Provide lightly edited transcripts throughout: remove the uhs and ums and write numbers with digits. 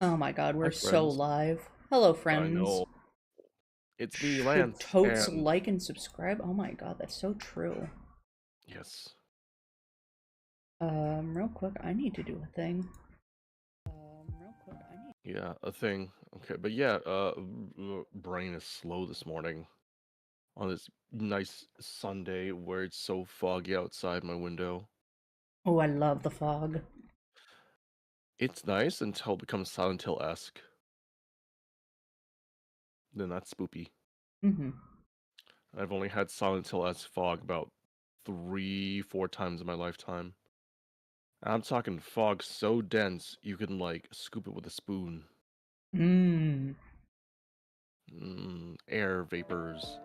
Oh my god, Hi, we're so friends. live. Hello, I friends. know. It's me, Should Lance, totes and like and subscribe? Oh my god, that's so true. yes. Real quick, I need to do a thing. Yeah, a thing. Okay, but yeah, brain is slow this morning on this nice Sunday where it's so foggy outside my window. Oh, I love the fog. It's nice until it becomes Silent Hill-esque. Then that's spoopy. Mm-hmm. I've only had Silent Hill-esque fog about 3, 4 times in my lifetime. I'm talking fog so dense you can like scoop it with a spoon. Mmm. Air vapors.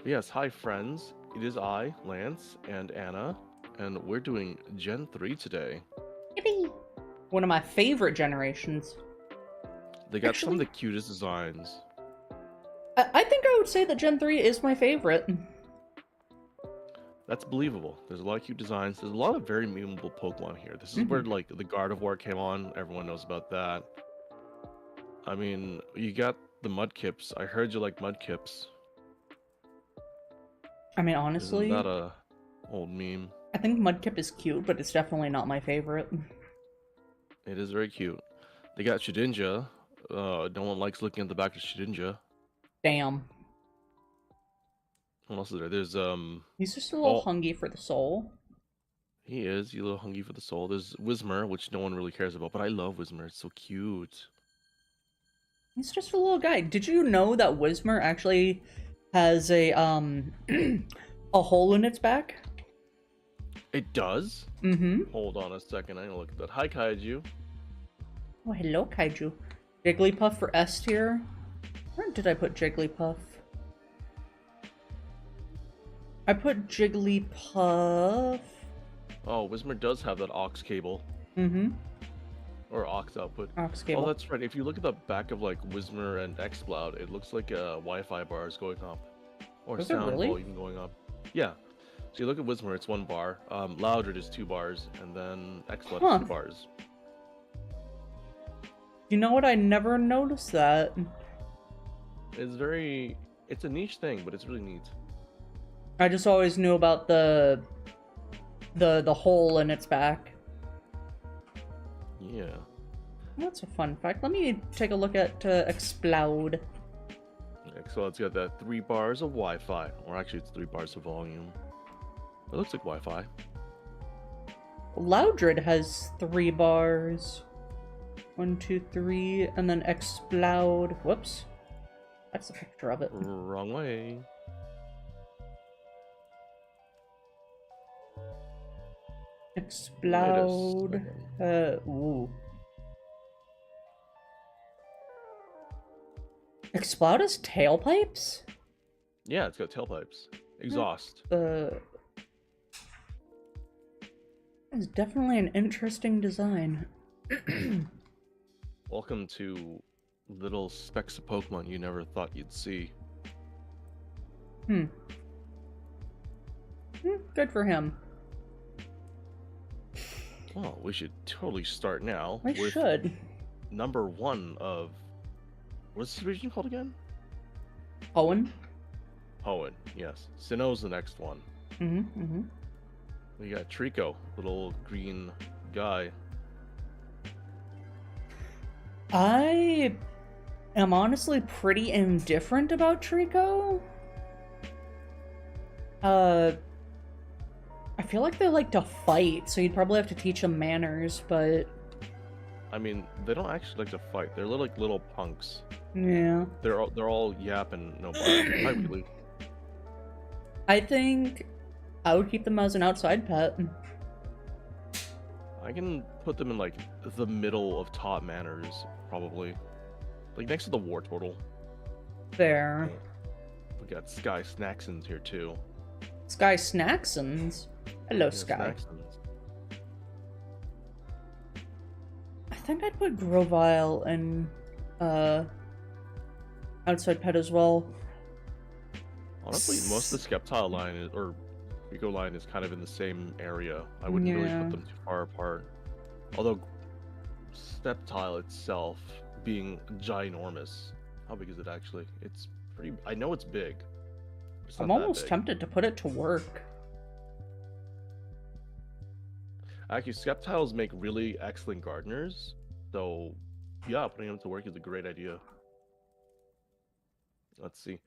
Yes, hi friends. It is I, Lance, and Anna, and we're doing Gen 3 today. Yippee! One of my favorite generations. They got some of Actually, the cutest designs. I think I would say that Gen 3 is my favorite. That's believable. There's a lot of cute designs. There's a lot of very memeable Pokemon here. This is Mm-hmm. where like the Gardevoir came on. Everyone knows about that. I mean, you got the Mudkips. I heard you like Mudkips. I mean, Isn't honestly, that a old meme? I think Mudkip is cute, but it's definitely not my favorite. It is very cute. They got Shedinja. No one likes looking at the back of Shedinja. Damn. What else is there? There's He's just a little oh, hungry for the soul. he is. He's a little hungry for the soul. There's Whismur, which no one really cares about, but I love Whismur. It's so cute. He's just a little guy. Did you know that Whismur actually has a a hole in its back? It does? Mm-hmm. Hold on a second. I need to look at that. Hi, Kaiju. Oh, hello, Kaiju. Jigglypuff for S tier. Where did I put Jigglypuff? I put Jigglypuff. Oh, Whismur does have that aux cable. Mm-hmm. Or aux output. Aux Oh, cable. that's right. If you look at the back of like Whismur and Exploud, it looks like Wi-Fi bars going up. Or Was it sound really? volume going up. Yeah. So you look at Whismur, it's 1 bar. Loudred is 2 bars, and then Exploud is Huh. 2 bars. You know what? I never noticed that. It's a niche thing, but it's really neat. I just always knew about the hole in its back. Yeah. That's a fun fact. Let me take a look at Explode. Exploud's got that 3 bars of Wi-Fi, or actually it's 3 bars of volume. It looks like Wi-Fi. Loudred has 3 bars. 1, 2, 3, and then Explode. Whoops. That's a picture of it. Wrong way. Wait a Explode. second. Ooh. Explode has tailpipes? Yeah, it's got tailpipes. Exhaust. It's definitely an interesting design. Welcome to little specks of Pokemon you never thought you'd see. Good for him. Well, we should totally start now I with should. number 1 of... What's this region called again? Owen? Hoenn, yes. Sinnoh's the next one. Mm-hmm. We got Trico, little green guy. I am honestly pretty indifferent about Trico. I feel like they like to fight, so you'd probably have to teach them manners, but I mean, they don't actually like to fight. They're like little punks. yeah. They're all yap and no bark. Hi, Wheelie. I think I would keep them as an outside pet. I can put them in like the middle of top manners, probably. Like next to the Wartortle. There. We got Sky Snacksons here too. Sky Snacksons. Hello, Yeah, Sky. Snacksons. I think I'd put Grovyle and outside pet as well. Honestly, most of the Skeptile line or Rico line is kind of in the same area. I wouldn't really Yeah. put them too far apart. Although step tile itself being ginormous. How big is it actually? It's pretty. I know it's big. It's I'm not that almost big. tempted to put it to work. Actually, step tiles make really excellent gardeners. So, yeah, putting them to work is a great idea. Let's see.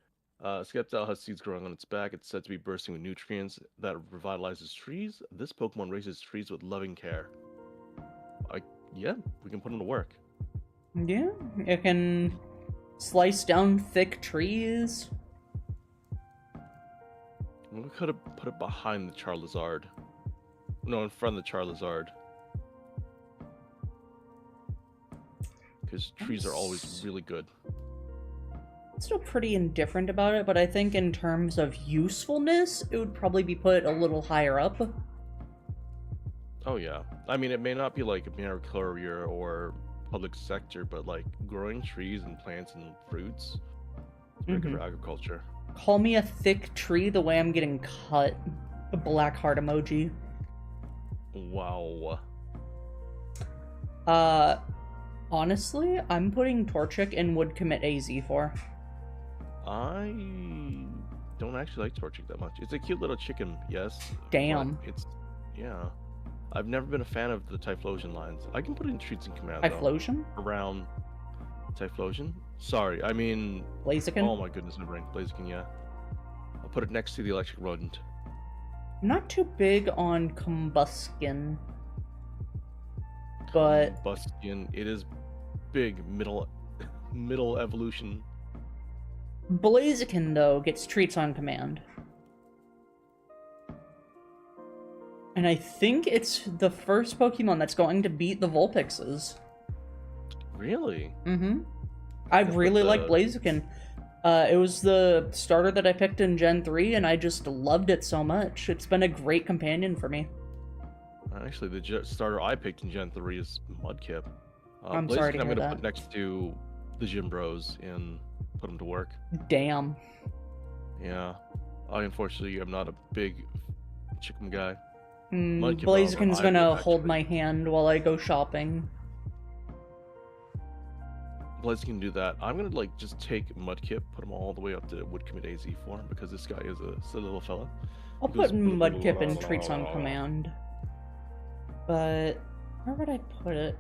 Skeptile has seeds growing on its back. It's said to be bursting with nutrients that revitalizes trees. This Pokemon raises trees with loving care. Yeah, we can put them to work. Yeah, it can slice down thick trees. We could have put it behind the Charizard. No, in front of the Charizard. Because trees are always really good. Still pretty indifferent about it, but I think in terms of usefulness, it would probably be put a little higher up. Oh yeah. I mean, it may not be like a mail courier or public sector, but like growing trees and plants and fruits, it's very good for agriculture. Call me a thick tree the way I'm getting cut. A black heart emoji. Wow. Honestly, I'm putting Torchic in would commit AZ for. I don't actually like Torchic that much. It's a cute little chicken, yes. Damn. It's, yeah. I've never been a fan of the Typhlosion lines. I can put it in Treats and Command, Typhlosion? Around Typhlosion? Sorry, I mean... Blaziken? Oh my goodness, my brain. Blaziken, yeah. I'll put it next to the Electric Rodent. I'm not too big on Combuskin. But... Combustion, it is big middle evolution. Blaziken, though, gets treats on command. And I think it's the first Pokemon that's going to beat the Vulpixes. Really? Mm-hmm. I really like Blaziken. It was the starter that I picked in Gen 3, and I just loved it so much. It's been a great companion for me. Actually, the starter I picked in Gen 3 is Mudkip. I'm Blaziken sorry to I'm hear going to that. put next to the Gym Bros and put them to work. Damn. Yeah. I unfortunately am not a big chicken guy. Blaziken's gonna hold my hand while I go shopping. Blaziken can do that. I'm gonna like just take Mudkip, put him all the way up to Would Commit AZ for him because this guy is a silly little fella. I'll put Mudkip in treats on command. But where would I put it?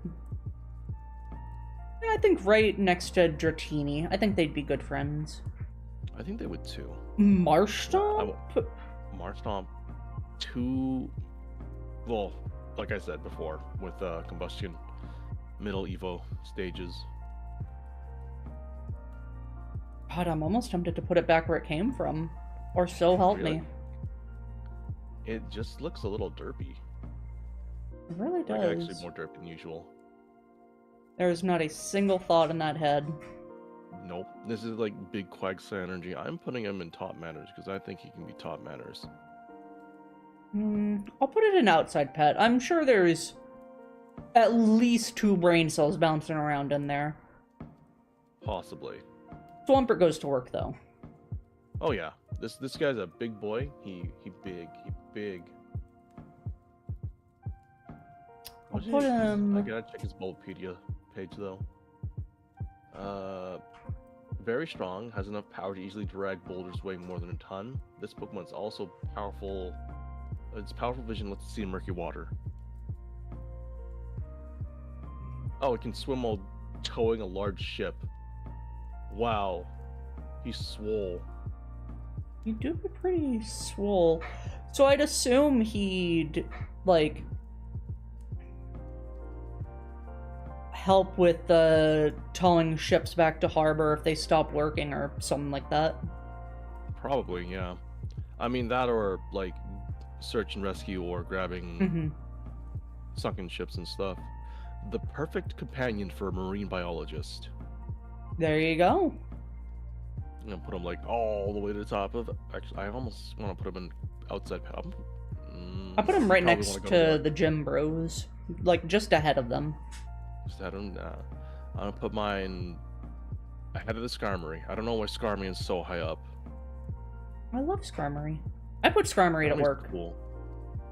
Yeah, I think right next to Dratini. I think they'd be good friends. I think they would too. Marshtomp? Marshtomp, well, like I said before, with Combustion, middle Evo stages. God, I'm almost tempted to put it back where it came from. Or so help me. It just looks a little derpy. It really does. Like actually more derpy than usual. There's not a single thought in that head. Nope. This is like big Quagsire energy. I'm putting him in top manners because I think he can be top manners. I'll put it in outside pet. I'm sure there's at least 2 brain cells bouncing around in there. Possibly. Swampert goes to work though. Oh yeah. This guy's a big boy. He big. I'll put him... I gotta check his Bulbapedia page though. Very strong, has enough power to easily drag boulders weighing more than a ton. This Pokemon's also powerful. Its powerful vision lets it see in murky water. Oh, it can swim while towing a large ship. Wow. He's swole. You do be pretty swole. So I'd assume he'd, like, help with towing ships back to harbor if they stop working or something like that. Probably, yeah. I mean, that or, like, search and rescue or grabbing sunken ships and stuff. The perfect companion for a marine biologist. There you go. I'm gonna put him like all the way to the top of. Actually, I almost want to put him in outside. I put him right next to the Gym Bros, like just ahead of them. Just ahead of them. I'm gonna put mine ahead of the Skarmory. I don't know why Skarmory is so high up. I love Skarmory. I put Skarmory to work. Cool.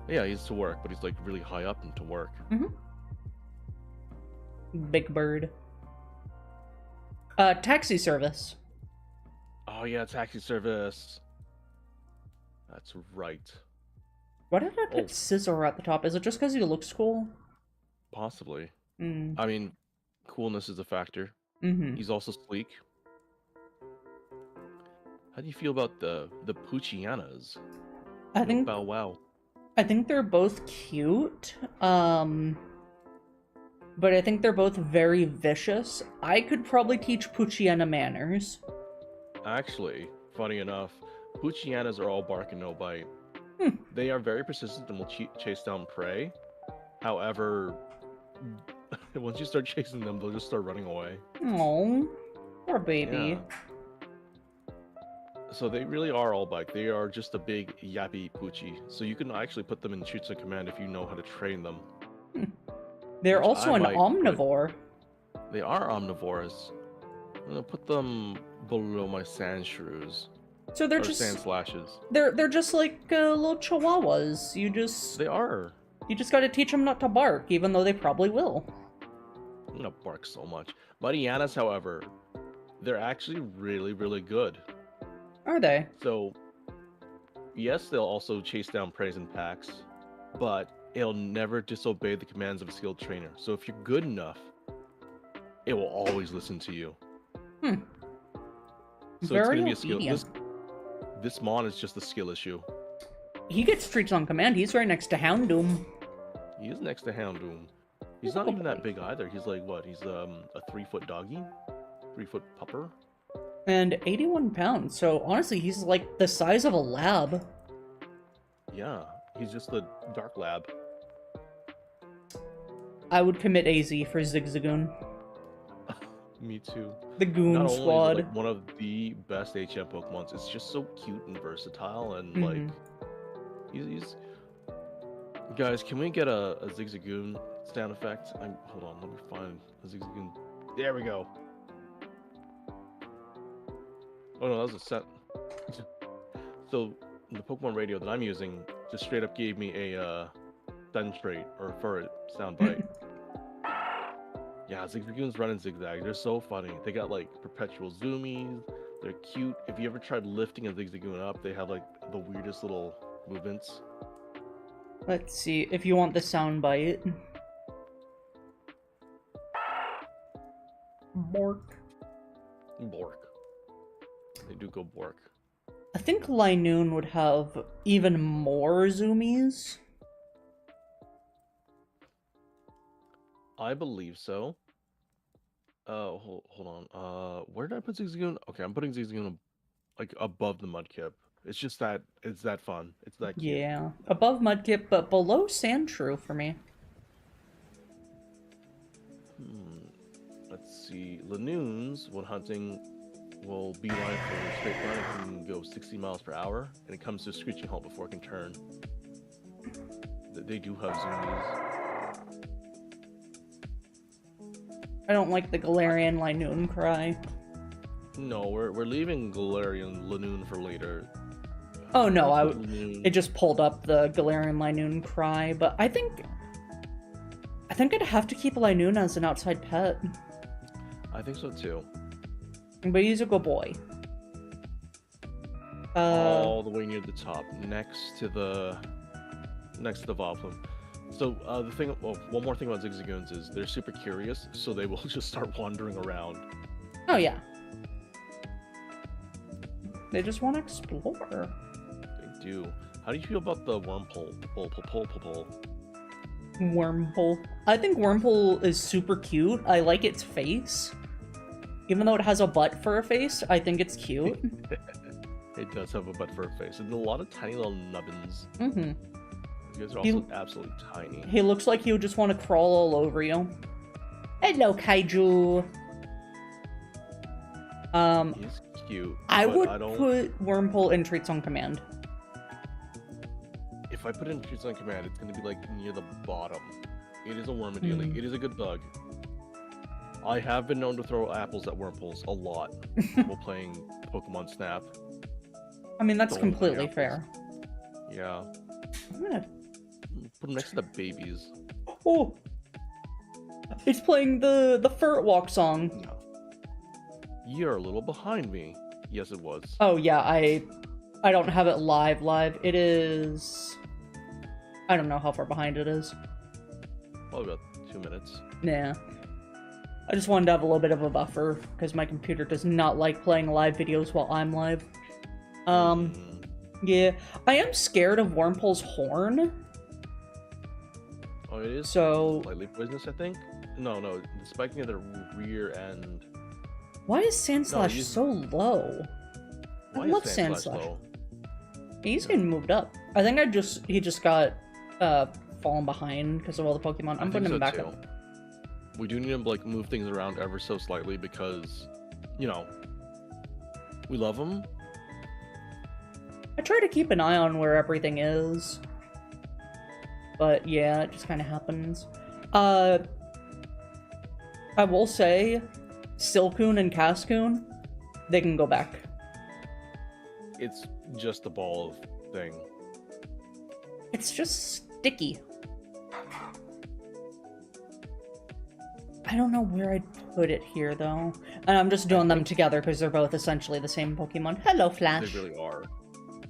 Yeah, he's to work, but he's like really high up and to work. Big Bird. Taxi service. Oh yeah, taxi service. That's right. Why did I put Scissor at the top? Is it just because he looks cool? Possibly. Mm. I mean, coolness is a factor. Mm-hmm. He's also sleek. How do you feel about the Poochianas? I think Bow Wow. I think they're both cute. But I think they're both very vicious. I could probably teach Poochiana manners. Actually, funny enough, Poochianas are all bark and no bite. Hmm. They are very persistent and will chase down prey. However, once you start chasing them, they'll just start running away. Oh, poor baby. Yeah. So they really are all bite. They are just a big yappy Poochie. So you can actually put them in shoots and command if you know how to train them. They're also an omnivore. They are omnivores. I'm gonna put them below my sand shrews. So they're just sand slashes. They're just like little chihuahuas. They are. You just got to teach them not to bark, even though they probably will. I'm gonna bark so much. Marianas, however, they're actually really, really good. Are they? So, yes, they'll also chase down prey in packs, but it'll never disobey the commands of a skilled trainer. So if you're good enough, it will always listen to you. Hmm. So Very it's gonna be obedient. a skill. This mon is just a skill issue. He gets treats on command. He's right next to Houndoom. He is next to Houndoom. He's not even that big either. He's like what? He's a 3-foot doggy, 3-foot pupper. And 81 pounds. So honestly, he's like the size of a lab. Yeah, he's just a dark lab. I would commit AZ for Zigzagoon. Me too. The Goon Not Squad. Only is it, like, one of the best HM Pokemons. It's just so cute and versatile, and like he's. Guys, can we get a Zigzagoon sound effect? Hold on, let me find a Zigzagoon. There we go. Oh no, that was a set. So the Pokemon radio that I'm using just straight up gave me a stun trait or fur soundbite. Yeah, Zigzagoons run in zigzag. They're so funny. They got like perpetual zoomies. They're cute. If you ever tried lifting a Zigzagoon up, they have like the weirdest little movements. Let's see if you want the soundbite. Bork. Bork. They do go bork. I think Linoon would have even more zoomies. I believe so. Hold on. Where did I put Zigzagoon? Okay, I'm putting Zigzagoon like above the Mudkip. It's just that it's that fun. It's that cute. Yeah, above Mudkip, but below Sandshrew for me. Let's see. Lanoons, when hunting, will beeline for a straight run. It can go 60 miles per hour, and it comes to a screeching halt before it can turn. They do have zoomies. I don't like the Galarian Linoon cry. No, we're leaving Galarian Lanoon for later. Oh no, it just pulled up the Galarian Linoon cry, but I think I'd have to keep Linoon as an outside pet. I think so too. But he's a good boy. All the way near the top, next to the Voplum. So one more thing about Zigzagoons is they're super curious, so they will just start wandering around. Oh yeah. They just want to explore. They do. How do you feel about the Wormpole? Wormpole. I think Wormpole is super cute. I like its face. Even though it has a butt for a face, I think it's cute. It does have a butt for a face, and a lot of tiny little nubbins. Mm-hmm. You guys are also absolutely tiny. He looks like he would just want to crawl all over you. Hello, Kaiju. He's cute. I would put Wormpole in Treats on Command. If I put it in Treats on Command, it's going to be like near the bottom. It is a Wormadilly. It is a good bug. I have been known to throw apples at Wormpoles a lot while playing Pokemon Snap. I mean, that's completely fair. Yeah. I'm gonna put them next to the babies. Oh! It's playing the Furt Walk song. You're a little behind me. Yes, it was. Oh yeah, I don't have it live. It is... I don't know how far behind it is. Probably about 2 minutes. Yeah. I just wanted to have a little bit of a buffer, because my computer does not like playing live videos while I'm live. Yeah. I am scared of Wormpole's horn. Oh, it is? So... slightly poisonous, I think? No, the spiking of the rear end... Why is Sandslash so low? I love Sandslash. Low? He's getting moved up. I think he just got fallen behind because of all the Pokemon. I'm putting him back up. We do need to like move things around ever so slightly because, you know, we love him. I try to keep an eye on where everything is, but yeah, it just kind of happens. I will say, Silcoon and Cascoon, they can go back. It's just a ball of thing. It's just sticky. I don't know where I'd put it here, though. And I'm just doing them together because they're both essentially the same Pokemon. Hello, Flash. They really are.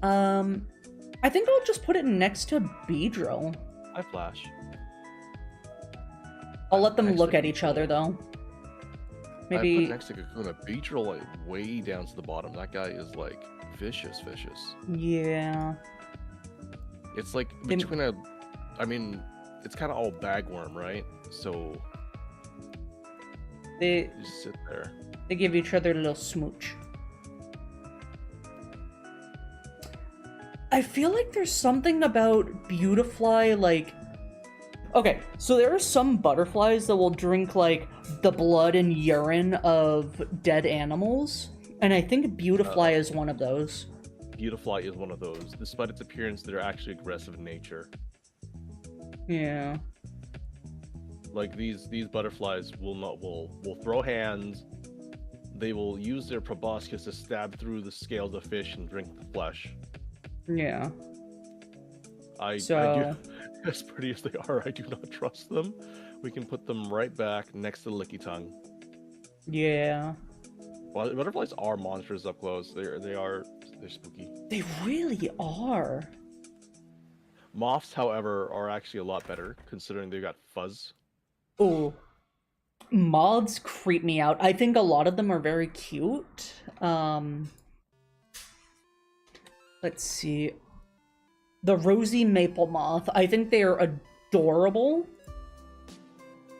I think I'll just put it next to Beedrill. Hi, Flash. I'll let them look at each other, though. Maybe... I put next to Kakuna. Beedrill, like, way down to the bottom. That guy is, like, vicious. Yeah. It's like between a... I mean, it's kind of all bagworm, right? So... They just sit there. They give each other a little smooch. I feel like there's something about Beautifly, like... Okay, so there are some butterflies that will drink, like, the blood and urine of dead animals, and I think Beautifly is one of those. Beautifly is one of those. Despite its appearance, they're actually aggressive in nature. Yeah. Like, these butterflies will throw hands, they will use their proboscis to stab through the scales of fish and drink the flesh. Yeah. I do, as pretty as they are, I do not trust them. We can put them right back next to the Licky Tongue. Yeah. Well, butterflies are monsters up close. They're spooky. They really are. Moths, however, are actually a lot better, considering they've got fuzz. Oh. Moths creep me out. I think a lot of them are very cute. Let's see. The rosy maple moth. I think they are adorable.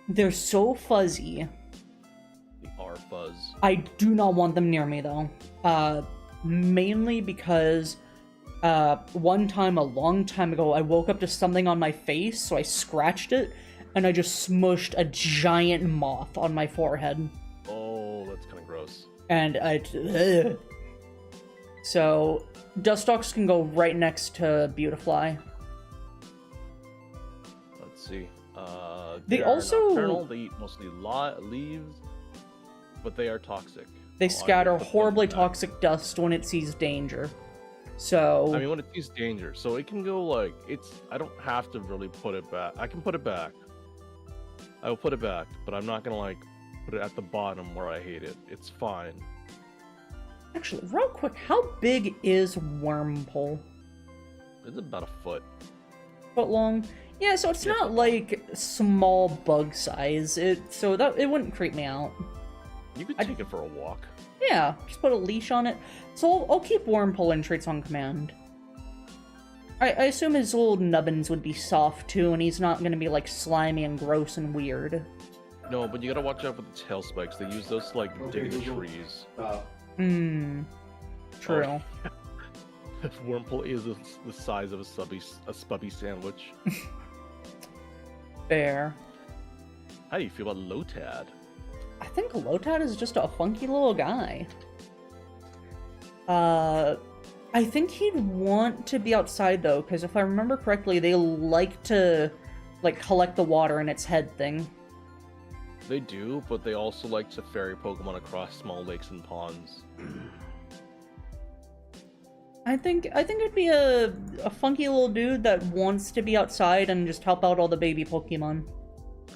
They're so fuzzy. They are fuzz. I do not want them near me, though. Mainly because one time, a long time ago, I woke up to something on my face, so I scratched it, and I just smushed a giant moth on my forehead. Oh, that's kind of gross. And so, Dustox can go right next to Beautifly. Let's see. They also... nocturnal. They eat mostly leaves, but they are toxic. They scatter horribly toxic dust when it sees danger. So... I mean, when it sees danger. So it can go, like, I don't have to really put it back. I can put it back. I will put it back, but I'm not gonna, like, put it at the bottom where I hate it. It's fine. Actually, real quick, how big is Wormpole? It's about a foot. Foot long? Yeah, so it's not like small bug size. It wouldn't creep me out. You could take it for a walk. Yeah, just put a leash on it. So I'll keep Wormpole in traits on command. I assume his little nubbins would be soft too, and he's not gonna be like slimy and gross and weird. No, but you gotta watch out for the tail spikes. They use those to like dig the trees. True. Oh, yeah. Wormpole is the size of a spubby sandwich. Fair. How do you feel about Lotad? I think Lotad is just a funky little guy. I think he'd want to be outside though, because if I remember correctly, they like to like collect the water in its head thing. They do, but they also like to ferry Pokemon across small lakes and ponds. I think it'd be a funky little dude that wants to be outside and just help out all the baby Pokemon.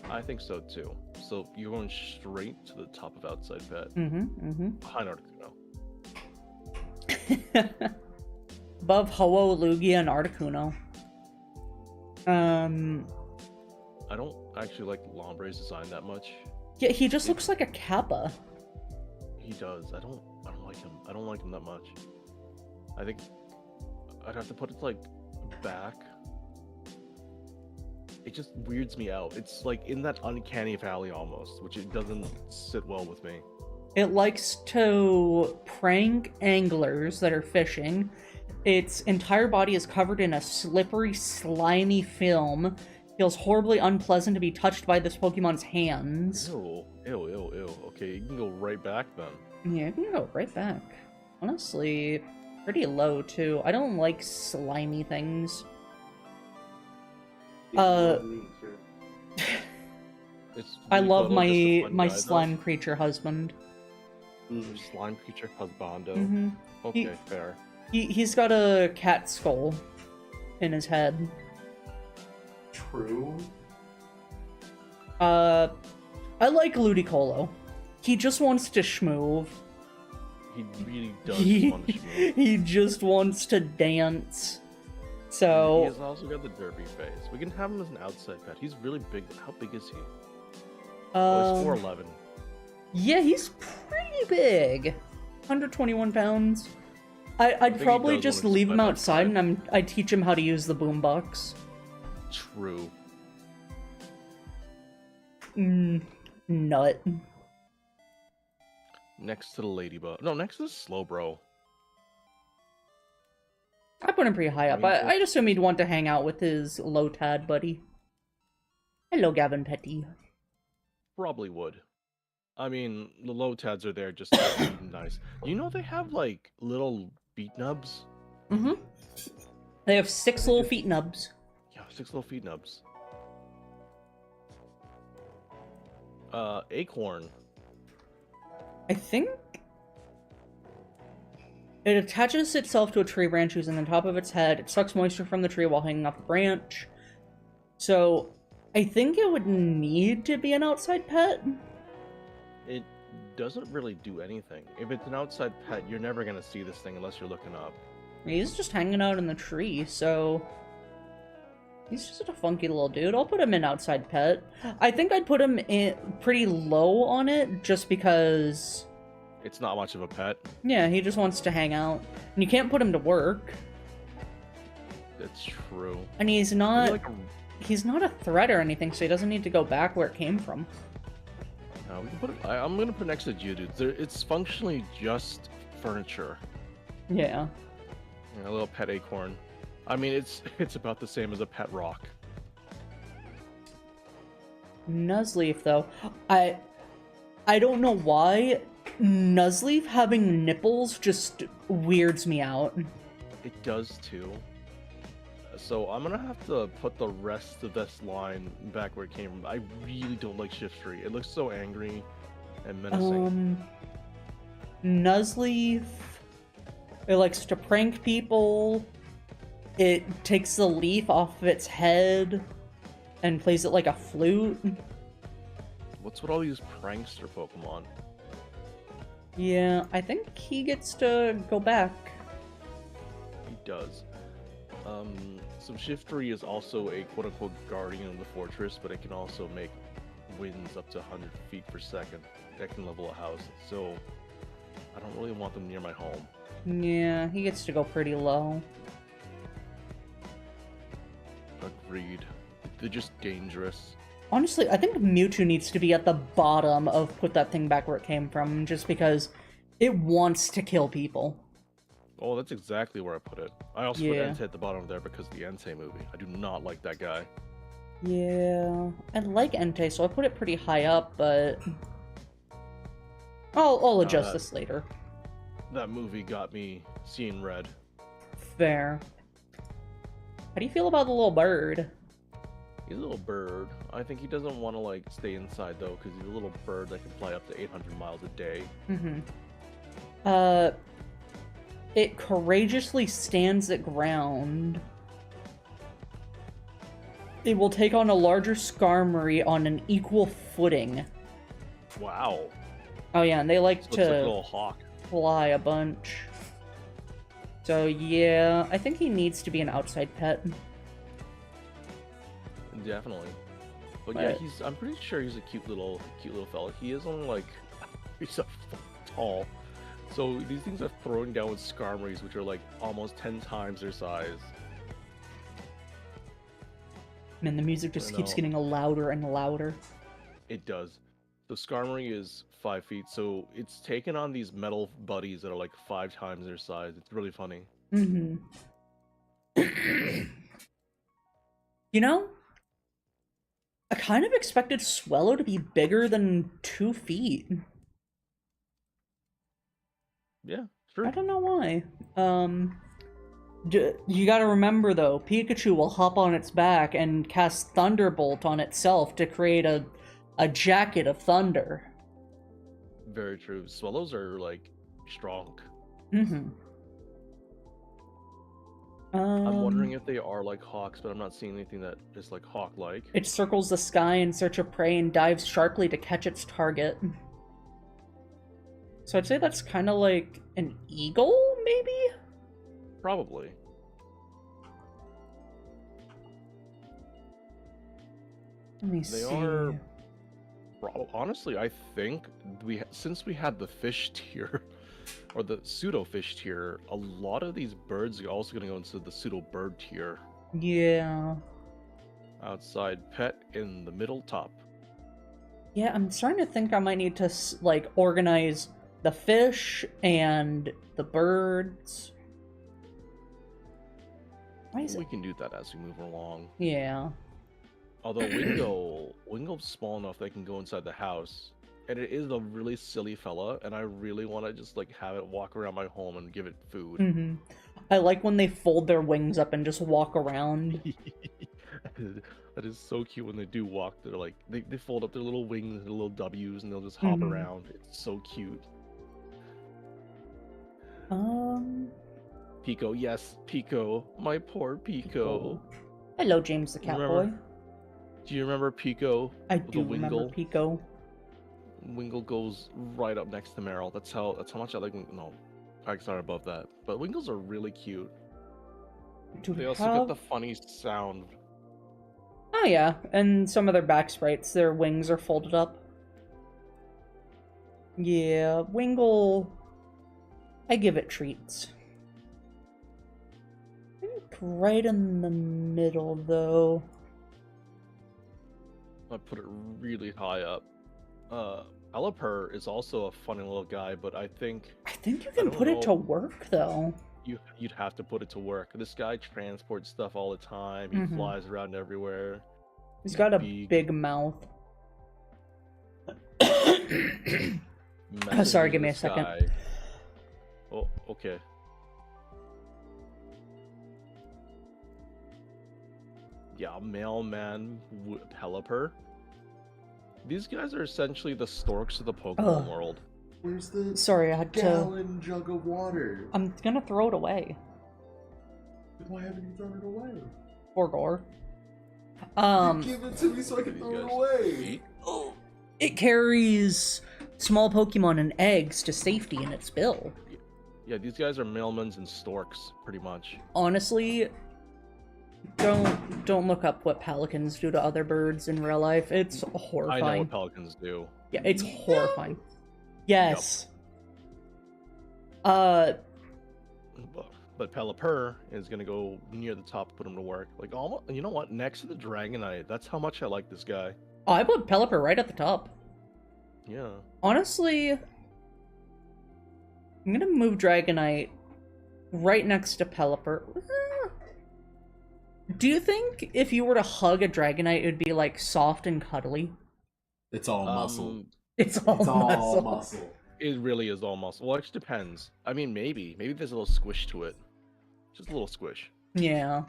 I think so too. So you're going straight to the top of outside pet. Behind Articuno. Above Ho-Oh, Lugia, and Articuno. I don't actually like Lombre's design that much. Yeah, he just looks like a Kappa. He does. I don't like him. I don't like him that much. I think I'd have to put it like back. It just weirds me out. It's like in that uncanny valley almost, which it doesn't sit well with me. It likes to prank anglers that are fishing. Its entire body is covered in a slippery, slimy film. Feels horribly unpleasant to be touched by this Pokemon's hands. Ew. Okay, you can go right back then. Yeah, you can go right back. Honestly, pretty low too. I don't like slimy things. I love my slime creature husband. Slime creature husbando. Okay, fair. He's got a cat skull in his head. True. I like Ludicolo. He just wants to schmoove. He really does want to schmoove. He just wants to dance. So he's also got the derpy face. We can have him as an outside pet. He's really big. How big is he? He's 4'11". Yeah, he's pretty big. 121 pounds. I'd probably just leave him outside and I'd teach him how to use the boombox. True. Nut. Next to the ladybug. No, next to the Slowbro. I put him pretty high up. I'd assume he'd want to hang out with his Lotad buddy. Hello, Gavin Petty. Probably would. I mean, the Lotads are there just to be nice. You know they have, like, little feet nubs? They have 6 little feet nubs. Yeah, 6 little feet nubs. Acorn. I think it attaches itself to a tree branch using the top of its head. It sucks moisture from the tree while hanging off the branch. So, I think it would need to be an outside pet. It doesn't really do anything. If it's an outside pet, you're never going to see this thing unless you're looking up. He's just hanging out in the tree, so he's just a funky little dude. I'll put him in outside pet. I think I'd put him in pretty low on it, just because it's not much of a pet. Yeah, he just wants to hang out. And you can't put him to work. That's true. And he's not he's not a threat or anything, so he doesn't need to go back where it came from. We can put it, I'm gonna put next to Geodude. It's functionally just furniture. Yeah. A little pet acorn. I mean, it's about the same as a pet rock. Nuzleaf, though. I don't know why. Nuzleaf having nipples just weirds me out. It does too. So I'm gonna have to put the rest of this line back where it came from. I really don't like Shiftry. It looks so angry and menacing. Nuzleaf, it likes to prank people. It takes the leaf off of its head and plays it like a flute. What's with all these prankster Pokemon? Yeah, I think he gets to go back. He does. So Shiftry is also a quote-unquote guardian of the fortress, but it can also make winds up to 100 feet per second. That can level a house, so I don't really want them near my home. Yeah, he gets to go pretty low. Agreed. They're just dangerous. Honestly, I think Mewtwo needs to be at the bottom of put that thing back where it came from, just because it wants to kill people. Oh, that's exactly where I put it. I also put Entei at the bottom there because of the Entei movie. I do not like that guy. Yeah, I like Entei, so I put it pretty high up, but I'll adjust this later. That movie got me seeing red. Fair. How do you feel about the little bird? He's a little bird. I think he doesn't want to, like, stay inside, though, because he's a little bird that can fly up to 800 miles a day. It courageously stands its ground. It will take on a larger Skarmory on an equal footing. Wow. Oh yeah, and they like So it's like a to little hawk. fly a bunch. So yeah, I think he needs to be an outside pet. Definitely. But yeah, But I'm pretty sure he's a cute little fella. He is only like, he's a foot tall. So these things are throwing down with Skarmories, which are like almost 10 times their size. man, the music I just keeps know. getting louder and louder. It does. The Skarmory is 5 feet, so it's taken on these metal buddies that are like 5 times their size. It's really funny. Mm-hmm. You know, I kind of expected Swellow to be bigger than 2 feet. Yeah, I true. don't know why. You gotta remember though, Pikachu will hop on its back and cast Thunderbolt on itself to create a jacket of thunder. Very true. Swallows are like strong. Mm-hmm. I'm wondering if they are like hawks, but I'm not seeing anything that is like hawk-like. It circles the sky in search of prey and dives sharply to catch its target. So I'd say that's kind of like an eagle, maybe? Probably. Let me They see. are. Honestly, I think since we had the fish tier, or the pseudo fish tier, a lot of these birds are also going to go into the pseudo bird tier. Yeah. Outside pet in the middle top. Yeah, I'm starting to think I might need to, like, organize the fish and the birds. Why is We it? can do that as we move along. Yeah. Although Wingull's small enough they can go inside the house, and it is a really silly fella, and I really want to just like have it walk around my home and give it food. Mm-hmm. I like when they fold their wings up and just walk around. That is so cute when they do walk. They're like they fold up their little wings and little W's, and they'll just hop around. It's so cute. Pico, yes, Pico, my poor Pico. Hello, James the cat boy. Do you remember Pico? I do remember Pico. Wingull goes right up next to Meryl. That's how much I like Wingull. No, Pike's not above that. But Wingulls are really cute. They also get the funny sound. Oh yeah, and some of their back sprites, their wings are folded up. Yeah, Wingull, I give it treats. I think right in the middle, though. I put it really high up. Pelipper is also a funny little guy, but I think you can put it to work, though. You'd have to put it to work. This guy transports stuff all the time. He flies around everywhere. He's got a big mouth. Oh, sorry, give me a second. Oh, okay. Yeah, mailman Pelipper. These guys are essentially the storks of the Pokemon world. Where's the Sorry, I had gallon jug of water? I'm gonna throw it away. Why haven't you thrown it away? For gore. Give it to me so I can throw it away. It carries small Pokemon and eggs to safety in its bill. Yeah, these guys are mailmans and storks, pretty much. Honestly, don't look up what pelicans do to other birds in real life. It's horrifying. I know what pelicans do. Yeah, it's horrifying. Yes. Yep. But Pelipper is gonna go near the top to put him to work. Like almost, you know what? Next to the Dragonite. That's how much I like this guy. Oh, I put Pelipper right at the top. Yeah. Honestly, I'm gonna move Dragonite right next to Pelipper. Do you think if you were to hug a Dragonite, it would be like soft and cuddly? It's all muscle. It's all muscle. It really is all muscle. Well, it depends. I mean, maybe there's a little squish to it. Just a little squish. Yeah.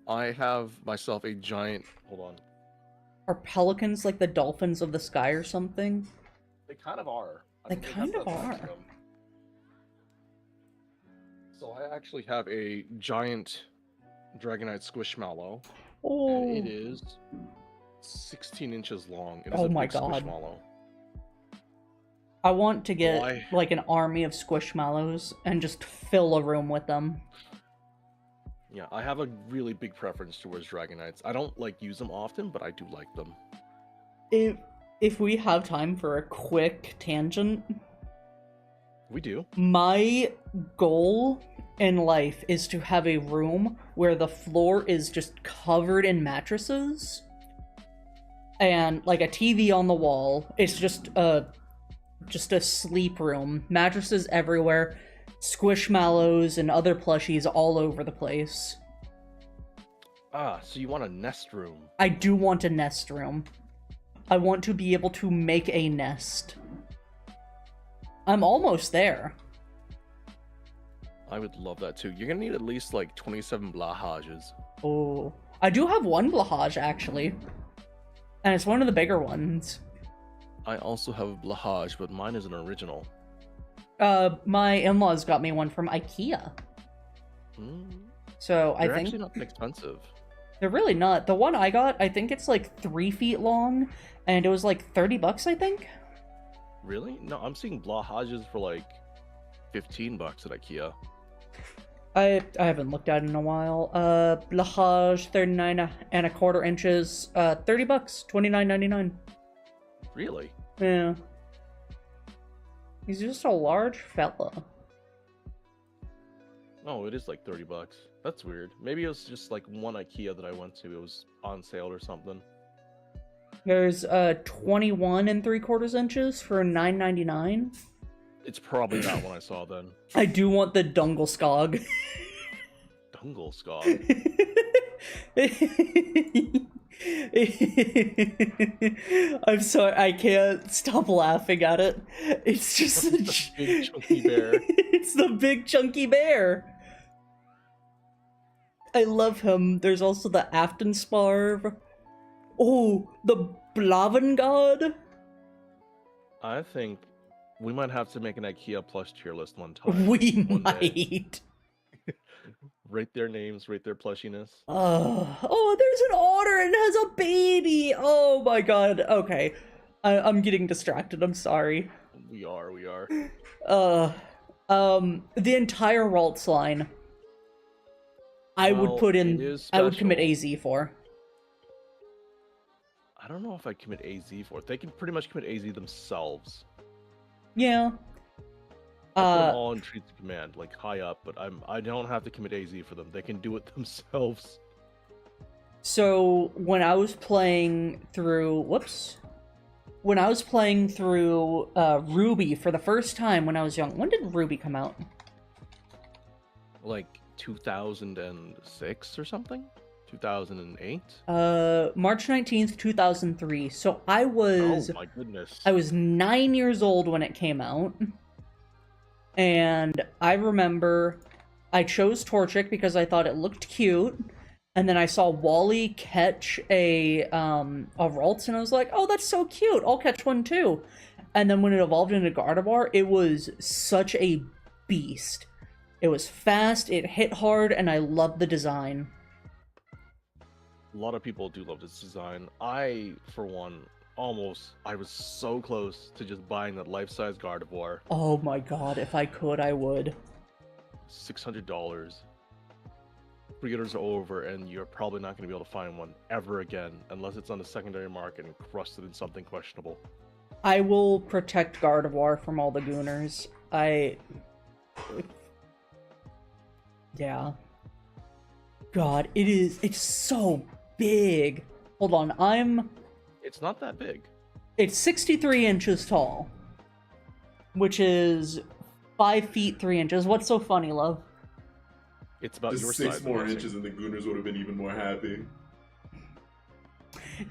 I have myself a giant. Hold on. Are pelicans like the dolphins of the sky or something? They kind of are. They kind of are. So I actually have a giant Dragonite Squishmallow. Oh. And it is 16 inches long. It is oh a my big god. Squishmallow. I want to get Why? like an army of squishmallows and just fill a room with them. Yeah, I have a really big preference towards Dragonites. I don't like use them often, but I do like them. If we have time for a quick tangent, We do. my goal in life is to have a room where the floor is just covered in mattresses and like a TV on the wall. It's just a sleep room, mattresses everywhere, squishmallows and other plushies all over the place. Ah, so you want a nest room? I do want a nest room. I want to be able to make a nest. I'm almost there. I would love that too. You're gonna need at least like 27 blahages. Oh, I do have one blahage actually, and it's one of the bigger ones. I also have a blahage, but mine is an original. My in-laws got me one from IKEA. So They're I think actually not that expensive. they're really not. The one I got, I think it's like 3 feet long, and it was like $30, I think. Really? No, I'm seeing blahages for like $15 at IKEA. I haven't looked at it in a while. Blahage 39.25 inches, $30, $29.99. Really? Yeah. He's just a large fella. Oh, it is like $30. That's weird. Maybe it was just like one IKEA that I went to. It was on sale or something. There's 21.75 inches for $9.99. It's probably that one I saw then. I do want the Dungelskog. Dungelskog. I'm sorry, I can't stop laughing at it. It's just The big chunky bear. It's the big chunky bear. I love him. There's also the Aftensparv. Oh, the Blavengod. I think we might have to make an IKEA plus tier list one time. We one day. might. Rate their names, rate their plushiness. Oh, there's an otter and it has a baby. Oh my god. Okay. I'm getting distracted. I'm sorry. We are. The entire Ralts line. I would commit AZ for. I don't know if I'd commit AZ for it. They can pretty much commit AZ themselves. Yeah. They're all in treats of command, like high up, but I don't have to commit AZ for them. They can do it themselves. So when I was playing through Ruby for the first time when I was young. When did Ruby come out? Like 2006 or something? 2008? March 19th, 2003. So I was Oh my goodness. I was 9 years old when it came out. And I remember I chose Torchic because I thought it looked cute. And then I saw Wally catch a Ralts, and I was like, oh, that's so cute. I'll catch one too. And then when it evolved into Gardevoir, it was such a beast. It was fast, it hit hard, and I loved the design. A lot of people do love this design. I, for one, I was so close to just buying that life-size Gardevoir. Oh my god, if I could, I would. $600. Pre-orders are over, and you're probably not going to be able to find one ever again, unless it's on the secondary market and crusted in something questionable. I will protect Gardevoir from all the gooners. Yeah. God, it's so big. Hold on, It's not that big. It's 63 inches tall, which is 5 feet 3 inches. What's so funny, love? It's about Just your 6 size. more inches and the Gooners would have been even more happy.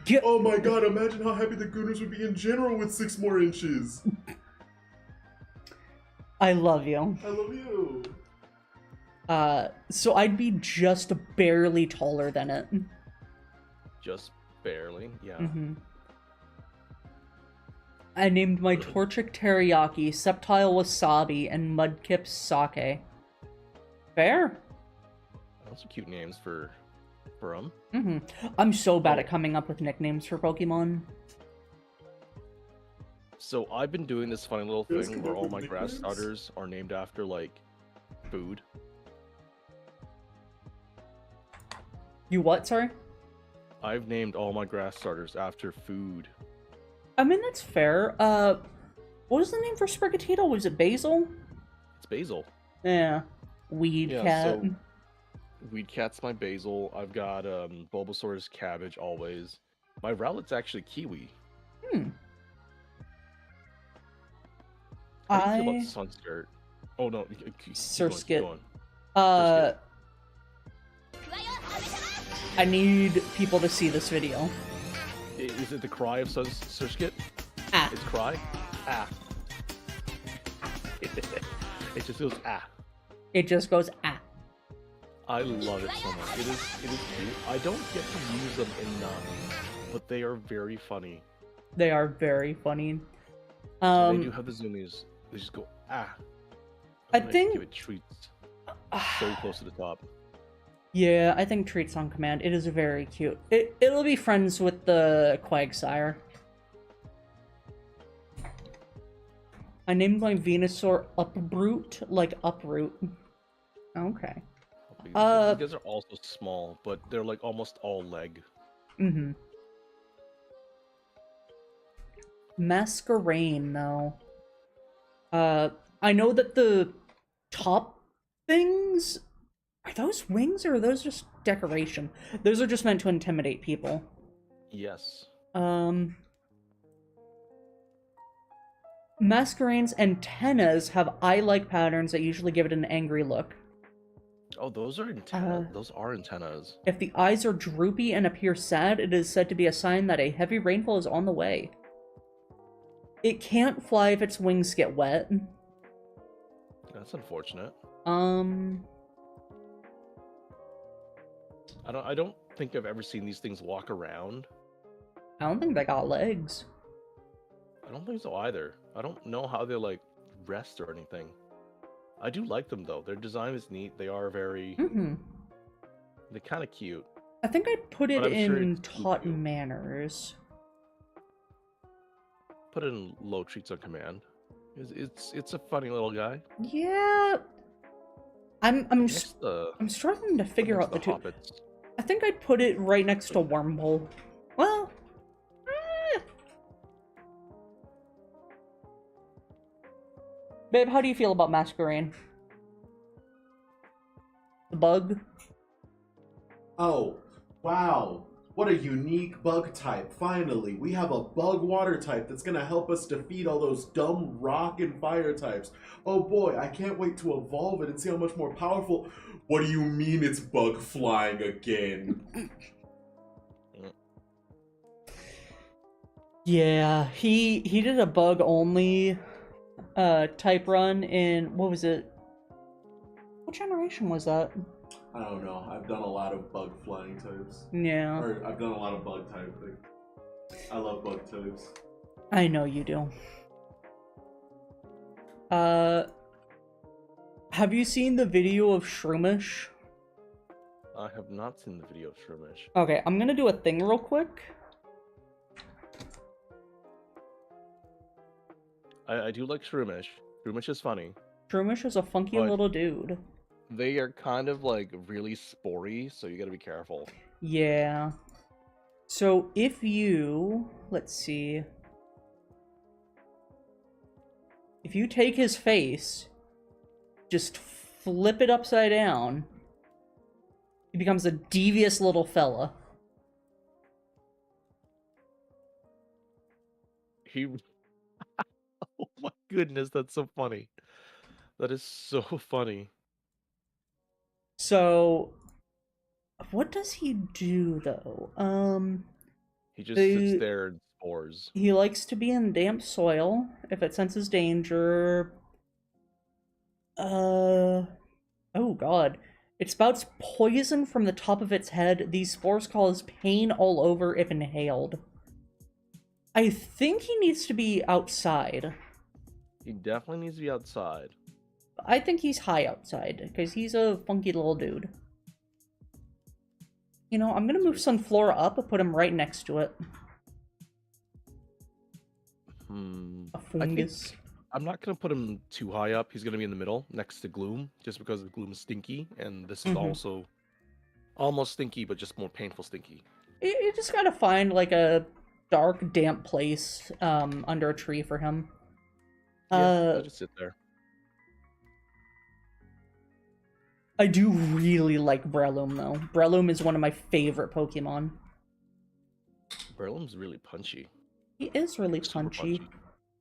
Get... Oh my god, imagine how happy the Gooners would be in general with 6 more inches. I love you. I love you. So I'd be just barely taller than it. Just barely, yeah. Mm-hmm. I named my Torchic Teriyaki, Sceptile Wasabi, and Mudkip Sake. Fair? Those are cute names for them. Mm-hmm. I'm so bad at coming up with nicknames for Pokemon. So I've been doing this funny little Guys, thing come where up all with my grass nicknames? starters are named after like food. You what, sorry? I've named all my grass starters after food. I mean, that's fair. What was the name for Sprigatito? Was it Basil? It's basil. Yeah. Weed Yeah, cat. so Weed Cat's my basil. I've got Bulbasaur's cabbage always. My Rowlet's actually kiwi. Hmm. How do you feel about Sunskirt? Oh no, keep Surskit. going. I need people to see this video. Is it the cry of Surskit? Ah. It's cry? Ah. It just goes ah. It just goes ah. I love it so much. It is cute. I don't get to use them enough, but they are very funny. They are very funny. They do have the zoomies. They just go ah. I think give it treats. So close to the top. Yeah, I think Treats on Command. It is very cute. It'll be friends with the Quagsire. I named my Venusaur Uproot, like uproot. Okay. These guys are also small, but they're like almost all leg. Mm-hmm. Masquerain, though. I know that the top things... Are those wings, or are those just decoration? Those are just meant to intimidate people. Yes. Masquerain's antennas have eye-like patterns that usually give it an angry look. Oh, those are antennas. Those are antennas. If the eyes are droopy and appear sad, it is said to be a sign that a heavy rainfall is on the way. It can't fly if its wings get wet. That's unfortunate. I don't think I've ever seen these things walk around. I don't think they got legs. I don't think so either. I don't know how they like rest or anything. I do like them though. Their design is neat. They are very... They're kind of cute. I think I'd put it sure in it's Taught cute. Manners. Put it in Low Treats on Command. It's a funny little guy. Yeah. I'm Next, struggling to figure out the two. Hobbits. I think I'd put it right next to Wormhole. Well, babe, how do you feel about Masquerain? The bug? Oh, wow. What a unique bug type. Finally, we have a bug water type that's gonna help us defeat all those dumb rock and fire types. Oh boy, I can't wait to evolve it and see how much more powerful. What do you mean it's bug flying again? Yeah, he did a bug only type run in, what was it? What generation was that? I don't know. I've done a lot of bug flying types. Yeah. Or I've done a lot of bug typing. I love bug types. I know you do. Have you seen the video of Shroomish? I have not seen the video of Shroomish. Okay, I'm gonna do a thing real quick. I do like Shroomish. Shroomish is funny. Shroomish is a funky But- little dude. They are kind of like really spory, so you gotta be careful. Yeah. So if you... Let's see. If you take his face, just flip it upside down, he becomes a devious little fella. He... Oh my goodness, that's so funny. That is so funny. So, what does he do, though? He just sits there and spores. He likes to be in damp soil if it senses danger. Oh god. It spouts poison from the top of its head. These spores cause pain all over if inhaled. I think he needs to be outside. He definitely needs to be outside. I think he's high outside, because he's a funky little dude. You know, I'm gonna move Sunflora up and put him right next to it. A I think fungus. I'm not gonna put him too high up. He's gonna be in the middle, next to Gloom, just because Gloom is stinky, and this is also almost stinky, but just more painful stinky. You just gotta find like a dark, damp place under a tree for him. Yeah, he'll just sit there. I do really like Breloom though. Breloom is one of my favorite Pokemon. Breloom's really punchy. He is really Super punchy.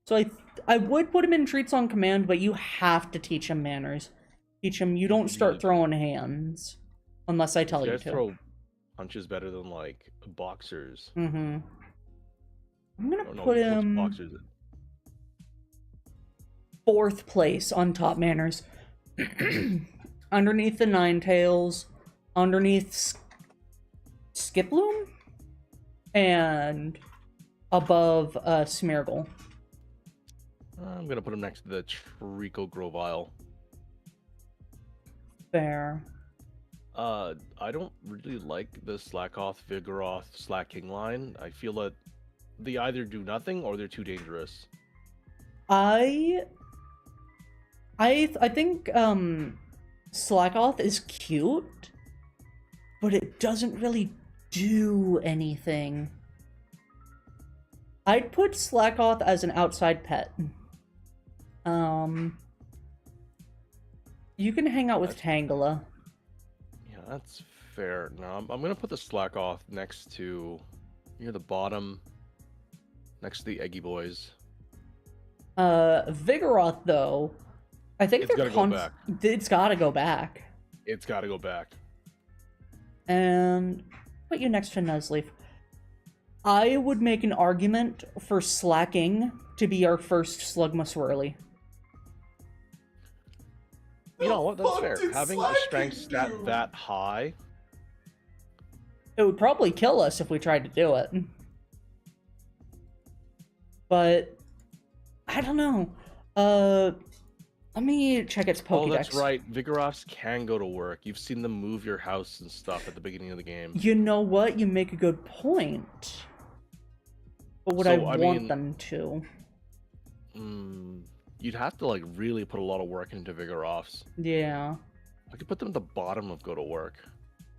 So I would put him in Treats on Command, but you have to teach him manners. Teach him you don't start throwing hands unless I tell you to. Throw punches better than like boxers. I'm gonna put him boxers. 4th place on top manners. Underneath the Ninetales, underneath Skiploom, and above Smeargle. I'm gonna put him next to the Trico Grovyle. Fair. I don't really like the Slackoth, Vigoroth, Slacking line. I feel that they either do nothing or they're too dangerous. I think Slackoth is cute, but it doesn't really do anything. I'd put Slackoth as an outside pet. You can hang out with Tangela. Yeah, that's fair. No, I'm gonna put the Slackoth next to near the bottom, next to the Eggy Boys. Vigoroth though, I think It's gotta go back. It's gotta go back. It's gotta go back. And put you next to Nuzleaf. I would make an argument for Slacking to be our first Slugma Swirly. You know what? That's fair. Having a strength stat that high. It would probably kill us if we tried to do it. But I don't know. Let me check its Pokédex. Oh, that's right. Vigoroths can go to work. You've seen them move your house and stuff at the beginning of the game. You know what? You make a good point. But would I want them to? You'd have to like really put a lot of work into Vigoroths. Yeah. I could put them at the bottom of go to work.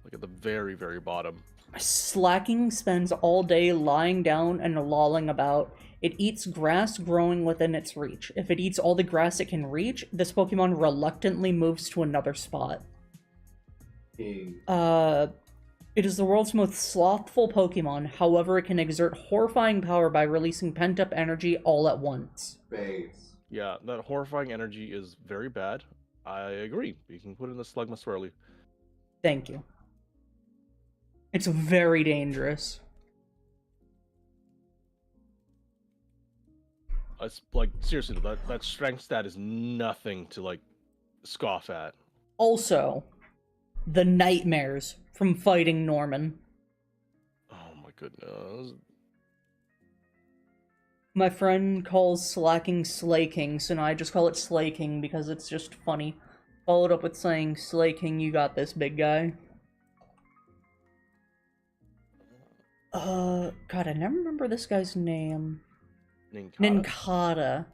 Like at the very, very bottom. Slacking spends all day lying down and lolling about. It eats grass growing within its reach. If it eats all the grass it can reach, this Pokemon reluctantly moves to another spot. It is the world's most slothful Pokemon. However, it can exert horrifying power by releasing pent-up energy all at once. Base. Yeah, that horrifying energy is very bad. I agree. You can put in the Slugma Swirly. Thank you. It's very dangerous. It's like seriously, that strength stat is nothing to like scoff at. Also, the nightmares from fighting Norman. Oh my goodness. My friend calls Slacking Slaking, so now I just call it Slaking because it's just funny. Followed up with saying, Slaking, you got this, big guy. God, I never remember this guy's name. Nincada.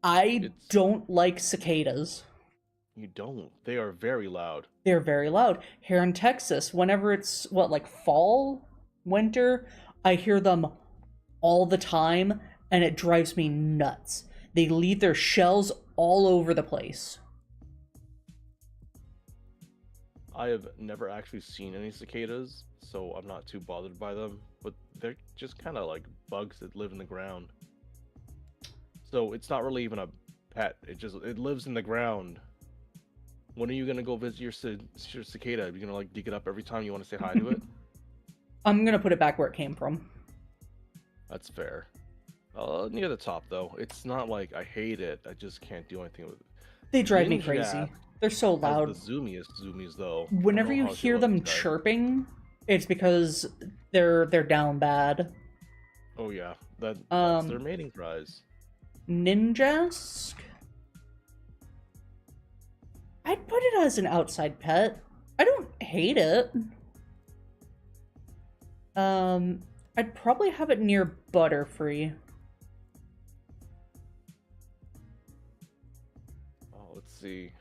I don't like cicadas. You don't. They are very loud. They're very loud. Here in Texas, whenever it's, like fall, winter, I hear them all the time, and it drives me nuts. They leave their shells all over the place. I have never actually seen any cicadas, so I'm not too bothered by them, but they're just kind of like bugs that live in the ground. So it's not really even a pet. It lives in the ground. When are you gonna go visit your cicada? Are you gonna like dig it up every time you want to say hi to it? I'm gonna put it back where it came from. That's fair. Near the top though. It's not like I hate it. I just can't do anything with it. They drive me crazy. They're so loud. The zoomiest zoomies though. Whenever you hear them chirping, it's because they're down bad. Oh yeah, that's their mating cries. Ninjask? I'd put it as an outside pet. I don't hate it. I'd probably have it near Butterfree. Oh, let's see.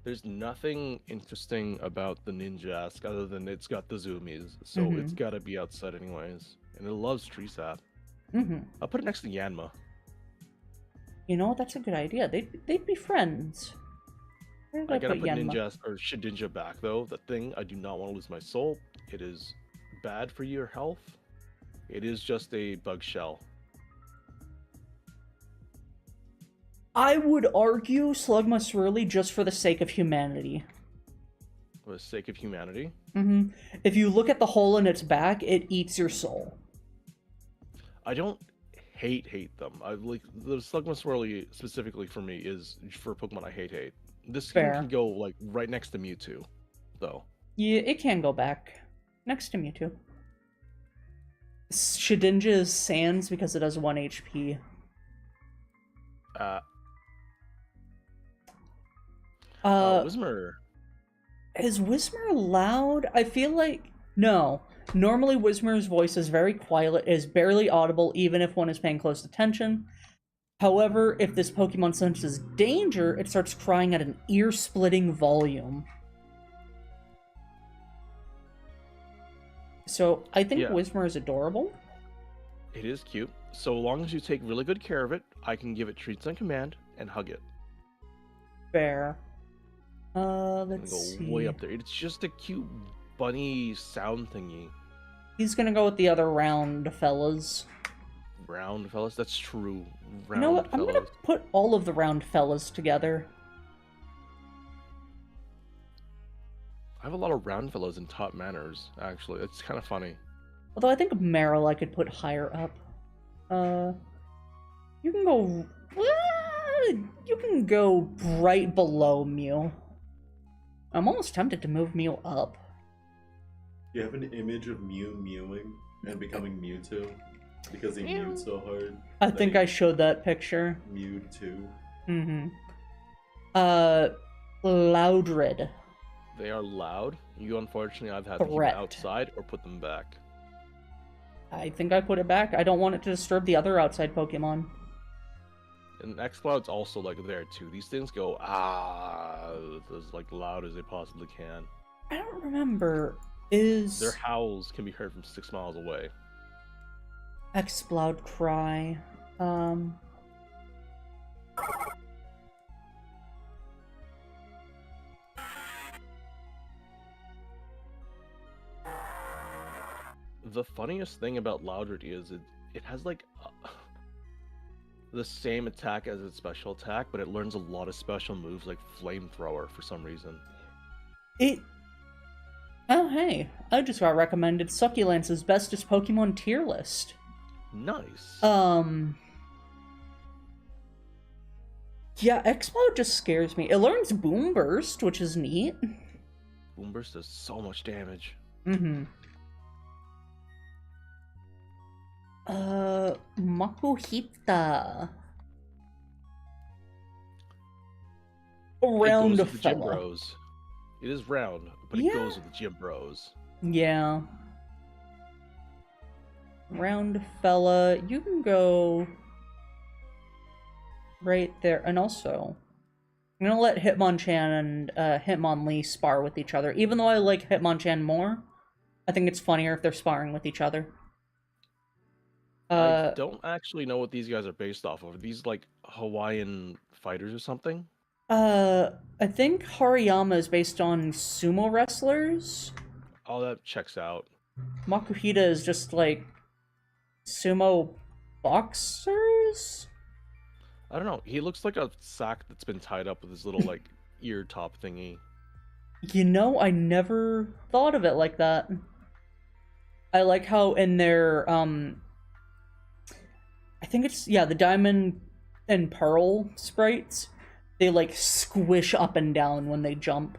There's nothing interesting about the Ninjask other than it's got the zoomies, so it's gotta be outside anyways. And it loves tree sap. I'll put it next to Yanma. You know, that's a good idea. They'd be friends. Where did I gotta put put Yanma? Ninjask or Shedinja back though. The thing, I do not want to lose my soul. It is bad for your health. It is just a bug shell. I would argue Slugma Swirly just for the sake of humanity. For the sake of humanity. If you look at the hole in its back, it eats your soul. I don't hate them. I like the Slugma Swirly specifically for me is for Pokemon I hate. This skin Fair. can go like right next to Mewtwo, though. Yeah, it can go back. Next to Mewtwo. Shedinja is Sans because it has 1 HP. Whismur. Is Whismur loud? I feel like... No. Normally Whismur's voice is very quiet, is barely audible even if one is paying close attention. However, if this Pokemon senses danger, it starts crying at an ear-splitting volume. So, I think Whismur is adorable. It is cute. So long as you take really good care of it, I can give it treats on command and hug it. Fair. Let's Go see. way up there. It's just a cute bunny sound thingy. He's gonna go with the other round fellas. Round fellas? That's true. Round You know what? I'm fellas. gonna put all of the round fellas together. I have a lot of round fellows in top manners, actually. It's kind of funny. Although I think Meryl I could put higher up. You can go... You can go right below Mew. I'm almost tempted to move Mew up. You have an image of Mew mewing and becoming Mewtwo because he mewed so hard. I think I showed that picture. Mewed too. Loudred. They are loud. You unfortunately either have to keep Threat. it outside or put them back. I think I put it back. I don't want it to disturb the other outside Pokemon. And X-Cloud's also like there too. These things go as like loud as they possibly can. I don't remember. Is Their howls can be heard from 6 miles away. Exploud Cry. The funniest thing about Loudred is it has like the same attack as its special attack, but it learns a lot of special moves like Flamethrower for some reason. Oh, hey. I just got recommended Succulence's bestest Pokemon tier list. Nice. Yeah, Exploud just scares me. It learns Boom Burst, which is neat. Boom Burst does so much damage. Makuhita. It goes Round with the Gym fella. Bros. It is round, but Yeah. it goes with the Gym Bros. Yeah. Round fella. You can go right there. And also, I'm gonna let Hitmonchan and Hitmonlee spar with each other. Even though I like Hitmonchan more, I think it's funnier if they're sparring with each other. I don't actually know what these guys are based off of. Are these like Hawaiian fighters or something? I think Hariyama is based on sumo wrestlers. Oh, that checks out. Makuhita is just like sumo boxers? I don't know. He looks like a sack that's been tied up with his little like ear top thingy. You know, I never thought of it like that. I like how in their I think it's the Diamond and Pearl sprites, they like squish up and down when they jump.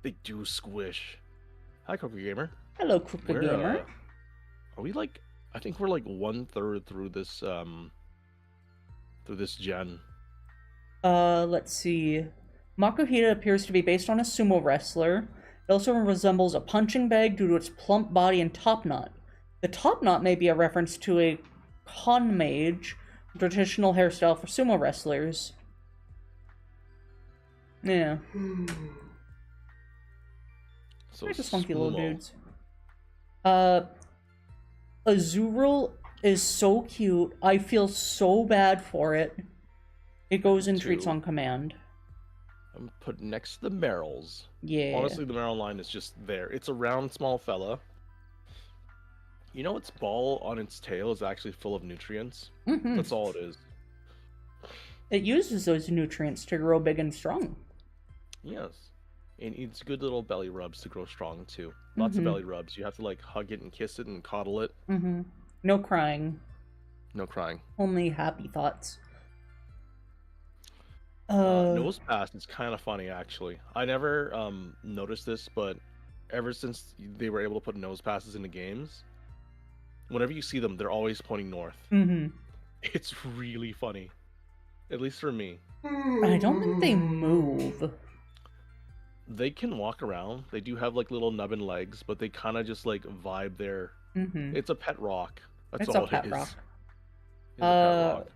They do squish. Hi, Cookie Gamer. Hello, Crooked Gamer. Are we like? I think we're like 1/3 through this gen. Let's see. Makuhita appears to be based on a sumo wrestler. It also resembles a punching bag due to its plump body and top knot. The top knot may be a reference to a con mage, a traditional hairstyle for sumo wrestlers. Yeah. So They're just funky little Sumo. dudes. Azurill is so cute. I feel so bad for it. It goes in treats Two. on command. I'm put next to the Merrills. Yeah. Honestly, the Merrill line is just there. It's a round, small fella. You know, its ball on its tail is actually full of nutrients. Mm-hmm. That's all it is. It uses those nutrients to grow big and strong. Yes. And it's good little belly rubs to grow strong too. Lots of belly rubs. You have to like hug it and kiss it and coddle it. Mm-hmm. No crying. No crying. Only happy thoughts. Nose pass is kind of funny actually. I never noticed this, but ever since they were able to put nose passes into games, whenever you see them, they're always pointing north. Mm-hmm. It's really funny. At least for me. I don't think they move. They can walk around. They do have like little nubbin legs, but they kind of just like vibe there. Mm-hmm. It's a pet rock. That's It's all a pet it is. rock. It's a pet rock.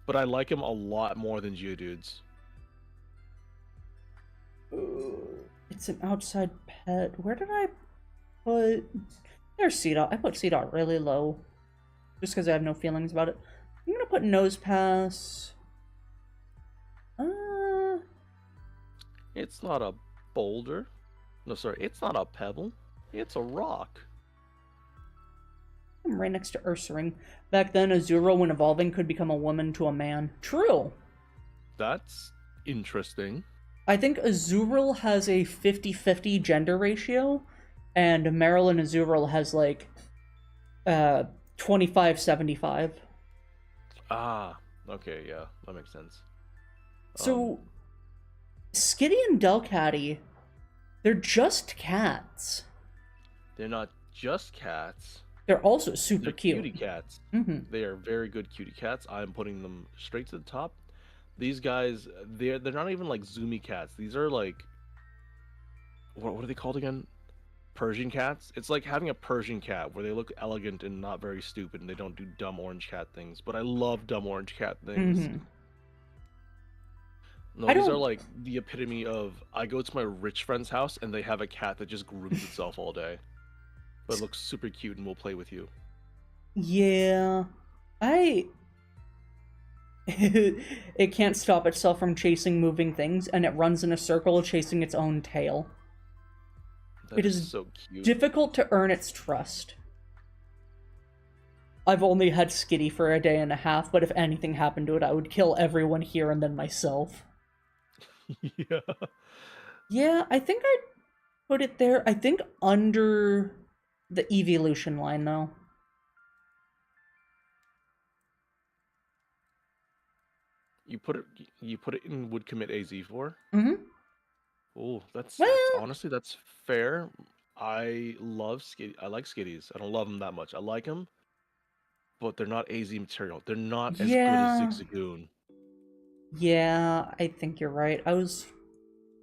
But I like him a lot more than Geodudes. It's an outside pet. Where did I put... There's Seedot. I put Seedot really low. Just because I have no feelings about it. I'm gonna put Nose Pass... It's not a boulder. No, sorry. It's not a pebble. It's a rock. I'm right next to Ursaring. Back then, Azurill, when evolving, could become a woman to a man. True! That's interesting. I think Azurill has a 50-50 gender ratio, and Meryl and Azurill has, like, 25-75. Ah, okay, yeah, that makes sense. So, Skitty and Delcatty, they're just cats. They're not just cats. They're also super They're cute. cutie cats. Mm-hmm. They are very good cutie cats. I'm putting them straight to the top. These guys, they're not even like zoomy cats. These are like, what are they called again? Persian cats. It's like having a Persian cat where they look elegant and not very stupid, and they don't do dumb orange cat things. But I love dumb orange cat things. Mm-hmm. No, these are like the epitome of I go to my rich friend's house and they have a cat that just grooms itself all day, but it looks super cute and will play with you. Yeah, it can't stop itself from chasing moving things, and it runs in a circle chasing its own tail. That is so cute. Difficult to earn its trust. I've only had Skitty for a day and a half, but if anything happened to it, I would kill everyone here and then myself. Yeah. Yeah, I think I'd put it there. I think under the evolution line, though. You put it in would commit AZ4? Mm-hmm. Oh, that's Well, honestly that's fair. I love Skitty. I like Skitties. I don't love them that much. I like them, but they're not AZ material. They're not as good as Zigzagoon. Yeah, I think you're right. I was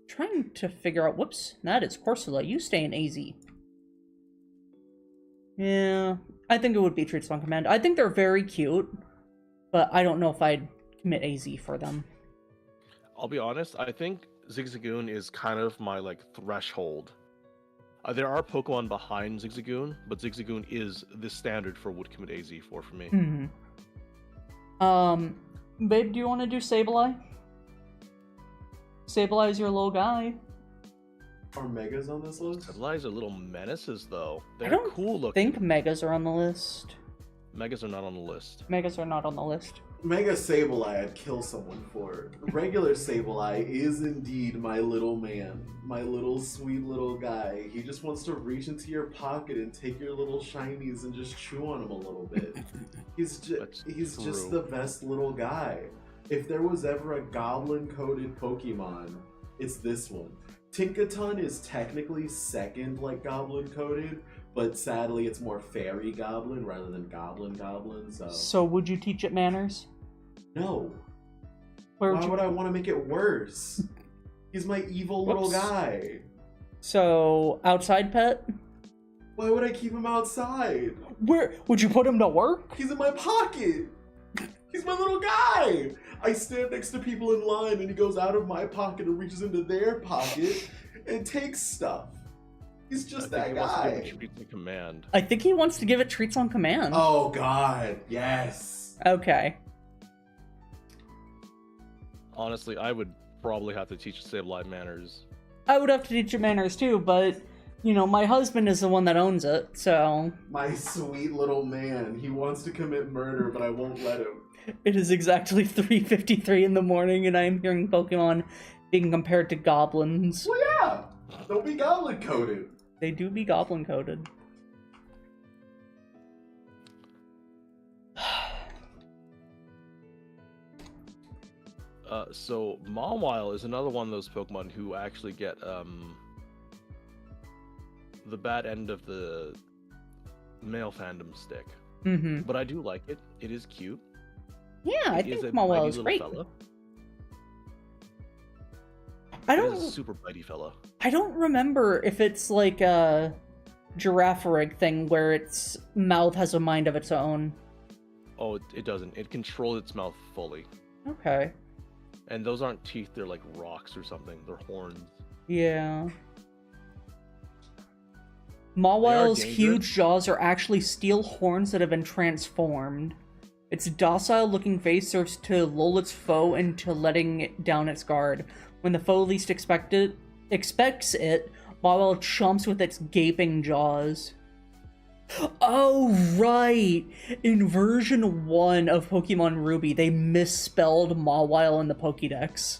trying to figure out... Whoops, that is Corsola. You stay in AZ. Yeah, I think it would be Treats on Command. I think they're very cute, but I don't know if I'd commit AZ for them. I'll be honest, I think Zigzagoon is kind of my like threshold. There are Pokemon behind Zigzagoon, but Zigzagoon is the standard for would commit AZ4 for me. Mm-hmm. Babe, do you want to do Sableye? Sableye's your little guy. Are Megas on this list? Sableye's are little menaces though. I They're don't cool looking. think Megas are on the list. Megas are not on the list. Megas are not on the list. Mega Sableye, I'd kill someone for. Regular Sableye is indeed my little man. My little sweet little guy. He just wants to reach into your pocket and take your little shinies and just chew on them a little bit. He's just the best little guy. If there was ever a goblin-coded Pokemon, it's this one. Tinkaton is technically second, like, goblin-coded, but sadly it's more fairy goblin rather than goblin, so... So would you teach it manners? No. Why would I want to make it worse? He's my evil little guy. So, outside pet? Why would I keep him outside? Where would you put him to work? He's in my pocket. He's my little guy. I stand next to people in line and he goes out of my pocket and reaches into their pocket and takes stuff. He's just that guy. Treats on command. I think he wants to give it treats on command. Oh God, yes. Okay. Honestly, I would probably have to teach Sableye manners. I would have to teach it manners too, but, you know, my husband is the one that owns it, so... My sweet little man. He wants to commit murder, but I won't let him. It is exactly 3:53 in the morning, and I am hearing Pokemon being compared to goblins. Well, yeah. Don't be goblin coded. They do be goblin coded. So Mawile is another one of those Pokemon who actually get the bad end of the male fandom stick. Mm-hmm. But I do like it. It is cute. Yeah, I It think a Mawile bitey is little great. fella. I It is a don't. super bitey fella. I don't remember if it's like a Girafarig thing where its mouth has a mind of its own. Oh, it doesn't. It controls its mouth fully. Okay. And those aren't teeth, they're like rocks or something. They're horns. Yeah. Mawile's dangerous. huge jaws are actually steel horns that have been transformed. Its docile-looking face serves to lull its foe into letting down its guard. When the foe least expects it, Mawile chomps with its gaping jaws. Oh, right! In version 1 of Pokemon Ruby, they misspelled Mawile in the Pokédex.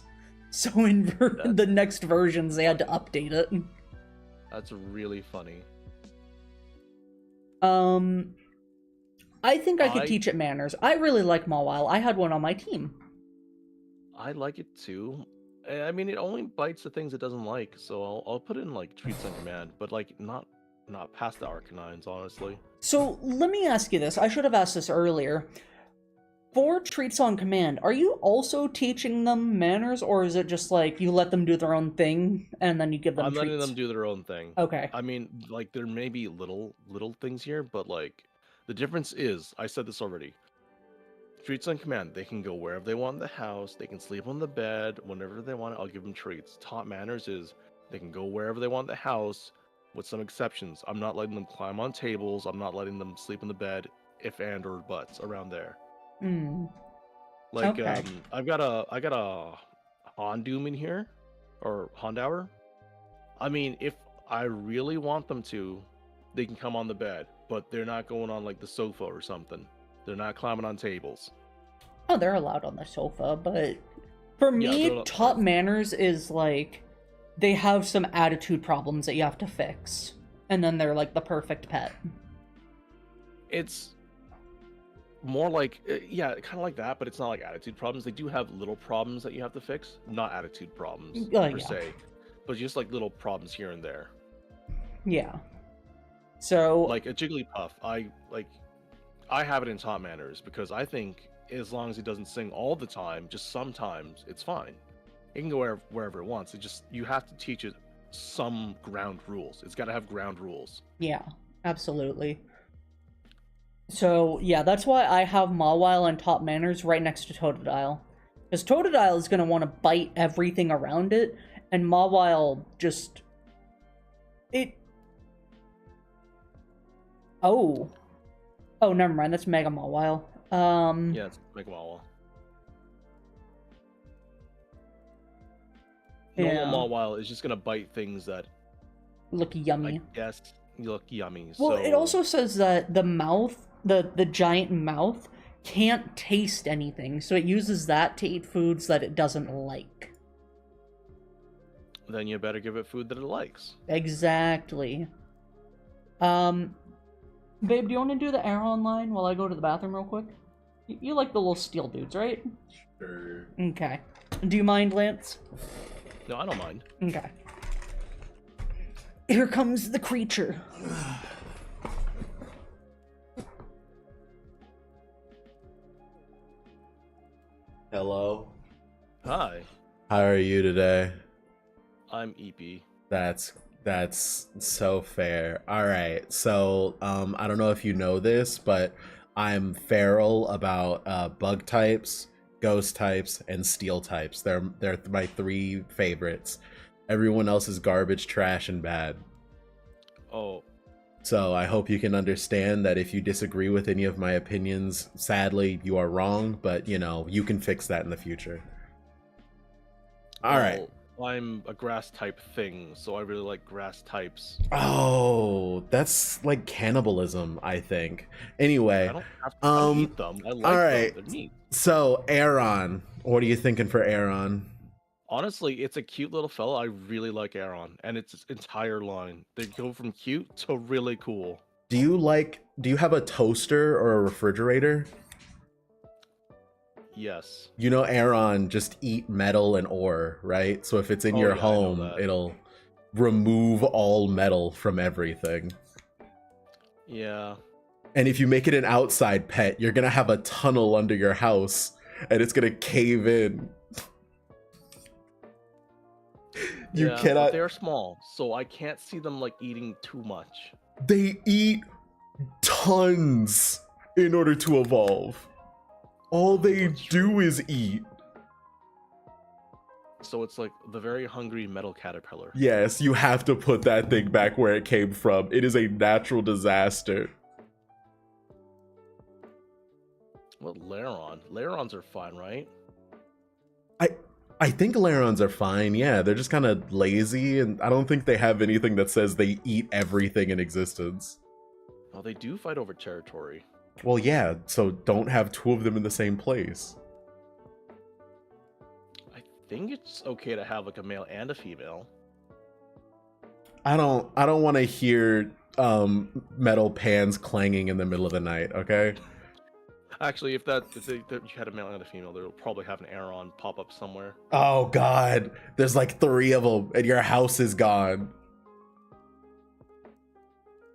So in the next versions, they had to update it. That's really funny. I think I could teach it manners. I really like Mawile. I had one on my team. I like it too. I mean, it only bites the things it doesn't like, so I'll put it in like treats on command, but like not past the Arcanines, honestly. So let me ask you this. I should have asked this earlier. For treats on command, are you also teaching them manners, or is it just like you let them do their own thing and then you give them I'm treats? letting them do their own thing. Okay. I mean, like there may be little things here, but like the difference is, I said this already. Treats on command, they can go wherever they want in the house, they can sleep on the bed, whenever they want, I'll give them treats. Taught manners is, they can go wherever they want in the house, with some exceptions. I'm not letting them climb on tables, I'm not letting them sleep in the bed, if and or buts, around there. Like, Okay. I got a Hondoom in here, or Hondour. I mean, if I really want them to, they can come on the bed, but they're not going on like the sofa or something. They're not climbing on tables. Oh, they're allowed on the sofa, but for me, taught manners is like they have some attitude problems that you have to fix, and then they're like the perfect pet. It's more like, yeah, kind of like that, but it's not like attitude problems. They do have little problems that you have to fix, not attitude problems per se, but just like little problems here and there. Yeah. So like a Jigglypuff, I have it in taught manners because I think as long as it doesn't sing all the time, just sometimes, it's fine. It can go wherever it wants. It just, you have to teach it some ground rules. It's got to have ground rules. Yeah, absolutely. So yeah, that's why I have Mawile and taught manners right next to Totodile. Because Totodile is going to want to bite everything around it, and Mawile just... Oh, never mind. That's Mega Mawile. Yeah, it's Mega Mawile. Normal Mawile is just gonna bite things that look yummy. I guess look yummy. Well, so... it also says that the mouth, the giant mouth, can't taste anything, so it uses that to eat foods that it doesn't like. Then you better give it food that it likes. Exactly. Babe, do you want to do the Aeron line while I go to the bathroom real quick? You like the little steel dudes, right? Sure. Okay. Do you mind, Lance? No, I don't mind. Okay. Here comes the creature. Hello. Hi, How are you today? I'm EP. That's That's so fair. All right. So, I don't know if you know this, but I'm feral about bug types, ghost types, and steel types. They're my three favorites. Everyone else is garbage, trash, and bad. Oh, So I hope you can understand that if you disagree with any of my opinions, sadly, you are wrong, but you know, you can fix that in the future. All right. well, I'm a grass type thing, so I really like grass types. Oh, that's like cannibalism, I think. Anyway, I don't eat them. I like all right. them. They're neat. So, Aaron, what are you thinking for Aaron? Honestly, it's a cute little fella. I really like Aaron, and its entire line. They go from cute to really cool. Do you have a toaster or a refrigerator? Yes. You know Aaron just eat metal and ore, right? So if it's in your Yeah, I know home, that. it'll remove all metal from everything. Yeah. And if you make it an outside pet, you're gonna have a tunnel under your house and it's gonna cave in. You Yeah, but cannot. they're small, so I can't see them like eating too much. They eat tons in order to evolve. All they That's true. do is eat. So it's like the very hungry metal caterpillar. Yes, you have to put that thing back where it came from. It is a natural disaster. Well, Larons are fine, right? I think Larons are fine, yeah. They're just kind of lazy, and I don't think they have anything that says they eat everything in existence. Well, they do fight over territory. Well, yeah, so don't have two of them in the same place. I think it's okay to have like a male and a female. I don't want to hear metal pans clanging in the middle of the night, okay? Actually, if you had a male and a female, they'll probably have an Aeron pop up somewhere. Oh god, there's like 3 of them and your house is gone.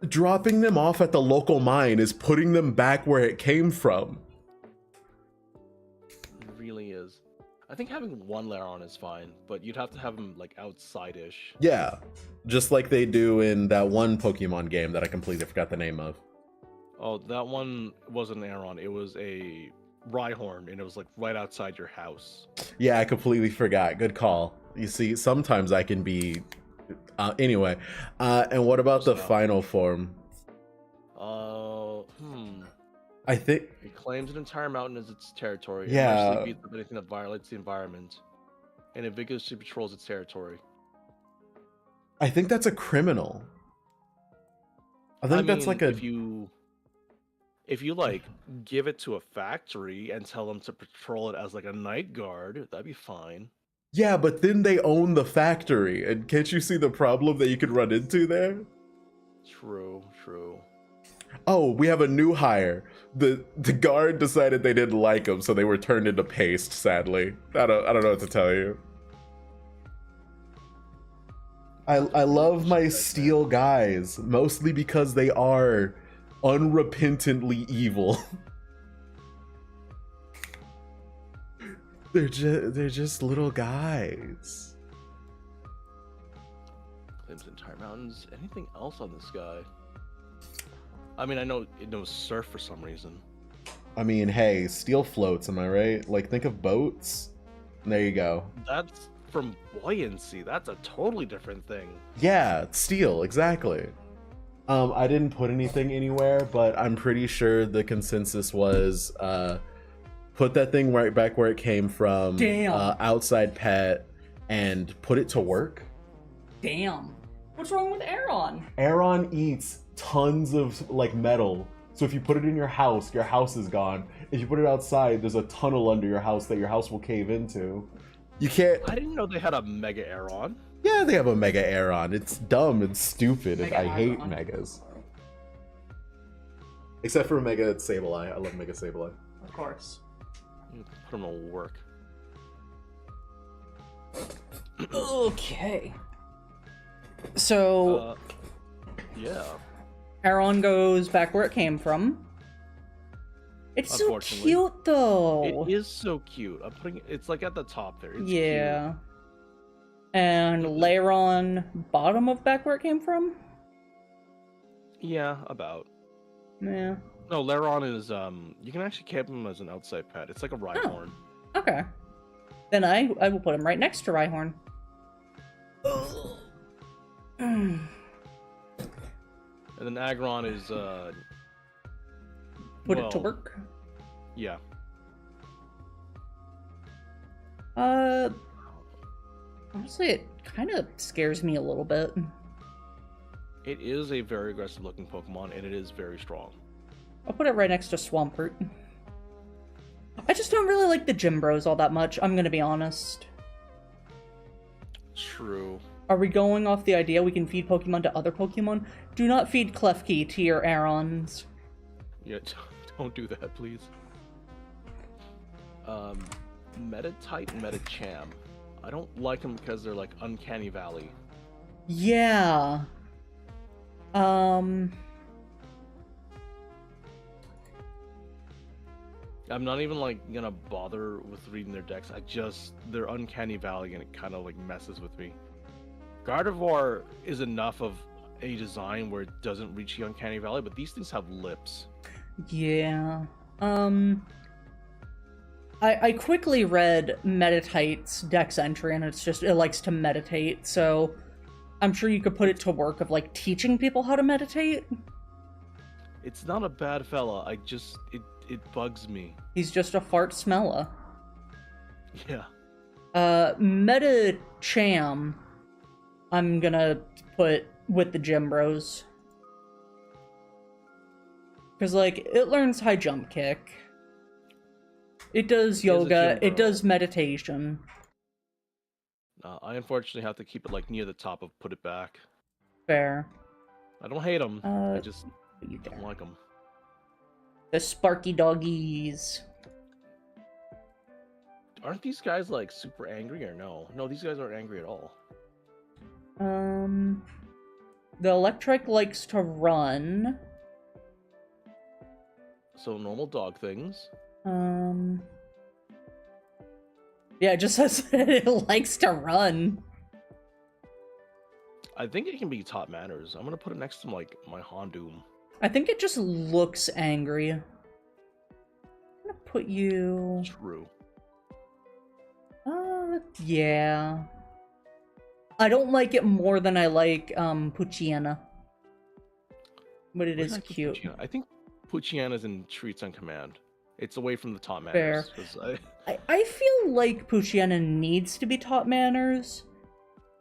Dropping them off at the local mine is putting them back where it came from. It really is. I think having one Laron is fine, but you'd have to have them like outside-ish. Yeah, just like they do in that one Pokemon game that I completely forgot the name of. Oh, that one wasn't an Aeron. It was a Rhyhorn, and it was like right outside your house. Yeah, I completely forgot. Good call. You see, sometimes I can be... anyway, and what about the final form? I think... It claims an entire mountain as its territory. Yeah. It mercilessly beats up anything that violates the environment, and it vigorously patrols its territory. I think that's a criminal. I think that's like a... If you like give it to a factory and tell them to patrol it as like a night guard, that'd be fine. Yeah, but then they own the factory, and can't you see the problem that you could run into there? True. Oh, we have a new hire. The guard decided they didn't like him, so they were turned into paste, sadly. I don't know what to tell you. I love my steel guys, mostly because they are unrepentantly evil. they're just little guys. Claims entire mountains. Anything else on this guy? I mean, I know it knows surf for some reason. I mean, hey, steel floats, am I right? Like, think of boats. And there you go. That's from buoyancy. That's a totally different thing. Yeah, steel, exactly. I didn't put anything anywhere, but I'm pretty sure the consensus was put that thing right back where it came from. Damn. Outside pet, and put it to work. Damn. What's wrong with Aaron? Aaron eats tons of like metal. So if you put it in your house is gone. If you put it outside, there's a tunnel under your house that your house will cave into. You can't... I didn't know they had a Mega Aeron. Yeah, they have a Mega Aeron. It's dumb and stupid, and Mega I hate Aeron. Megas. Except for Mega Sableye. I love Mega Sableye. Of course. Put them to work. Okay. So, Yeah. Aaron goes back where it came from. It's so Unfortunately. cute, though. It is so cute. I'm putting it's like at the top there. It's yeah. And Mhm. layer on bottom of back where it came from? Yeah, about. Yeah. No, Laron is you can actually camp him as an outside pet. It's like a Oh, Rhyhorn. okay. Then I will put him right next to Rhyhorn. And then Aggron is Put it to well, work. yeah. Honestly, it kind of scares me a little bit. It is a very aggressive looking Pokemon and it is very strong. I'll put it right next to Swampert. I just don't really like the Gym Bros all that much, I'm gonna be honest. True. Are we going off the idea we can feed Pokemon to other Pokemon? Do not feed Klefki to your Arons. Yeah, don't do that, please. Meta-Type, Meta-Cham. I don't like them because they're like Uncanny Valley. Yeah. I'm not even like gonna bother with reading their decks. They're Uncanny Valley and it kind of like messes with me. Gardevoir is enough of a design where it doesn't reach the Uncanny Valley, but these things have lips. Yeah. I quickly read Meditite's dex entry, and it's just, it likes to meditate, so I'm sure you could put it to work of, like, teaching people how to meditate. It's not a bad fella. It bugs me. He's just a fart smeller. Yeah. Metacham, I'm gonna put with the Gym Bros. Because, like, it learns high jump kick. It does yoga. It does meditation. I unfortunately have to keep it like near the top of put it back. Fair. I don't hate them. I just don't like them. The Sparky Doggies. Aren't these guys like super angry or no? No, these guys aren't angry at all. The Electric likes to run. So normal dog things. Yeah, it just says that it likes to run. I think it can be top manners. I'm gonna put it next to like my Houndoom. I think it just looks angry. I'm gonna put you... True. Yeah. I don't like it more than I like, Poochyena. But it is cute. I think Poochyana's in Treats on Command. It's away from the top manners. Fair. I feel like Poochyena needs to be top manners.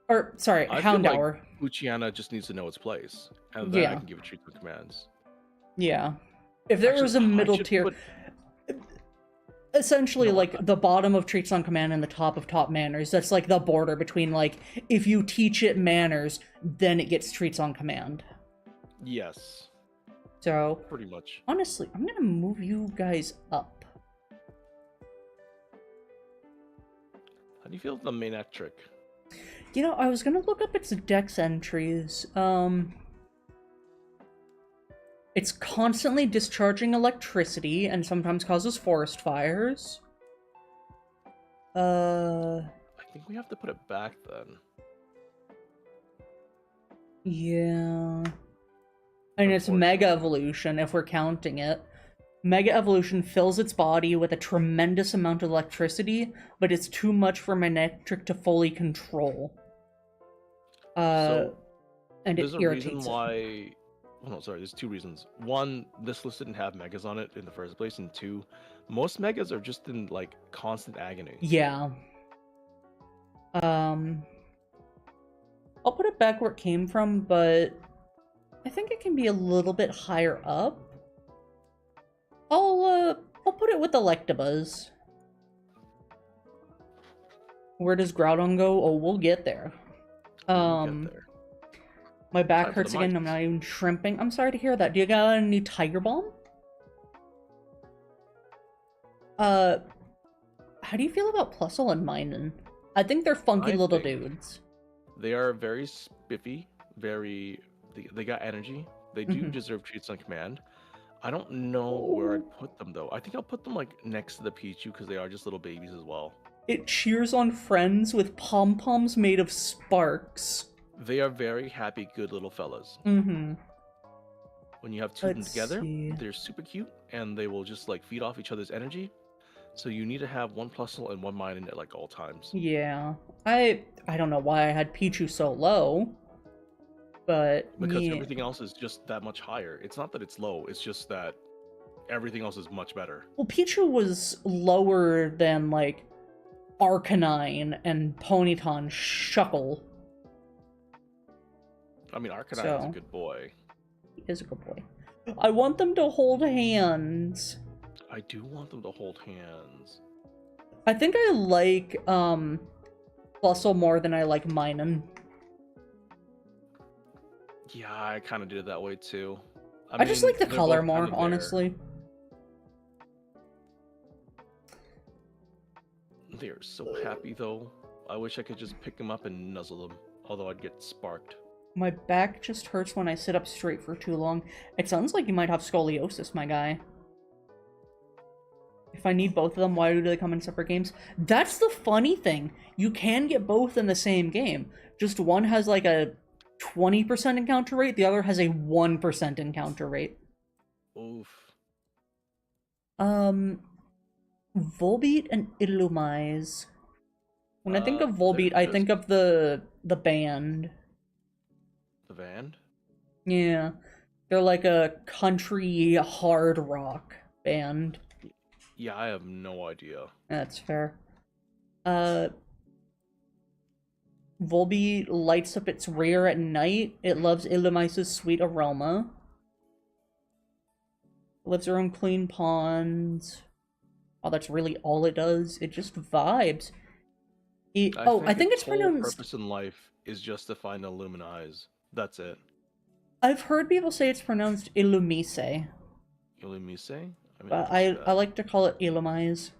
Or, sorry, Houndour. Like Poochyena just needs to know its place. And then I can give it Treats on Commands. Yeah. If there was a middle tier... Essentially, like, the bottom of Treats on Command and the top of top manners. That's, like, the border between, like, if you teach it manners, then it gets Treats on Command. Yes. So... Pretty much. Honestly, I'm gonna move you guys up. How do you feel with the Manectric? You know, I was gonna look up its dex entries. It's constantly discharging electricity and sometimes causes forest fires. I think we have to put it back then. Yeah. I mean, it's Mega Evolution, if we're counting it. Mega Evolution fills its body with a tremendous amount of electricity, but it's too much for Manectric to fully control. So, and it irritates irritates reason why... Oh, no, sorry, there's two reasons. One, this list didn't have Megas on it in the first place, and two, most Megas are just in, like, constant agony. Yeah. I'll put it back where it came from, but I think it can be a little bit higher up. I'll put it with Electabuzz. Where does Groudon go? Oh, we'll get there. We'll get there. My back hurts again. I'm not even shrimping. I'm sorry to hear that. Do you got any Tiger Balm? How do you feel about Plusle and Minun? I think they're funky little dudes. They are very spiffy, very... They got energy. They do deserve Treats on Command. I don't know where I'd put them, though. I think I'll put them, like, next to the Pichu, because they are just little babies as well. It cheers on friends with pom-poms made of sparks. They are very happy, good little fellas. Mm-hmm. When you have two of them Let's together, see. they're super cute, and they will just like feed off each other's energy. So you need to have one plusle and one mine at like all times. Yeah. I don't know why I had Pichu so low, but Because yeah. everything else is just that much higher. It's not that it's low, it's just that everything else is much better. Well, Pichu was lower than, like, Arcanine and Ponyton Shuckle. I mean, Arcanine is a So- good boy. He is a good boy. I want them to hold hands. I do want them to hold hands. I think I like, Bustle more than I like Minun. Yeah, I kind of did it that way too. I just mean, like the they're color both more, kind of there. honestly. They're so happy though. I wish I could just pick them up and nuzzle them, although I'd get sparked. My back just hurts when I sit up straight for too long. It sounds like you might have scoliosis, my guy. If I need both of them, why do they come in separate games? That's the funny thing. You can get both in the same game. Just one has like a 20% encounter rate, the other has a 1% encounter rate. Oof. Volbeat and Illumise. When I think of Volbeat, they're I just- think of the band. The band? Yeah. They're like a country hard rock band. Yeah, I have no idea. That's fair. Volbeat lights up its rear at night. It loves Illumice's sweet aroma. Lives around clean ponds. Oh, that's really all it does. It just vibes. I think it's whole pronounced... purpose in life is just to find Illuminize. That's it. I've heard people say it's pronounced Illumise, Illumise? I mean, but I like to call it Illumise.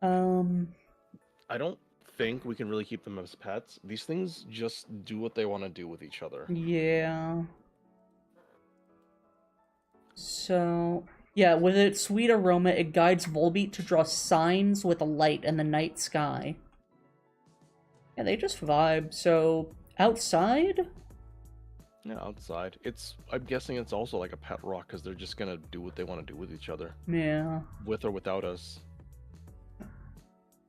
I don't think we can really keep them as pets. These things just do what they want to do with each other. Yeah. So, yeah, with its sweet aroma, it guides Volbeat to draw signs with a light in the night sky. Yeah, they just vibe. So, outside? Yeah, outside. I'm guessing it's also like a pet rock because they're just gonna do what they want to do with each other. Yeah. With or without us.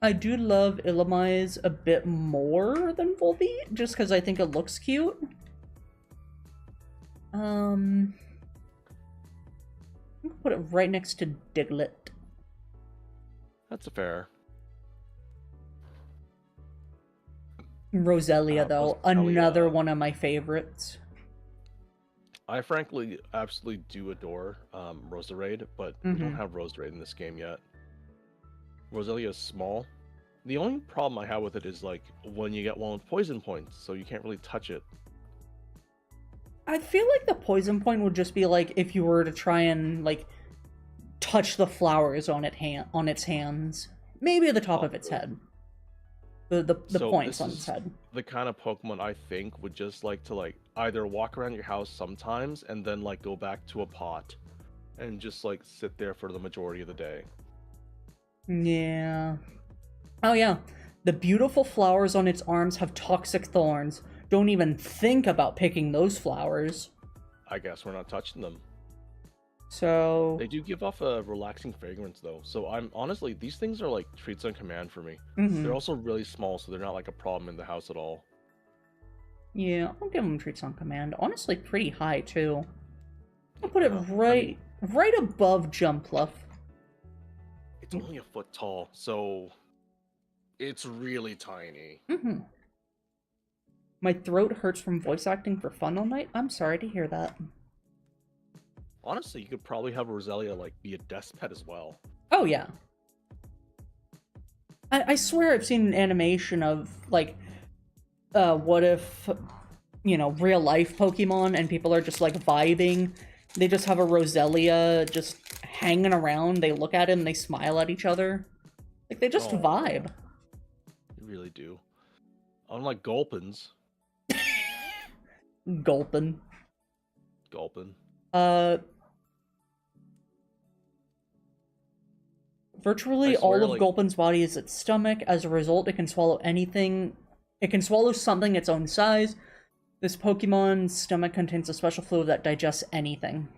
I do love Illumise a bit more than Volbeat, just because I think it looks cute. I'm gonna put it right next to Diglett. That's fair. Roselia, though, Roselia. another one of my favorites. I frankly absolutely do adore Roserade, but we don't have Roserade in this game yet. Roselia is small. The only problem I have with it is like when you get one with poison points, so you can't really touch it. I feel like the poison point would just be like if you were to try and like touch the flowers on its hands, maybe the top of its head. The So points this on its is head. The kind of Pokemon I think would just like to like either walk around your house sometimes and then like go back to a pot and just like sit there for the majority of the day. Yeah. Oh yeah. The beautiful flowers on its arms have toxic thorns. Don't even think about picking those flowers. I guess we're not touching them. So They do give off a relaxing fragrance though, so I'm honestly, these things are like treats on command for me. They're also really small, so they're not like a problem in the house at all. yeah, I'll give them treats on command. Honestly, pretty high too. I'll put it Yeah, right above Jumpluff. It's only a foot tall, so it's really tiny. My throat hurts from voice acting for fun all night. I'm sorry to hear that. Honestly, you could probably have Roselia like be a desk pet as well. Oh yeah. I swear I've seen an animation of like what if, you know, real life Pokemon and people are just like vibing. They just have a Roselia just hanging around. They look at it and they smile at each other. Like they just vibe. You really do. Unlike Gulpins. Gulpin. Virtually swear, all of like- Gulpin's body is its stomach. As a result, it can swallow anything. It can swallow something its own size. This Pokemon's stomach contains a special fluid that digests anything.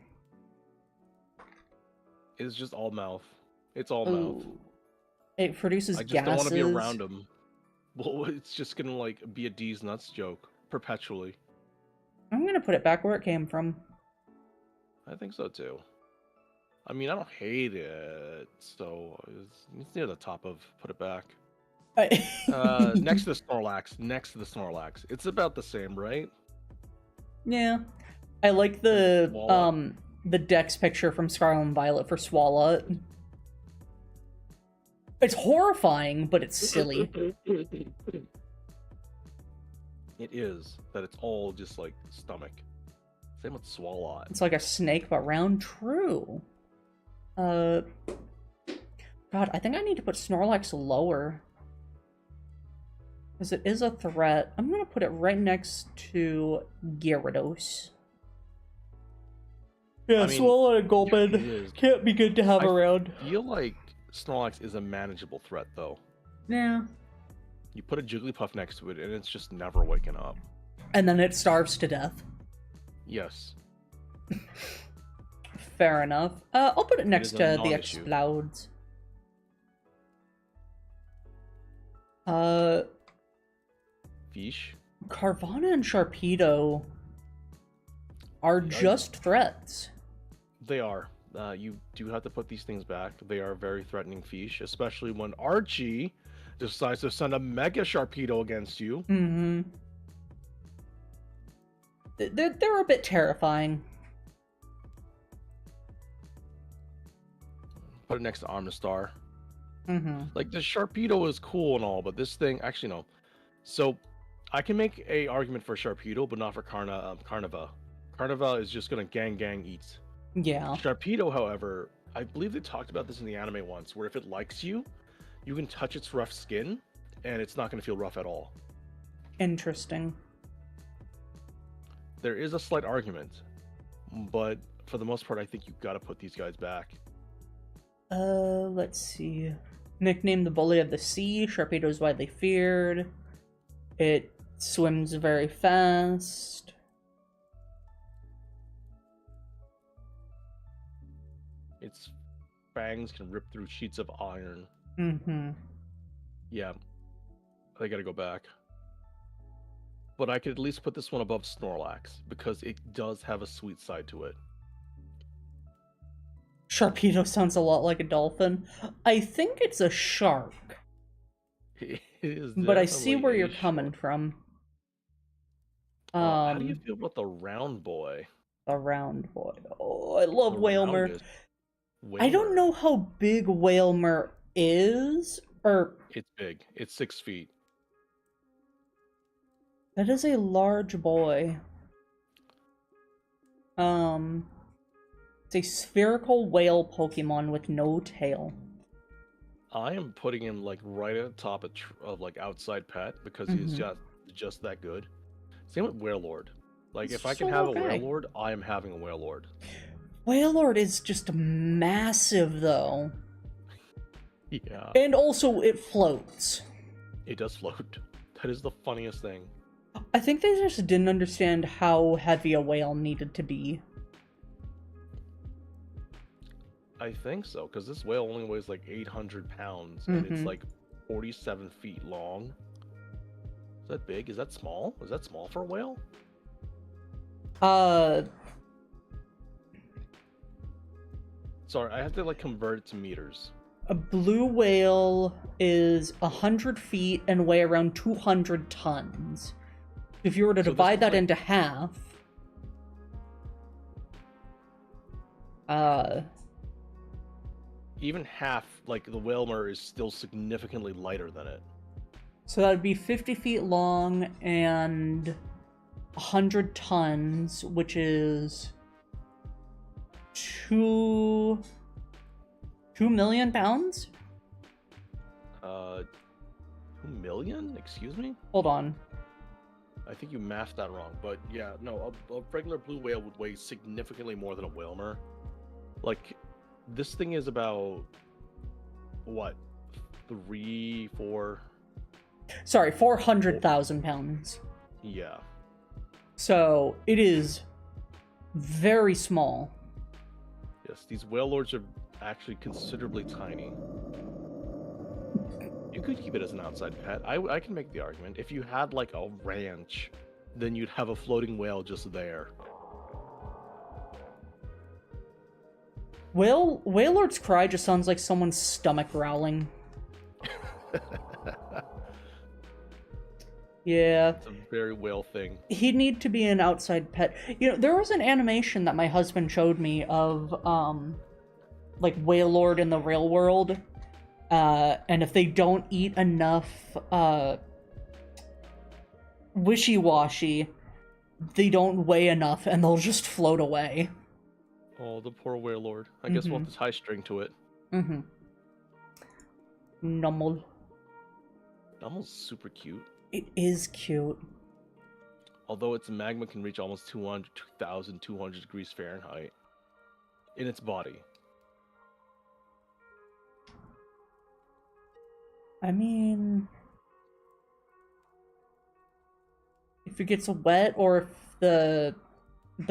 It's just all mouth. It's all mouth. Ooh. It produces I just gases. don't want to be around him. Well, it's just gonna like be a D's nuts joke perpetually. I'm gonna put it back where it came from. I think so too. I mean, I don't hate it, so it's near the top of put it back. Next to the Snorlax. Next to the Snorlax. It's about the same, right? Yeah. I like the Swalot. the Dex picture from Scarlet and Violet for Swalot. It's horrifying, but it's silly. It is, that it's all just like stomach. Same with Swalot. It's like a snake but round. True. God, I think I need to put Snorlax lower. Because it is a threat. I'm gonna put it right next to Gyarados. Yeah, I mean, Swallow and it Gulpin is. can't be good to have I around. feel like Snorlax is a manageable threat, though. Yeah. You put a Jigglypuff next to it, and it's just never waking up. And then it starves to death. Yes. Fair enough. I'll put it next is to a the non-issue. Explodes. Fish. Carvana and Sharpedo are just threats. They are. You do have to put these things back. They are very threatening fish, especially when Archie decides to send a Mega Sharpedo against you. Mm-hmm. They're a bit terrifying. Put it next to Armastar. Mm-hmm. Like, the Sharpedo is cool and all, but this thing... Actually, no. So, I can make a argument for Sharpedo, but not for Carniva. Carniva is just going to gang eat. Yeah. Sharpedo, however, I believe they talked about this in the anime once, where if it likes you, you can touch its rough skin, and it's not going to feel rough at all. Interesting. There is a slight argument, but for the most part, I think you've got to put these guys back. Let's see. Nicknamed the Bully of the Sea, Sharpedo is widely feared. It swims very fast. Its fangs can rip through sheets of iron. Mm-hmm. Yeah, they got to go back. But I could at least put this one above Snorlax, because it does have a sweet side to it. Sharpedo sounds a lot like a dolphin. I think it's a shark. It is But I see definitely where a you're coming shark. from. How do you feel about the round boy? The round boy. Oh, I love The Whalmer. roundest I don't Whalmer. know how big Whalmer is, or It's big. It's 6 feet. that is a large boy. It's a spherical whale Pokemon with no tail. I am putting him like right at the top of like outside pet because he's just that good. Same with Warlord. Like if I can So have okay. a Warlord, I am having a Warlord. Wailord is just massive, though. Yeah, And also, it floats. it does float. That is the funniest thing. I think they just didn't understand how heavy a whale needed to be. I think so, because this whale only weighs like 800 pounds, and it's Mhm. like 47 feet long. Is that big? Is that small? Is that small for a whale? Sorry, I have to like convert it to meters. A blue whale is 100 feet and weigh around 200 tons. If you were to So this divide is that like- into half, Even half, like the Whalmer, is still significantly lighter than it. so that would be 50 feet long and 100 tons, which is 2 million pounds? 2 million? Excuse me? Hold on. I think you mathed that wrong, but yeah, no, a regular blue whale would weigh significantly more than a Whalmer. Like, this thing is about what, 3, 4? Sorry, 400,000 pounds. Yeah. So it is very small. Yes, these whale lords are actually considerably tiny. You could keep it as an outside pet. I can make the argument. If you had like a ranch, then you'd have a floating whale just there. Whale Lord's cry just sounds like someone's stomach growling. Yeah. It's a very whale thing. He'd need to be an outside pet. You know, there was an animation that my husband showed me of, like, Whale Lord in the real world. And if they don't eat enough, wishy-washy, they don't weigh enough, and they'll just float away. Oh, the poor whale lord. I guess we'll have to tie string to it. Mm-hmm. Nummel. Nummel's super cute. It is cute. Although its magma can reach almost 2,200 degrees Fahrenheit in its body. I mean, if it gets wet or if the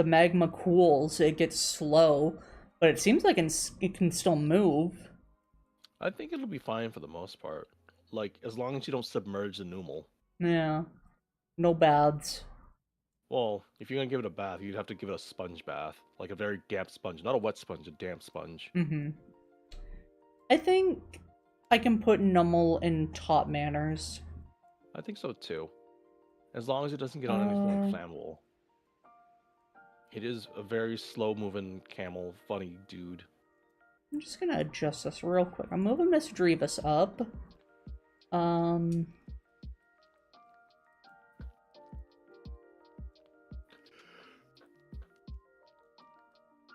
magma cools, it gets slow. But it seems like it can still move. I think it'll be fine for the most part. Like, as long as you don't submerge the Numel. Yeah. No baths. Well, if you're gonna give it a bath, you'd have to give it a sponge bath. Like a very damp sponge. Not a wet sponge, a damp sponge. Mm-hmm. I think I can put Nummel in top manners. I think so too. As long as it doesn't get on anything like flammable. It is a very slow-moving camel, funny dude. I'm just gonna adjust this real quick. I'm moving Miss Drevis up.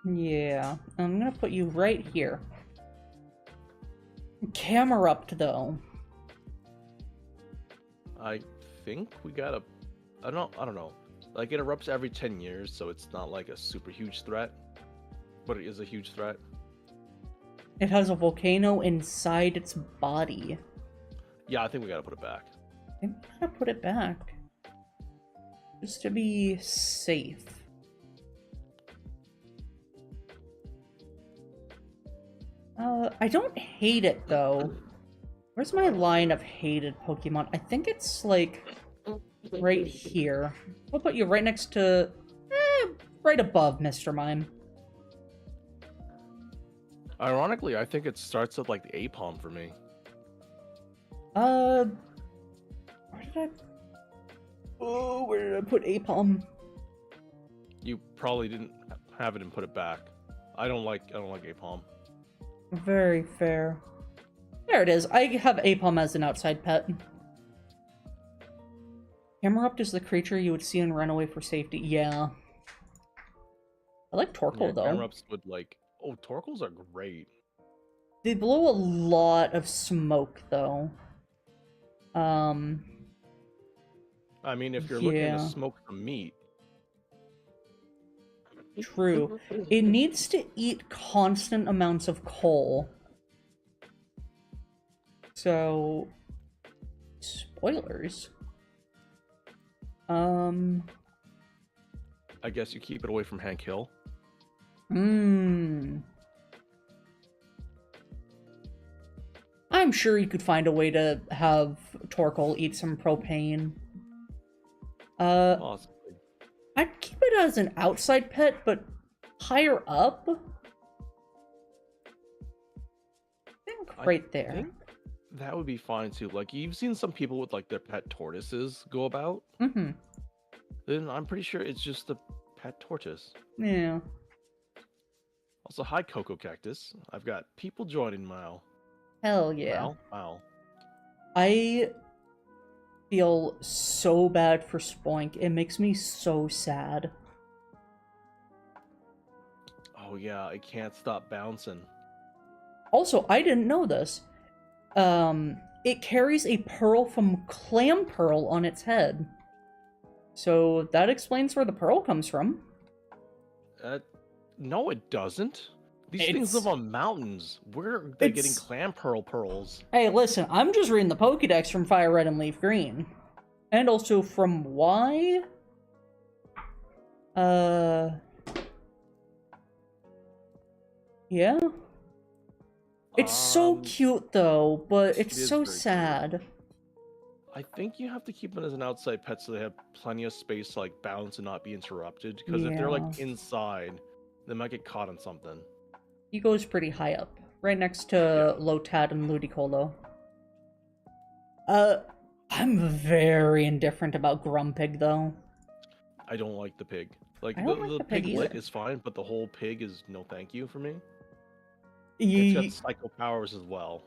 Yeah, I'm gonna put you right here. Camerupt, though. I think we gotta... I don't know. Like, it erupts every 10 years, so it's not like a super huge threat. But it is a huge threat. It has a volcano inside its body. Yeah, I think we gotta put it back. I think we gotta put it back. Just to be safe. I don't hate it, though. Where's my line of hated Pokemon? I think it's, like, right here. We'll put you right next to... right above Mr. Mime. Ironically, I think it starts at, like, the Apom for me. Where did I... Oh, where did I put Apom? You probably didn't have it and put it back. I don't like Apom. Very fair. There it is. I have Apom as an outside pet. Camerupt is the creature you would see and run away for safety. Yeah. I like Torkoal, though. Camerupts would like... Oh, Torkoals are great. They blow a lot of smoke, though. I mean, if you're looking to smoke the meat... True. It needs to eat constant amounts of coal. So... Spoilers. I guess you keep it away from Hank Hill. I'm sure you could find a way to have Torkoal eat some propane. Possibly. I'd keep it as an outside pet, but higher up? I think right there. I think that would be fine too. Like, you've seen some people with like their pet tortoises go about. Mm-hmm. Then I'm pretty sure it's just a pet tortoise. Yeah. Also, hi Coco Cactus. I've got people joining Mal. Hell yeah. Mal. I feel so bad for Spoink. It makes me so sad. Oh yeah, I can't stop bouncing. Also, I didn't know this. It carries a pearl from Clam Pearl on its head. So that explains where the pearl comes from. No, it doesn't. These things live on mountains. Where are they getting clam pearls? Hey, listen, I'm just reading the Pokédex from Fire Red and Leaf Green. And also from Y? Yeah? It's so cute, though, but it's so sad. Cute. I think you have to keep them as an outside pet so they have plenty of space to, like, bounce and not be interrupted. Because if they're, like, inside, they might get caught on something. He goes pretty high up, right next to Lotad and Ludicolo. I'm very indifferent about Grumpig, though. I don't like the pig. Like, the piglet is fine, but the whole pig is no thank you for me. It's got psycho powers as well.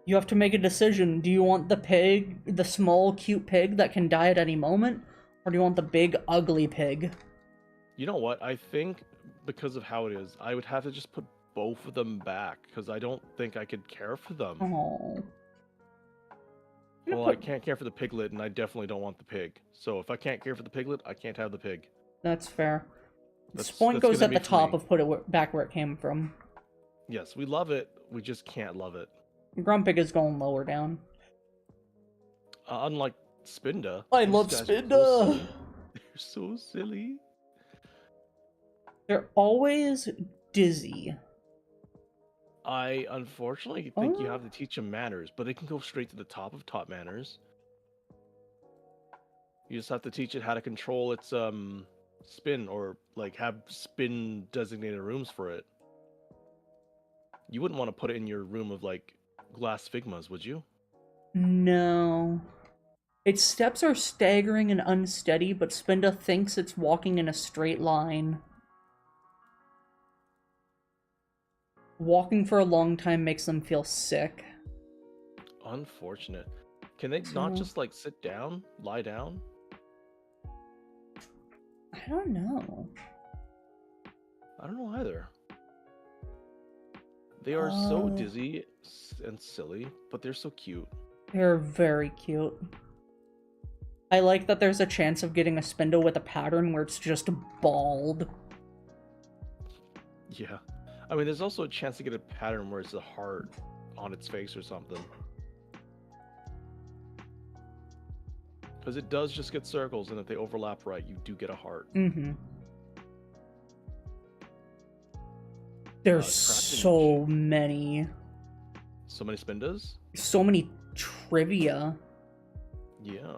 You have to make a decision. Do you want the pig, the small, cute pig that can die at any moment? Or do you want the big, ugly pig? You know what? I think because of how it is, I would have to just put both of them back, because I don't think I could care for them. Oh. Well, I can't care for the piglet, and I definitely don't want the pig. So if I can't care for the piglet, I can't have the pig. That's fair. This point goes at the top of put it back where it came from. Yes, we love it. We just can't love it. Grumpig is going lower down. Unlike Spinda. I love Spinda! They're so silly. They're always dizzy. I unfortunately think you have to teach them manners, but it can go straight to the top of top manners. You just have to teach it how to control its spin, or like have spin designated rooms for it. You wouldn't want to put it in your room of like glass figmas, would you? No. Its steps are staggering and unsteady, but Spinda thinks it's walking in a straight line. Walking for a long time makes them feel sick. Unfortunate. Can they not just like sit down, lie down? I don't know. I don't know either. They are so dizzy and silly, but they're so cute. They're very cute. I like that there's a chance of getting a Spindle with a pattern where it's just bald. Yeah. I mean, there's also a chance to get a pattern where it's a heart on its face or something. Because it does just get circles, and if they overlap right, you do get a heart. Mm-hmm. There's so many. So many Spindas? So many trivia. Yeah.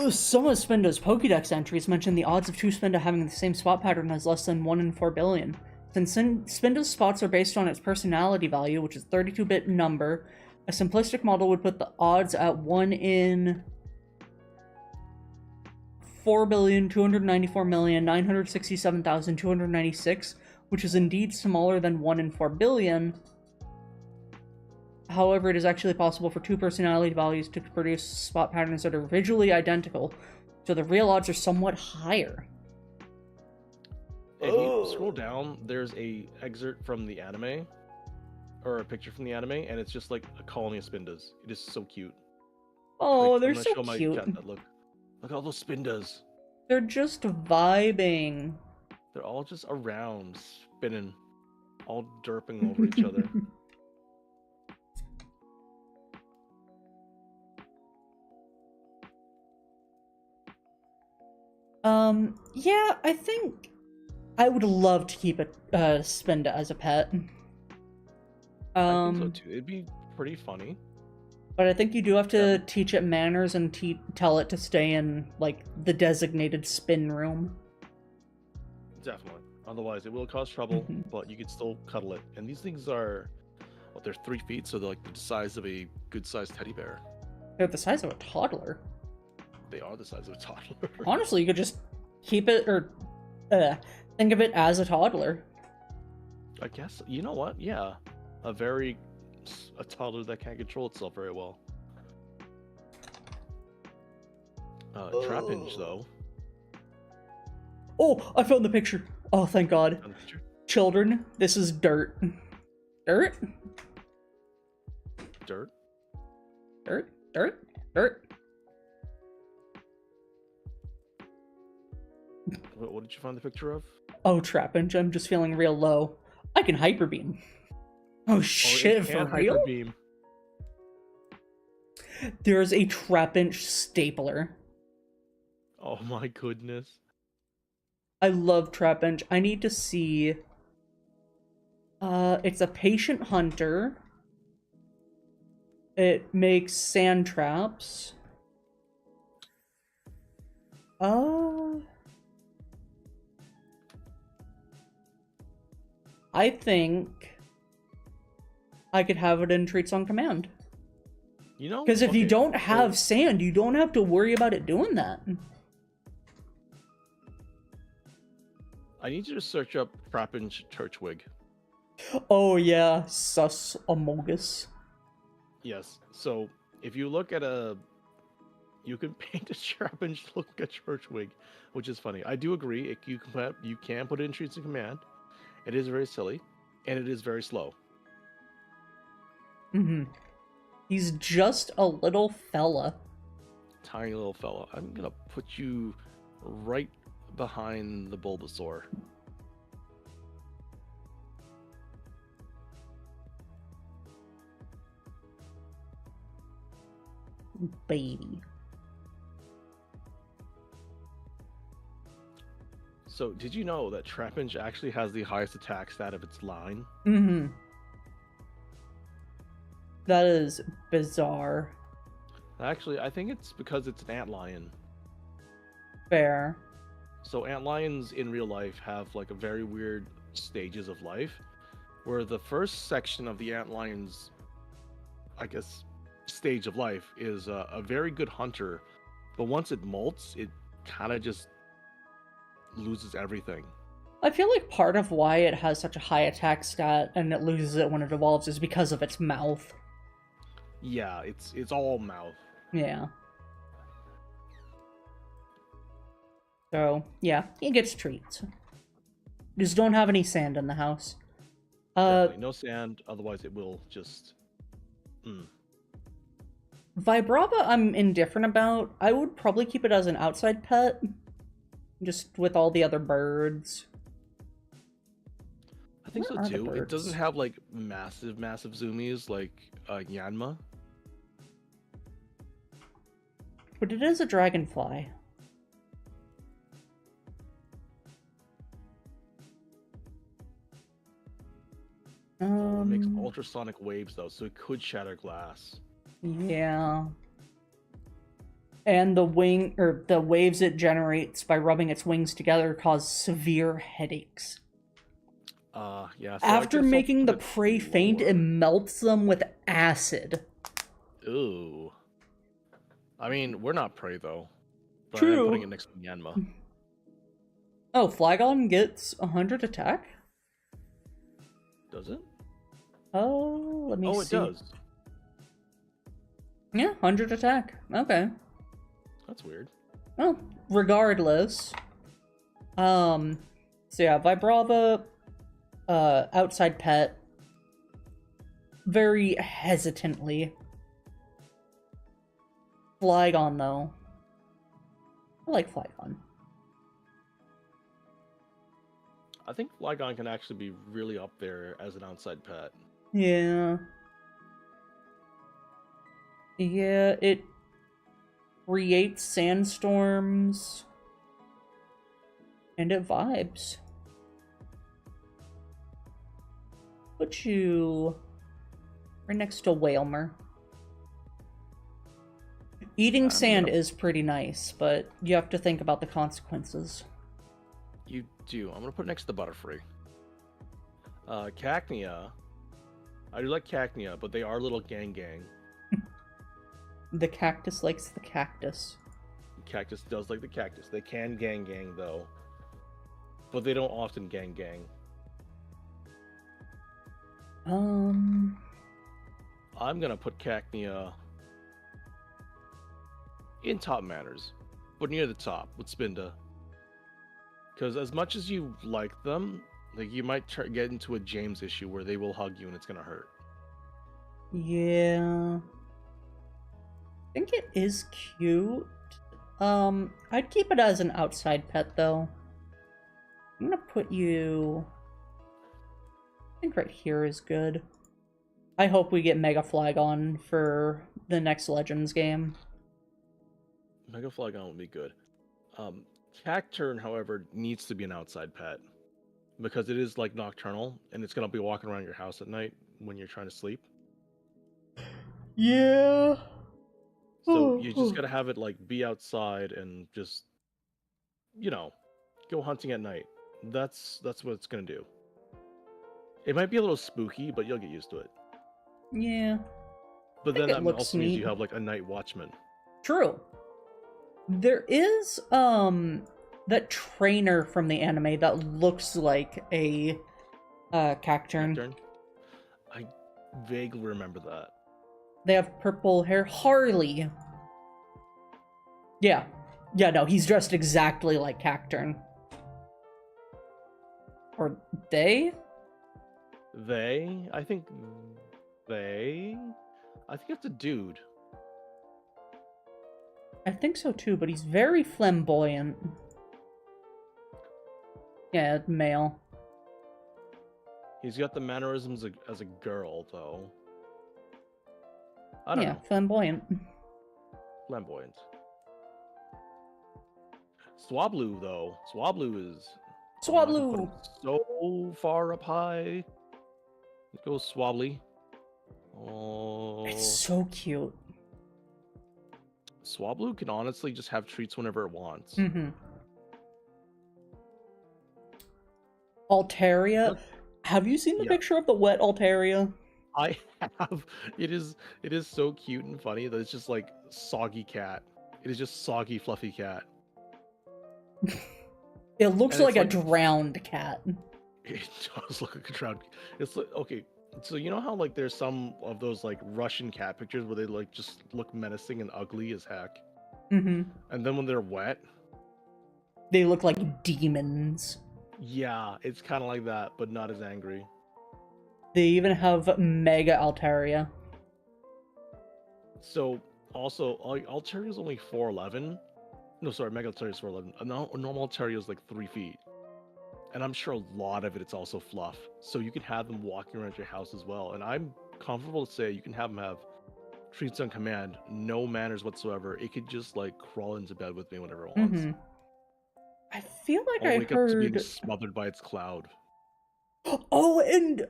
Some of Spinda's Pokédex entries mention the odds of two Spinda having the same spot pattern as less than 1 in 4 billion. Since Spinda's spots are based on its personality value, which is 32-bit number, a simplistic model would put the odds at 1 in 4,294,967,296, which is indeed smaller than 1 in 4 billion. However, it is actually possible for two personality values to produce spot patterns that are visually identical, so the real odds are somewhat higher. If you scroll down, there's a excerpt from the anime, or a picture from the anime, and it's just like a colony of Spindas. It is so cute. Oh, like, they're so cute. My cat that look at all those Spindas. They're just vibing. They're all just around, spinning, all derping over each other. Yeah, I think I would love to keep a Spinda as a pet. I think so too. It'd be pretty funny. But I think you do have to teach it manners and tell it to stay in, like, the designated spin room. Definitely. Otherwise, it will cause trouble, but you could still cuddle it. And these things are, well, they're 3 feet, so they're like the size of a good-sized teddy bear. They're the size of a toddler. They are the size of a toddler. Honestly, you could just keep it, or think of it as a toddler. I guess. You know what? Yeah. A toddler that can't control itself very well. Trapinch, though. Oh, I found the picture. Oh, thank God. Children, this is dirt. Dirt? Dirt? Dirt? Dirt? Dirt? What did you find the picture of? Oh, Trapinch, I'm just feeling real low. I can Hyper Beam. Oh shit, for real? Hyper beam. There's a Trapinch stapler. Oh my goodness. I love Trapinch. I need to see... it's a patient hunter. It makes sand traps. I think I could have it in Treats on Command. You know? Because if you don't have sand, you don't have to worry about it doing that. I need you to search up Trapinch Turtwig. Oh yeah, sus amogus. Yes. So if you look at you can paint a Trapinch look like a Turtwig, which is funny. I do agree. You can put it in Treats on Command. It is very silly, and it is very slow. He's just a little fella. Tiny little fella. I'm gonna put you right behind the Bulbasaur. Baby. So, did you know that Trapinch actually has the highest attack stat of its line? That is bizarre. Actually, I think it's because it's an antlion. Fair. So antlions in real life have like a very weird stages of life, where the first section of the antlion's, I guess, stage of life is a very good hunter, but once it molts, it kind of just loses everything. I feel like part of why it has such a high attack stat and it loses it when it evolves is because of its mouth. Yeah, it's all mouth. Yeah. So, yeah, he gets treats. Just don't have any sand in the house. Definitely no sand, otherwise it will just... Vibrava I'm indifferent about. I would probably keep it as an outside pet. Just with all the other birds. I think so too. It doesn't have like massive zoomies like Yanma. But it is a dragonfly. It makes ultrasonic waves though, so it could shatter glass. Yeah. And the waves it generates by rubbing its wings together cause severe headaches. Yeah. So after making the prey faint, it melts them with acid. Ooh. I mean, we're not prey though. But True. I'm putting it next to Yanma. Oh, Flygon gets 100 attack? Does it? Oh, let me see. Oh, it does. Yeah, 100 attack. Okay. That's weird. Well, regardless. So yeah, Vibrava, outside pet. Very hesitantly. Flygon, though. I like Flygon. I think Flygon can actually be really up there as an outside pet. Yeah. Yeah, it creates sandstorms. And it vibes. Put you right next to Whalmer. Eating sand is pretty nice, but you have to think about the consequences. You do. I'm gonna put it next to the Butterfree. Cacnea. I do like Cacnea, but they are little gang. The cactus likes the cactus. The cactus does like the cactus. They can gang though, but they don't often gang. I'm gonna put Cacnea in top manners, but near the top with Spinda. Because as much as you like them, like you might get into a James issue where they will hug you and it's gonna hurt. Yeah. I think it is cute. I'd keep it as an outside pet, though. I'm gonna put you... I think right here is good. I hope we get Mega Flagon for the next Legends game. Mega Flagon would be good. Cacturn, however, needs to be an outside pet. Because it is like nocturnal, and it's gonna be walking around your house at night when you're trying to sleep. Yeah. So you just gotta have it like be outside and just, go hunting at night. That's what it's gonna do. It might be a little spooky, but you'll get used to it. Yeah. But then that looks also means neat. you have like a night watchman. True. There is that trainer from the anime that looks like a Cacturn. Cacturn? I vaguely remember that. They have purple hair. Harley. Yeah. Yeah, no, he's dressed exactly like Cacturn. Or they? They? I think it's a dude. I think so too, but he's very flamboyant. Yeah, male. He's got the mannerisms as a girl, though. I don't know. Flamboyant. Flamboyant. Swablu, though. Swablu is... Swablu! So far up high. Let's go Swably. Oh... It's so cute. Swablu can honestly just have treats whenever it wants. Mm-hmm. Altaria. Look. Have you seen the Yeah. picture of the wet Altaria? I have. It is so cute and funny that it's just like soggy cat. It is just soggy, fluffy cat. It looks And like it's a like- drowned cat. It does look like a trout. It's like, okay, so you know how like there's some of those like Russian cat pictures where they like just look menacing and ugly as heck, Mm-hmm. and then when they're wet, They look like demons. yeah, it's kind of like that, but not as angry. They even have Mega Altaria. So also, Altaria is only 4'11". No, sorry, Mega Altaria is 4'11". A normal Altaria is like 3 feet. And I'm sure a lot of it's also fluff. So you can have them walking around your house as well. And I'm comfortable to say you can have them have treats on command, no manners whatsoever. It could just like crawl into bed with me whenever it wants. Mm-hmm. I feel like I'll I wake up to being heard... smothered by its cloud. Oh, and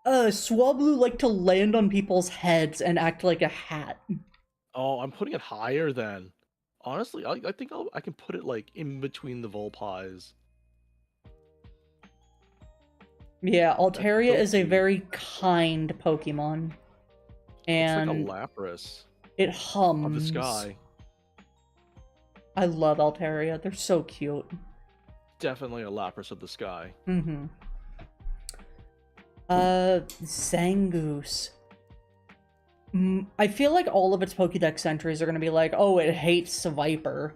Swablu like to land on people's heads and act like a hat. Oh, I'm putting it higher then. Honestly, I think I can put it like in between the Volpies. Yeah, Altaria so is a cute. very kind Pokemon. And It's like a Lapras it hums. of the sky. I love Altaria. They're so cute. Definitely a Lapras of the sky. Mm-hmm. Zangoose. I feel like all of its Pokédex entries are gonna be like, oh, it hates Viper.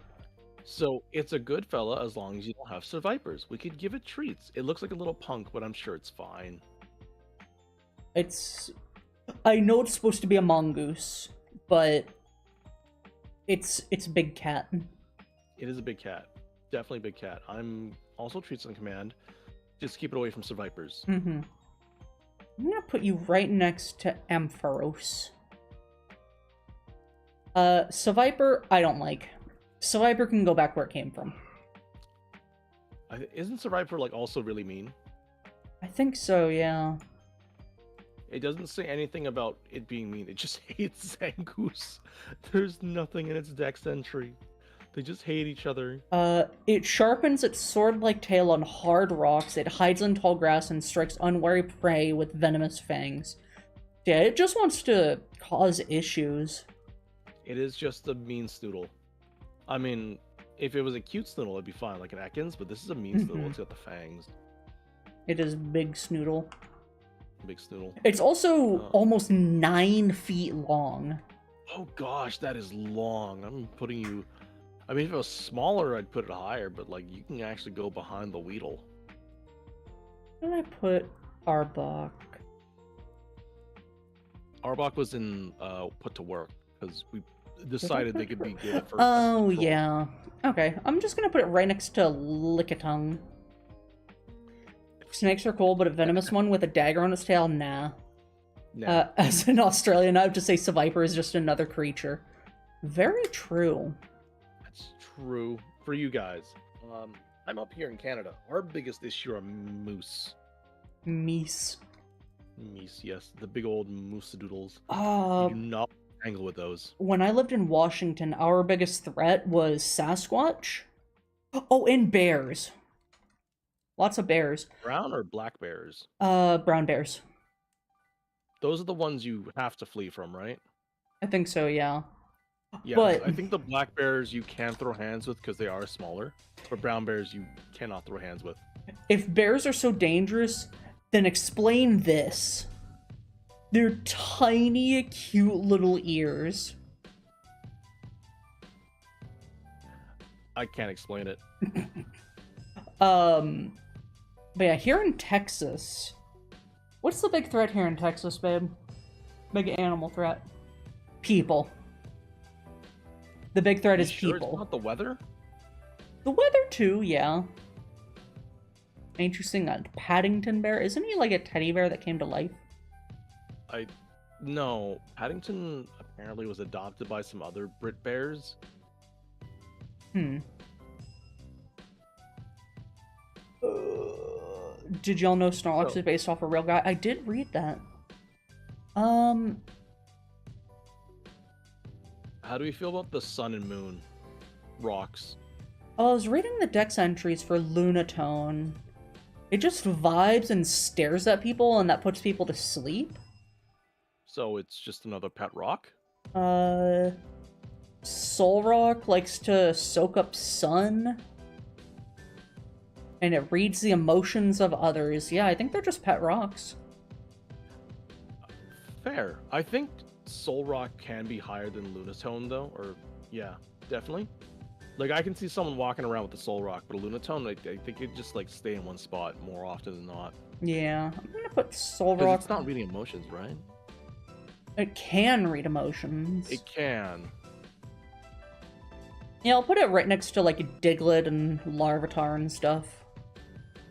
So it's a good fella as long as you don't have Survivors. We could give it treats. It looks like a little punk, but I'm sure it's fine. I know it's supposed to be a mongoose, but it's big cat. It is a big cat. Definitely a big cat. I'm also treats on command. Just keep it away from Survivors. Mm-hmm. I'm gonna put you right next to Ampharos. Seviper, I don't like. Seviper can go back where it came from. Isn't Survivor like also really mean? I think so, yeah. It doesn't say anything about it being mean. It just hates Zangoose. There's nothing in its dex entry. They just hate each other. It sharpens its sword-like tail on hard rocks, it hides in tall grass, and strikes unwary prey with venomous fangs. Yeah, it just wants to cause issues. It is just a mean Snoodle. I mean, if it was a cute Snoodle, it'd be fine, like an Ekans, but this is a mean Snoodle. It's got the fangs. It is big Snoodle. Big Snoodle. It's also almost 9 feet long. Oh gosh, that is long. I'm putting you... I mean, if it was smaller, I'd put it higher, but like, you can actually go behind the Weedle. Where did I put Arbok? Arbok was in Put to Work, because decided they could be good at first. Oh, yeah. Okay, I'm just gonna put it right next to Lickitung. Snakes are cool, but a venomous one with a dagger on its tail, nah. Nah. As an Australian, I would just say Seviper is just another creature. Very true. That's true. For you guys, I'm up here in Canada. Our biggest issue are moose. Meese. Meese, yes. The big old moose doodles. Uh, You do not tangle with those. when I lived in Washington, our biggest threat was Sasquatch. Oh, and bears. Lots of bears. Brown or black bears? Brown bears. Those are the ones you have to flee from, right? I think so, yeah. Yeah, But I think the black bears you can throw hands with because they are smaller, but brown bears you cannot throw hands with. if bears are so dangerous, then explain this. Their tiny, cute little ears. I can't explain it. But yeah, here in Texas, what's the big threat here in Texas, babe? Big animal threat. People. The big threat You is sure people. It's not the weather? The weather too, yeah. Ain't you seeing that Paddington bear? Isn't he like a teddy bear that came to life? No. Paddington apparently was adopted by some other Brit bears. Did y'all know Snorlax So- is based off a real guy? I did read that. How do we feel about the sun and moon rocks? I was reading the dex entries for Lunatone. It just vibes and stares at people, and that puts people to sleep. So it's just another pet rock? Solrock likes to soak up sun. And it reads the emotions of others. Yeah, I think they're just pet rocks. Fair. I think Soul Rock can be higher than Lunatone, though. Or, yeah, definitely. Like, I can see someone walking around with the Soul Rock, but a Lunatone, I think it just, like, stay in one spot more often than not. Yeah, I'm gonna put Because Solrock. it's not reading emotions, right? It can read emotions. It can. Yeah, I'll put it right next to, like, Diglett and Larvitar and stuff.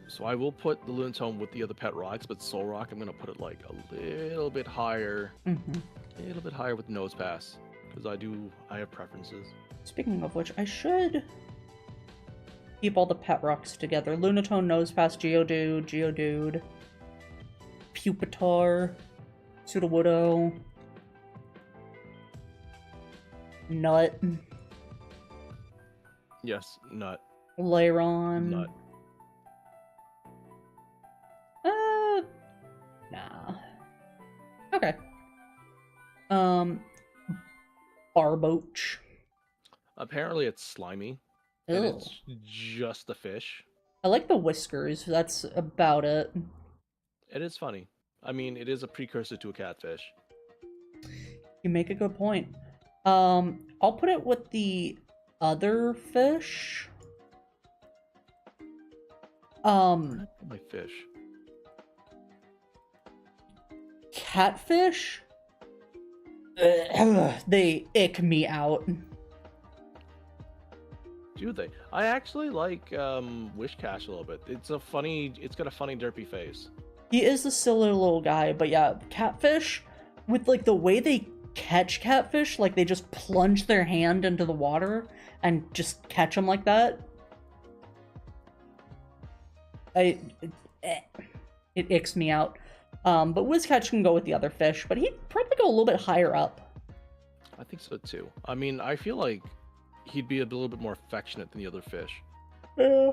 So I will put the Lunatone with the other pet rocks, but Soul Rock, I'm going to put it, like, a little bit higher. Mm-hmm. A little bit higher with Nose Pass. Because I have preferences. Speaking of which, I should keep all the pet rocks together. Lunatone, Nosepass, Geodude, Pupitar, Sudowoodo, Nut, Yes, Nut. Lairon. Nut. Nah. Okay. Barboach. Apparently it's slimy. Ew. And it's just a fish. I like the whiskers. That's about it. It is funny. I mean, it is a precursor to a catfish. You make a good point. I'll put it with the other fish. My fish. Catfish? They ick me out. Do they? I actually like Wishcash a little bit. It's got a funny derpy face. He is a silly little guy, but yeah, catfish, with like the way they catch catfish, like they just plunge their hand into the water and just catch them like that. It icks me out. But Wizcatch can go with the other fish, but he'd probably go a little bit higher up. I think so too. I mean, I feel like he'd be a little bit more affectionate than the other fish. Yeah.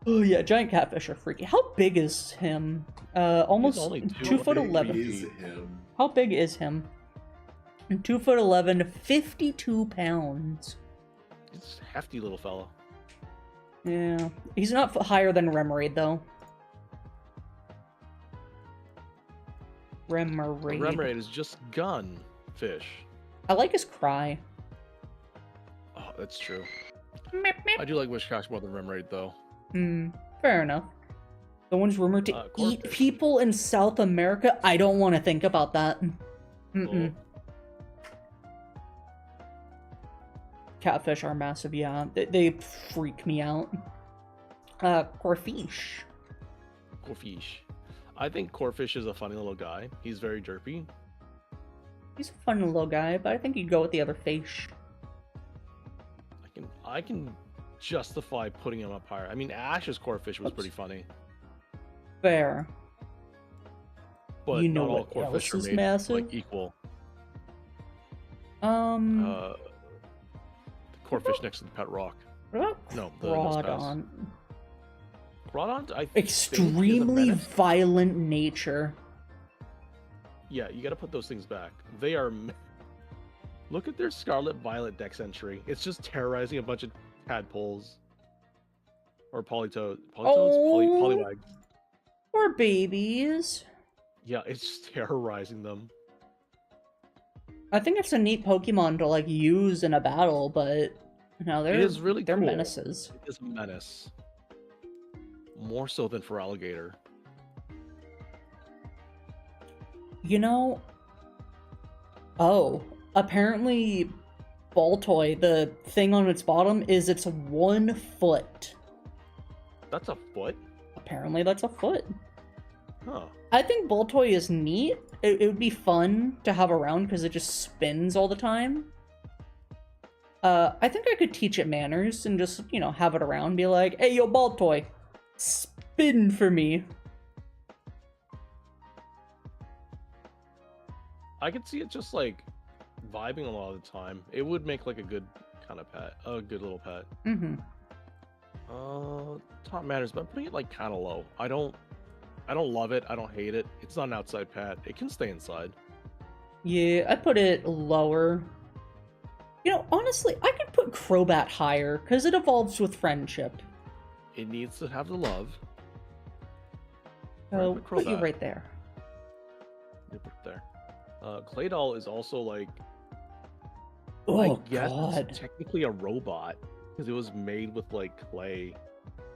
Oh yeah, giant catfish are freaky. How big is him? Almost only 2'11". Is him. How big is him? 2'11", 52 pounds. It's a hefty little fella. Yeah, he's not higher than Remoraid though. Remoraid. Remoraid is just gun fish. I like his cry. Oh, that's true. I do like Wishcash more than Remoraid though. Fair enough. The one's rumored to eat Corphish. people in South America? I don't want to think about that. Oh. catfish are massive, yeah. They freak me out. Corfish. Corfish. I think Corfish is a funny little guy. He's very derpy. He's a fun little guy, but I think you'd go with the other fish. I can justify putting him up higher. I mean, Ash's Corfish was pretty funny. Fair. But you know not all what Corfish else are is made massive? like equal. The Corfish next to the pet rock. What about No, the Crawdon? Crawdon, I think Extremely is a menace. violent nature. Yeah, you gotta put those things back. They are... Look at their Scarlet Violet dex entry. It's just terrorizing a bunch of tadpoles. Or polytoads? Polywags. Poor babies. Yeah, it's just terrorizing them. I think it's a neat Pokemon to like use in a battle, but no, It is really they're cool. menaces. It is a menace. More so than for alligator. You know, apparently Baltoy, the thing on its bottom, is its 1 foot. That's a foot? Apparently that's a foot. Huh. I think Baltoy is neat. It would be fun to have around because it just spins all the time. I think I could teach it manners and just, you know, have it around, be like, hey, yo, Baltoy, spin for me. I could see it just like vibing a lot of the time. It would make like a good kind of pet, a good little pet. Mm-hmm. Top matters, but I'm putting it like kind of low. I don't love it. I don't hate it. It's not an outside pet. It can stay inside. Yeah, I put it lower. You know, honestly, I could put Crobat higher because it evolves with friendship. It needs to have the love. So Put put you Crobat. right there. You put it there. Claydol is also like, Oh I guess god, it's technically a robot because it was made with like clay.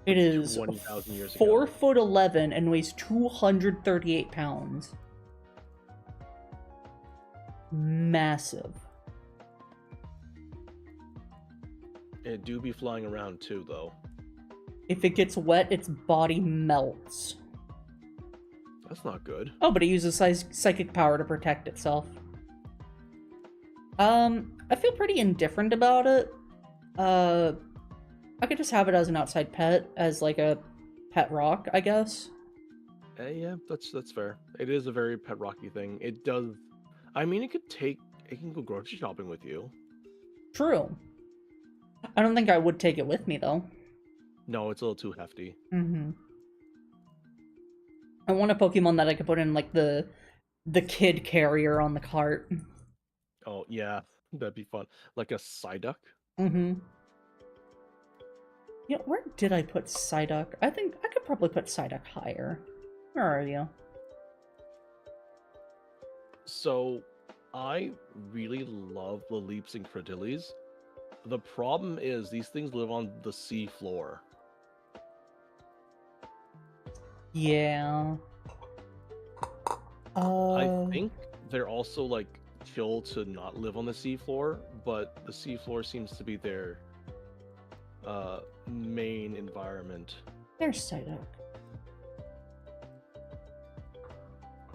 it is 20,000 years ago. 4'11" and weighs 238 pounds. Massive. It do be flying around too, though. If it gets wet, its body melts. That's not good. Oh, but it uses psychic power to protect itself. I feel pretty indifferent about it. I could just have it as an outside pet, as like a pet rock, I guess. Yeah, that's fair. It is a very pet rocky thing. It does. I mean, it can go grocery shopping with you. True. I don't think I would take it with me, though. No, it's a little too hefty. Mm-hmm. I want a Pokemon that I could put in, like, the kid carrier on the cart. Oh, yeah. That'd be fun. Like a Psyduck? Mm-hmm. Yeah, where did I put Psyduck? I think I could probably put Psyduck higher. Where are you? So, I really love the Leaps and Credillies. The problem is these things live on the sea floor. Yeah. I think they're also like chill to not live on the seafloor, but the seafloor seems to be their main environment. There's Psyduck.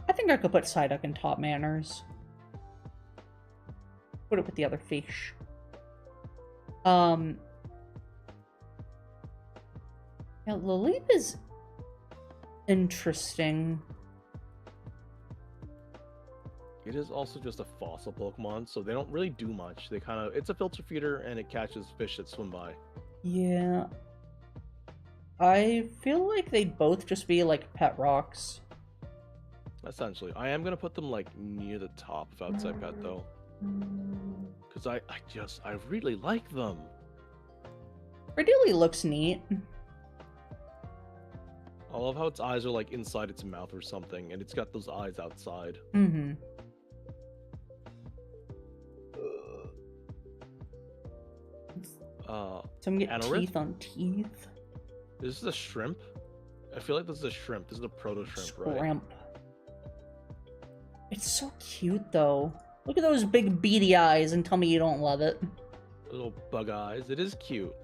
I think I could put Psyduck in top manners. Put it with the other fish. Yeah, Lilith is interesting. It is also just a fossil Pokemon, so they don't really do much. They kind of, it's a filter feeder and it catches fish that swim by. Yeah. I feel like they'd both just be like pet rocks. Essentially. I am going to put them like near the top of outside pet though. Because I really like them. Credilli looks neat. I love how its eyes are like inside its mouth or something, and it's got those eyes outside. Mm-hmm. So I'm getting Anorith? teeth on teeth. This is a shrimp? I feel like this is a shrimp. This is a proto shrimp, right? Shrimp. It's so cute though. Look at those big beady eyes and tell me you don't love it. Little bug eyes. It is cute.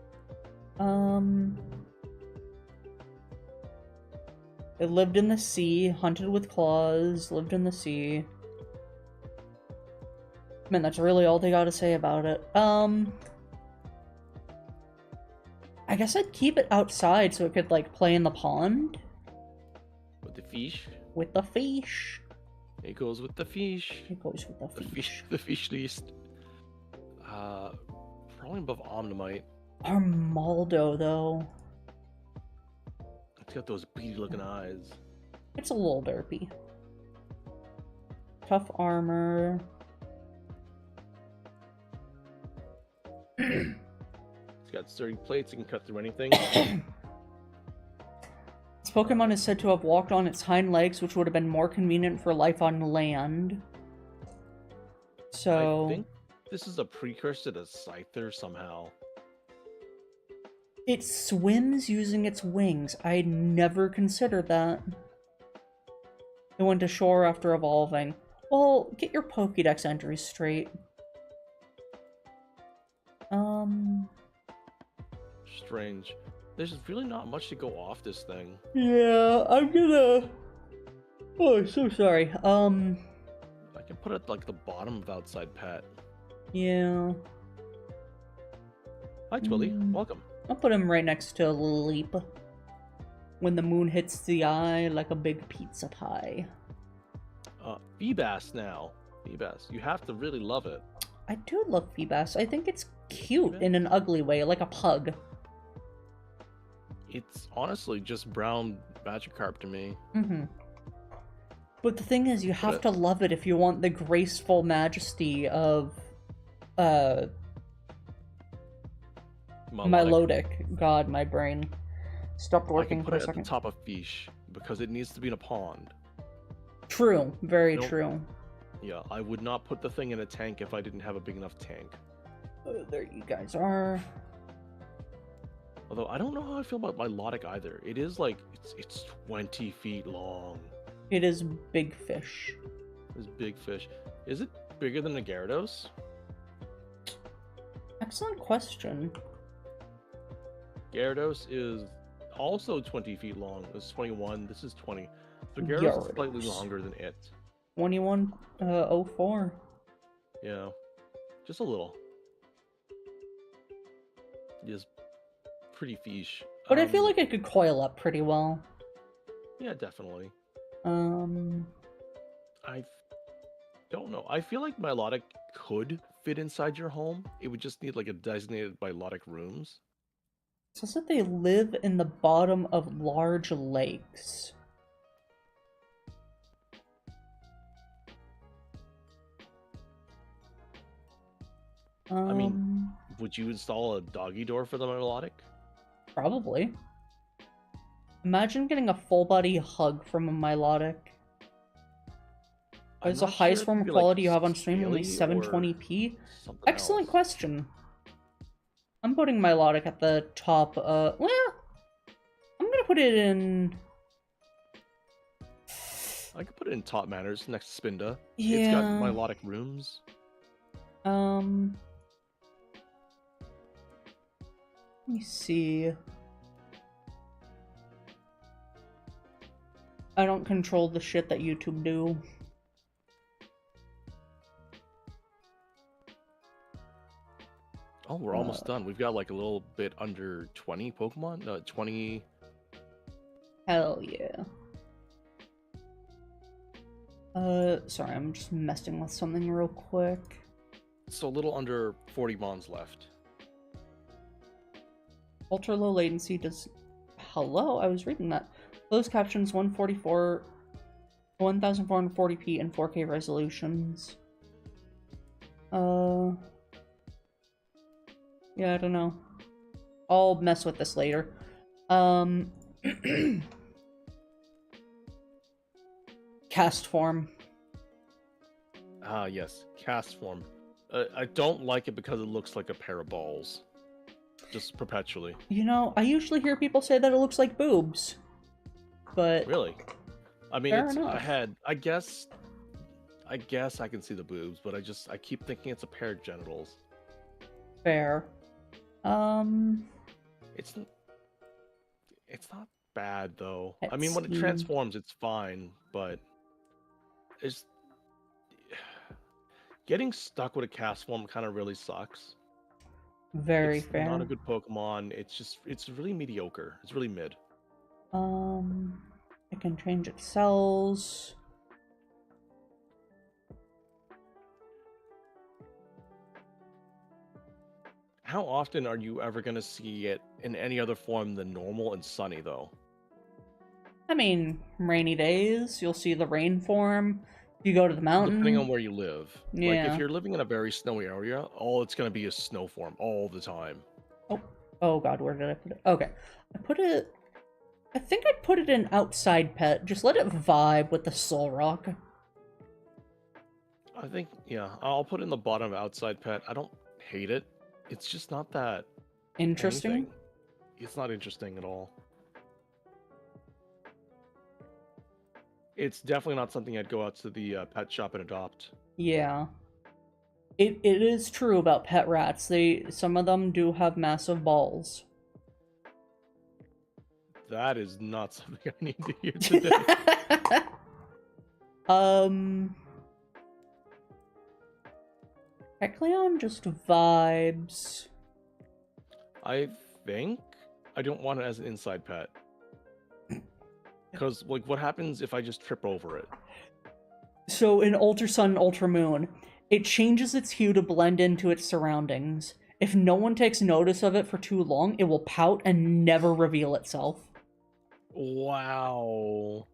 It lived in the sea, hunted with claws, lived in the sea. Man, that's really all they gotta say about it. I guess I'd keep it outside so it could, like, play in the pond. With the fish. With the fish. It goes with the fish. It goes with the fish. The fish least. Probably above Omnimite. Armaldo, though. It's got those beady looking eyes. It's a little derpy. Tough armor. It's got sturdy plates, it can cut through anything. This Pokemon is said to have walked on its hind legs, which would have been more convenient for life on land. So... I think this is a precursor to Scyther somehow. It swims using its wings. I never considered that. It went to shore after evolving. Well, get your Pokédex entries straight. Strange. There's really not much to go off this thing. Yeah, I'm gonna... Oh, so sorry. I can put it like the bottom of outside pet. Yeah. Hi, Twilly. Welcome. I'll put him right next to Leap. When the moon hits the eye like a big pizza pie. Feebas now. Feebas. You have to really love it. I do love Feebas. I think it's cute in an ugly way, like a pug. It's honestly just brown Magikarp to me. Mm-hmm. But the thing is, you have to love it if you want the graceful majesty of, Milotic. God, my brain stopped working for a second. At the top of fish because it needs to be in a pond. True. Very true. Yeah, I would not put the thing in a tank if I didn't have a big enough tank. There you guys are. Although I don't know how I feel about Milotic either. It is like it's 20 feet long. It is big fish. It's big fish. Is it bigger than a Gyarados? Excellent question. Gyarados is also 20 feet long. This is 21. This is 20. So Gyarados is slightly longer than it. 2104. Yeah, just a little. Just pretty fish. But I feel like it could coil up pretty well. Yeah, definitely. I don't know. I feel like Milotic could fit inside your home. It would just need like a designated Milotic rooms. It says that they live in the bottom of large lakes. I mean, would you install a doggy door for the Milotic? Probably. Imagine getting a full body hug from a Milotic. Is the highest form of quality you have on stream only 720p? Excellent question. I'm putting Milotic at the top. Well, I'm gonna put it in. I could put it in top manners next to Spinda. Yeah. It's got Milotic rooms. Let me see. I don't control the shit that YouTube do. Oh, we're almost done. We've got like a little bit under 20 Pokemon. 20. Hell yeah. Sorry, I'm just messing with something real quick. So a little under 40 Mons left. Ultra low latency does... Hello? I was reading that. Closed captions 1440p and 4K resolutions. Yeah, I don't know. I'll mess with this later. Cast form. Ah, yes. Cast form. I don't like it because it looks like a pair of balls. Just perpetually. You know, I usually hear people say that it looks like boobs. But... Really? I mean, fair enough. I guess I can see the boobs, but I keep thinking it's a pair of genitals. Fair. It's it's not bad though. I Let's mean, when it see. transforms, it's fine, but it's getting stuck with a cast form kind of really sucks. Very It's not fair. a good Pokemon. It's really mediocre. It's really mid. I can change its cells. How often are you ever gonna see it in any other form than normal and sunny though? I mean, rainy days, you'll see the rain form. If you go to the Depending on mountain, where you live. Like if yeah. you're living in a very snowy area, all it's gonna be is snow form all the time. Oh, oh god, where did I put it? Okay. I think I put it in outside pet. Just let it vibe with the soul rock. I think yeah, I'll put it in the bottom of outside pet. I don't hate it. It's just not that Interesting. anything. It's not interesting at all. It's definitely not something I'd go out to the pet shop and adopt. Yeah. It is true about pet rats. Some of them do have massive balls. That is not something I need to hear today. Kecleon just vibes. I think I don't want it as an inside pet. Because, like, what happens if I just trip over it? So in Ultra Sun, Ultra Moon, it changes its hue to blend into its surroundings. If no one takes notice of it for too long, it will pout and never reveal itself. Wow.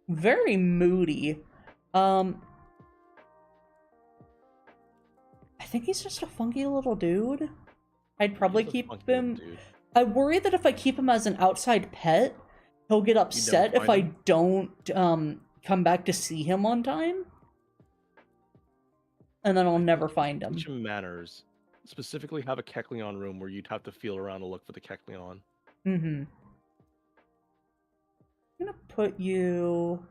Very moody. I think he's just a funky little dude. I'd probably He's a keep funky little him. dude. I worry that if I keep him as an outside pet, he'll get upset if find I him? don't come back to see him on time. And then I'll never find him. Teach him manners. Specifically, have a Kecleon room where you'd have to feel around to look for the Kecleon. Mm-hmm. I'm gonna put you...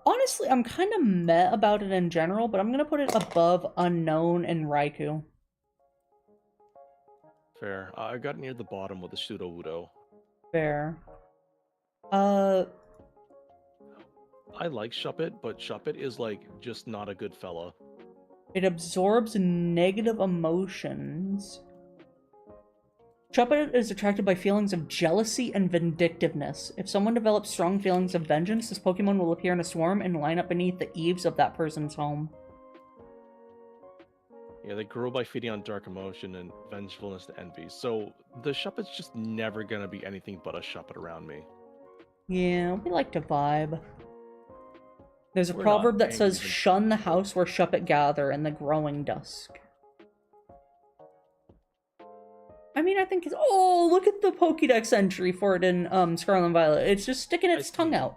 Honestly, I'm kind of meh about it in general, but I'm gonna put it above Unknown and Raikou. Fair. I got near the bottom with the Pseudo-Wudo. Fair. I like Shuppet, but Shuppet is, like, just not a good fella. It absorbs negative emotions. Shuppet is attracted by feelings of jealousy and vindictiveness. If someone develops strong feelings of vengeance, this Pokemon will appear in a swarm and line up beneath the eaves of that person's home. Yeah, they grow by feeding on dark emotion and vengefulness to envy. So the Shuppet's just never gonna be anything but a Shuppet around me. Yeah, we like to vibe. There's a We're proverb not that says, angry shun the house where Shuppet gather in the growing dusk. I mean, I think it's... Oh, look at the Pokédex entry for it in Scarlet and Violet. It's just sticking its tongue out.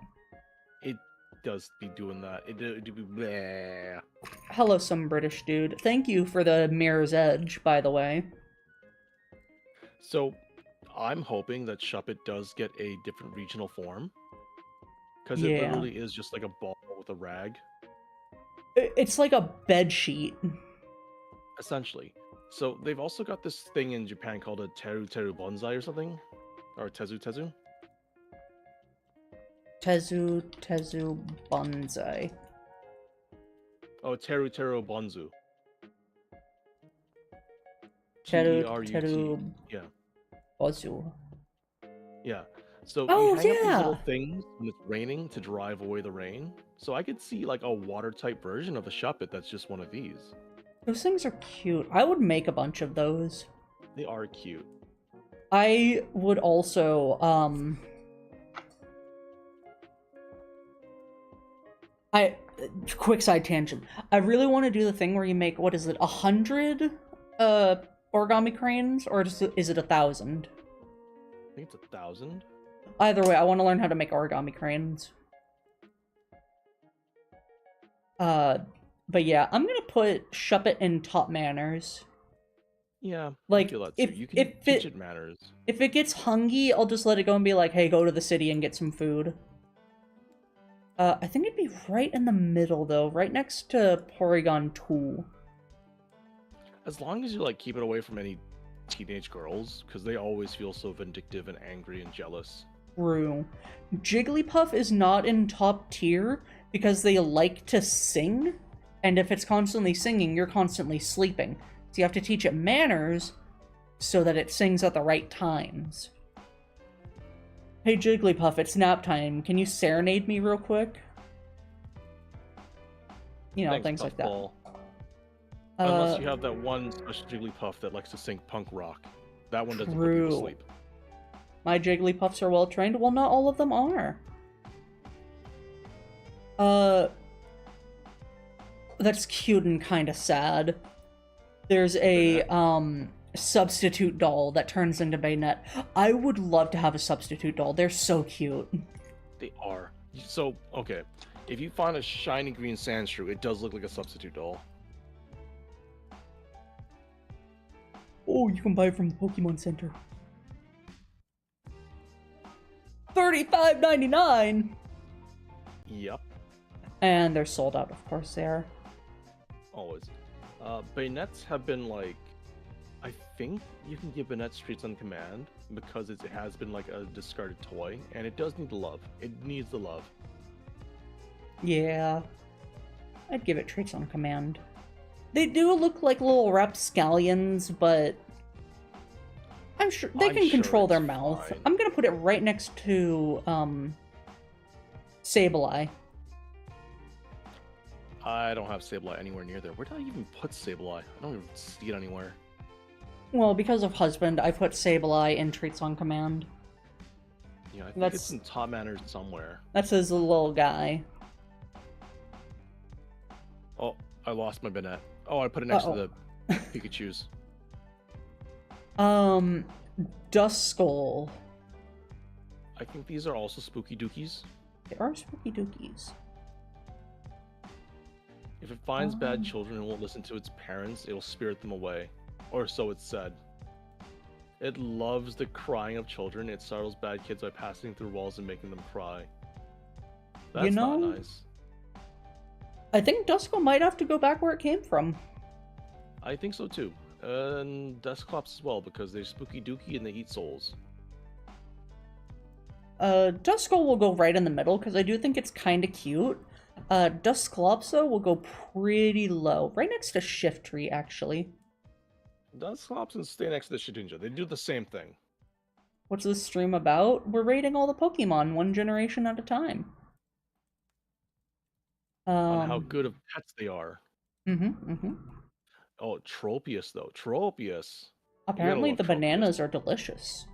It does be doing that. It do be bleh. Hello, some British dude. Thank you for the Mirror's Edge, by the way. So I'm hoping that Shuppet does get a different regional form. Because it Yeah. literally is just like a ball with a rag. It's like a bed sheet. Essentially. So they've also got this thing in Japan called a Teru Teru Bonsai or something. Or Tezu Tezu. Tezu Bonsai. Oh, Teru Teru Bonzu. Teru T-E-R-U-T. Yeah. Bozu. Yeah. So Oh, you hang up these yeah. little things when it's raining to drive away the rain. So I could see like a water type version of a Shuppet that's just one of these. Those things are cute. I would make a bunch of those. They are cute. I would also, quick side tangent. I really want to do the thing where you make, what is it, 100 origami cranes, or is it 1,000? I think it's 1,000. Either way, I want to learn how to make origami cranes. But yeah, I'm gonna put Shuppet in top manners. Yeah, Like, I feel that if- too. You can if teach it- it manners. If it gets hungry, I'll just let it go and be like, hey, go to the city and get some food. I think it'd be right in the middle, though. Right next to Porygon 2. As long as you like keep it away from any teenage girls, because they always feel so vindictive and angry and jealous. True. Jigglypuff is not in top tier because they like to sing, and if it's constantly singing, you're constantly sleeping. So you have to teach it manners so that it sings at the right times. Hey Jigglypuff, it's nap time. Can you serenade me real quick? You know, Thanks, things like that. Puffball. Unless you have that one special Jigglypuff that likes to sing punk rock. That one doesn't put people to True. sleep. My Jigglypuffs are well trained. Well, not all of them are. That's cute and kind of sad. There's a substitute doll that turns into Bayonet. I would love to have a substitute doll. They're so cute. They are. So, okay. If you find a shiny green Sandshrew, it does look like a substitute doll. Oh, you can buy it from the Pokemon Center. $35.99. Yep. And they're sold out, of course they are. Always. Bayonets have been like, I think you can give Bayonets treats on command because it has been like a discarded toy, and it does need the love. It needs the love. Yeah. I'd give it treats on command. They do look like little rapscallions, but I'm sure they can control their mouth. fine. I'm gonna put it right next to Sableye. I don't have Sableye anywhere near there. Where did I even put Sableye? I don't even see it anywhere. Well, because of husband, I put Sableye in treats on command. Yeah, I think That's- it's in top manners somewhere. That's his little guy. Oh, I lost my Banette. Oh, I put it next to the Pikachus. Duskull. I think these are also Spooky Dookies. They are spooky dookies. If it finds bad children and won't listen to its parents, it'll spirit them away. Or so it's said. It loves the crying of children. It startles bad kids by passing through walls and making them cry. That's know, not nice. I think Duskull might have to go back where it came from. I think so too. And Dusclops as well, because they're spooky dookie and they eat souls. Duskull will go right in the middle, because I do think it's kind of cute. Dusclops, though, will go pretty low. Right next to Shiftry, actually. Dusclops and stay next to the Shedinja. They do the same thing. What's this stream about? We're rating all the Pokemon, one generation at a time. On how good of pets they are. Mm-hmm. Oh, Tropius, though. Tropius. Apparently love the Tropius. bananas are delicious.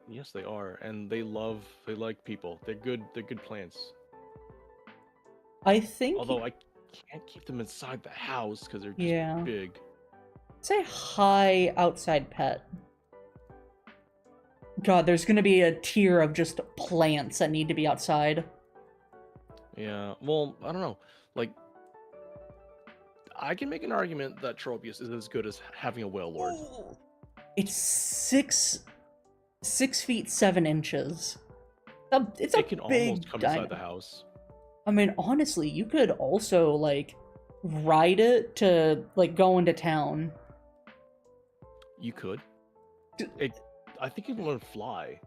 Yes, they are. And they like people. They're good plants. I think... Although I can't keep them inside the house because they're just Yeah. big. Say high outside pet. God, there's gonna be a tier of just plants that need to be outside. Yeah, well, I don't know. Like, I can make an argument that Tropius is as good as having a whale lord. It's 6 feet 7 inches. It's a It can big almost come dino. inside the house. I mean, honestly, you could also, like, ride it to, like, go into town. You could. I think it can learn fly.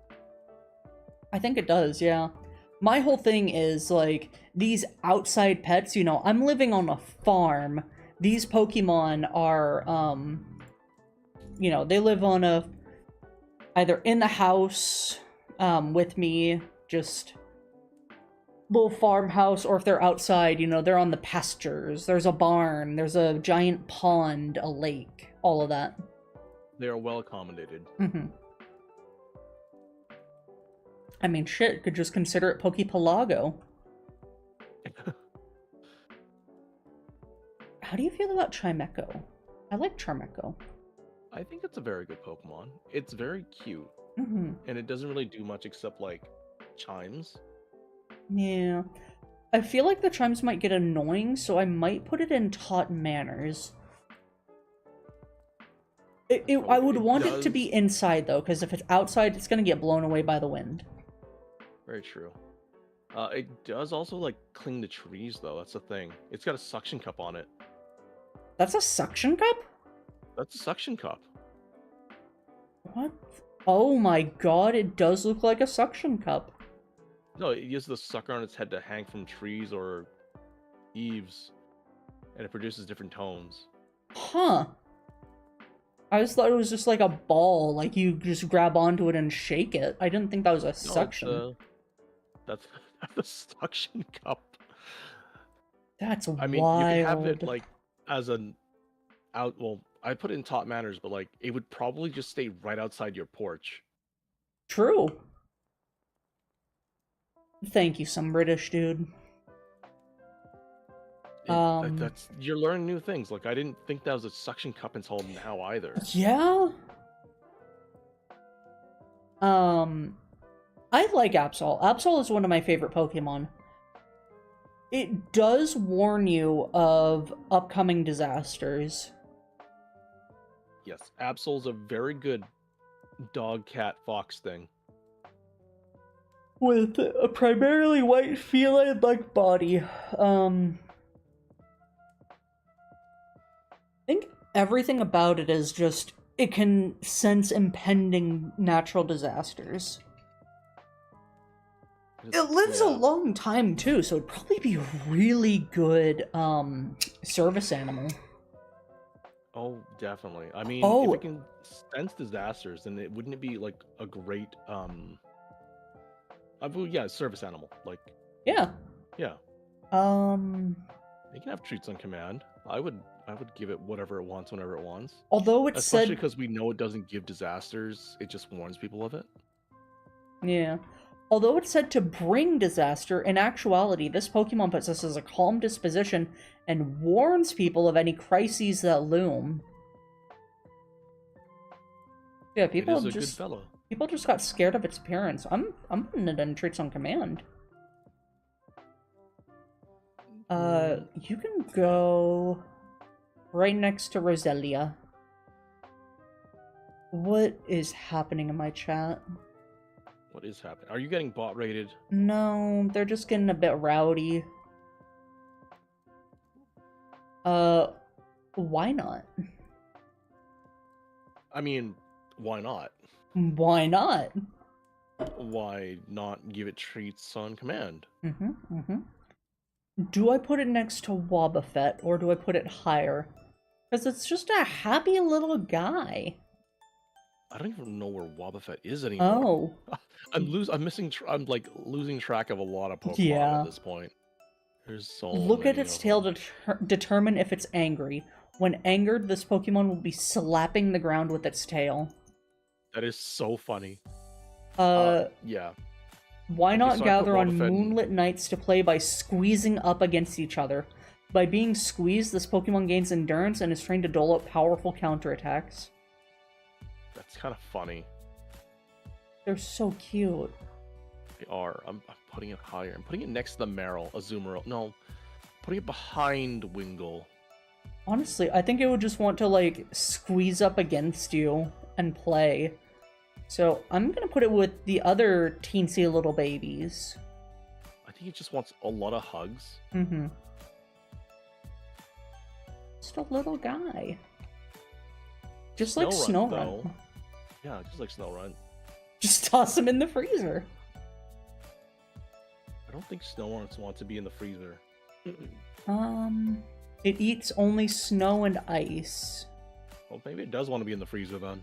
I think it does, yeah. My whole thing is, like, these outside pets, you know, I'm living on a farm. These Pokemon are, you know, they live on either in the house, with me, just little farmhouse, or if they're outside, you know, they're on the pastures. There's a barn, there's a giant pond, a lake, all of that. They are well accommodated. Mm-hmm. I mean, shit, could just consider it Pokepelago. How do you feel about Chimecho? I like Charmecho. I think it's a very good Pokemon. It's very cute. Mm-hmm. And it doesn't really do much except, like, chimes. Yeah. I feel like the chimes might get annoying, so I might put it in taught manners. I would want it to be inside, though, because if it's outside, it's going to get blown away by the wind. Very true. It does also, like, cling to trees, though. That's the thing. It's got a suction cup on it. That's a suction cup? That's a suction cup. What? Oh my god, it does look like a suction cup. No, it uses the sucker on its head to hang from trees or eaves, and it produces different tones. Huh. I just thought it was just like a ball, like you just grab onto it and shake it. I didn't think that was a No, suction. that's the suction cup. That's I mean, you can have it wild. like as an well, I put it in top manners, but like it would probably just stay right outside your porch. True. Thank you, some British dude. That's you're learning new things. Like I didn't think that was a suction cup until now either. Yeah. I like Absol. Absol is one of my favorite Pokemon. It does warn you of upcoming disasters. Yes, Absol's a very good dog, cat, fox thing. With a primarily white feline-like body. I think everything about it is just, it can sense impending natural disasters. It lives a long time too, so it'd probably be a really good service animal. Oh, definitely. I mean, if it can sense disasters, then wouldn't it be like a great yeah, service animal. Like Yeah. Yeah. It can have treats on command. I would give it whatever it wants whenever it wants. Although it Especially said, because we know it doesn't give disasters, it just warns people of it. yeah. Although it's said to bring disaster, in actuality, this Pokemon possesses a calm disposition and warns people of any crises that loom. Yeah, people It is a just good fellow. people just got scared of its appearance. I'm putting it in treats on command. You can go right next to Roselia. What is happening in my chat? What is happening? Are you getting bot rated? No, they're just getting a bit rowdy. Why not? I mean, why not? Why not? Why not give it treats on command? Do I put it next to Wobbuffet, or do I put it higher? Because it's just a happy little guy. I don't even know where Wobbuffet is anymore. Oh. I'm like losing track of a lot of Pokemon at this point. There's so Look many at its of tail them. to determine if it's angry. When angered, this Pokemon will be slapping the ground with its tail. That is so funny. Yeah. Why not so gather on Wobbuffet moonlit nights to play by squeezing up against each other? By being squeezed, this Pokemon gains endurance and is trained to dole out powerful counterattacks. That's kind of funny. They're so cute. They are. I'm putting it higher. I'm putting it next to the Marill, Azumarill. No, putting it behind Wingull. Honestly, I think it would just want to, like, squeeze up against you and play. So, I'm gonna put it with the other teensy little babies. I think it just wants a lot of hugs. Just a little guy. Just like Snorunt. Yeah, just like Snorunt. Just toss him in the freezer. I don't think Snowrunts want to be in the freezer. It eats only snow and ice. Well, maybe it does want to be in the freezer then.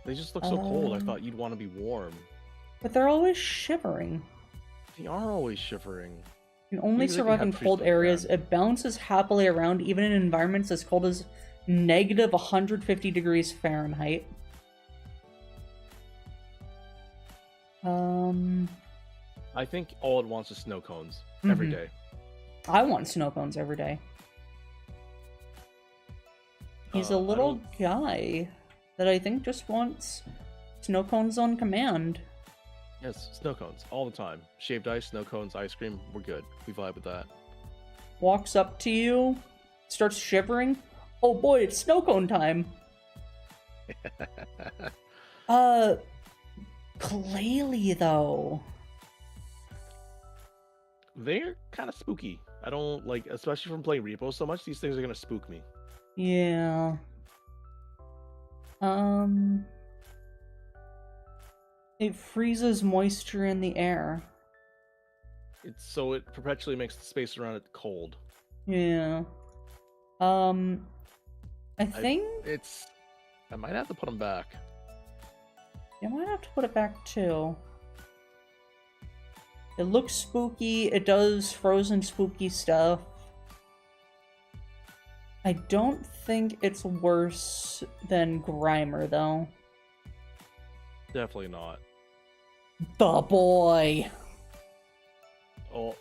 They just look so cold, I thought you'd want to be warm. But they're always shivering. They are always shivering. It can only survive in cold areas. It bounces happily around even in environments as cold as negative 150 degrees Fahrenheit. I think all it wants is snow cones every day. I want snow cones every day. He's a little guy that I think just wants snow cones on command. Yes, snow cones all the time. Shaved ice, snow cones, ice cream. We're good. We vibe with that. Walks up to you, starts shivering. Oh boy, it's snow cone time. Glalie though. they're kind of spooky. I don't like, especially from playing Repo so much, these things are gonna spook me. Yeah. It freezes moisture in the air. So it perpetually makes the space around it cold. Yeah. I think I might have to put them back. I might have to put it back too. It looks spooky. It does frozen spooky stuff. I don't think it's worse than Grimer, though. Definitely not. The boy Oh,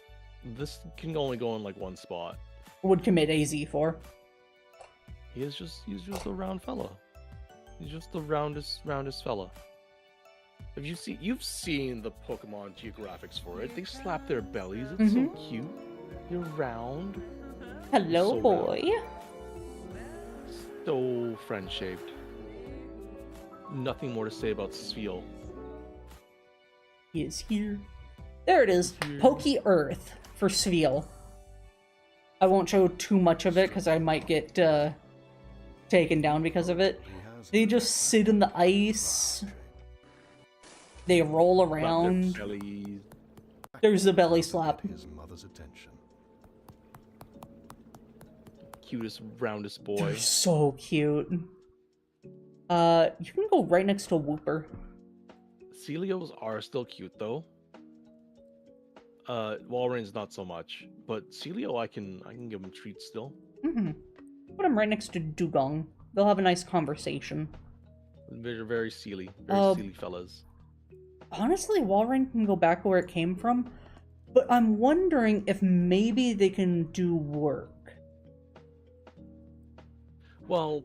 this can only go in like one spot. would commit AZ for. He's just a round fella. He's just the roundest fella. You've seen the Pokemon geographics for it. They slap their bellies. It's so cute. They're round. Hello, So boy. round. So friend-shaped. Nothing more to say about Sfeel. He is here. There it is. Pokey Earth for Sfeel. I won't show too much of it because I might get taken down because of it. They just sit in the ice. They roll around. There's the belly slap. His mother's attention. Cutest, roundest boy. They're so cute. You can go right next to Wooper. Celios are still cute though. Walreign's not so much, but Celio I can give him treats still. Put him right next to Dugong. They'll have a nice conversation. They're very Sealy, Sealy fellas. Honestly, Walrein can go back where it came from, but I'm wondering if maybe they can do work. Well,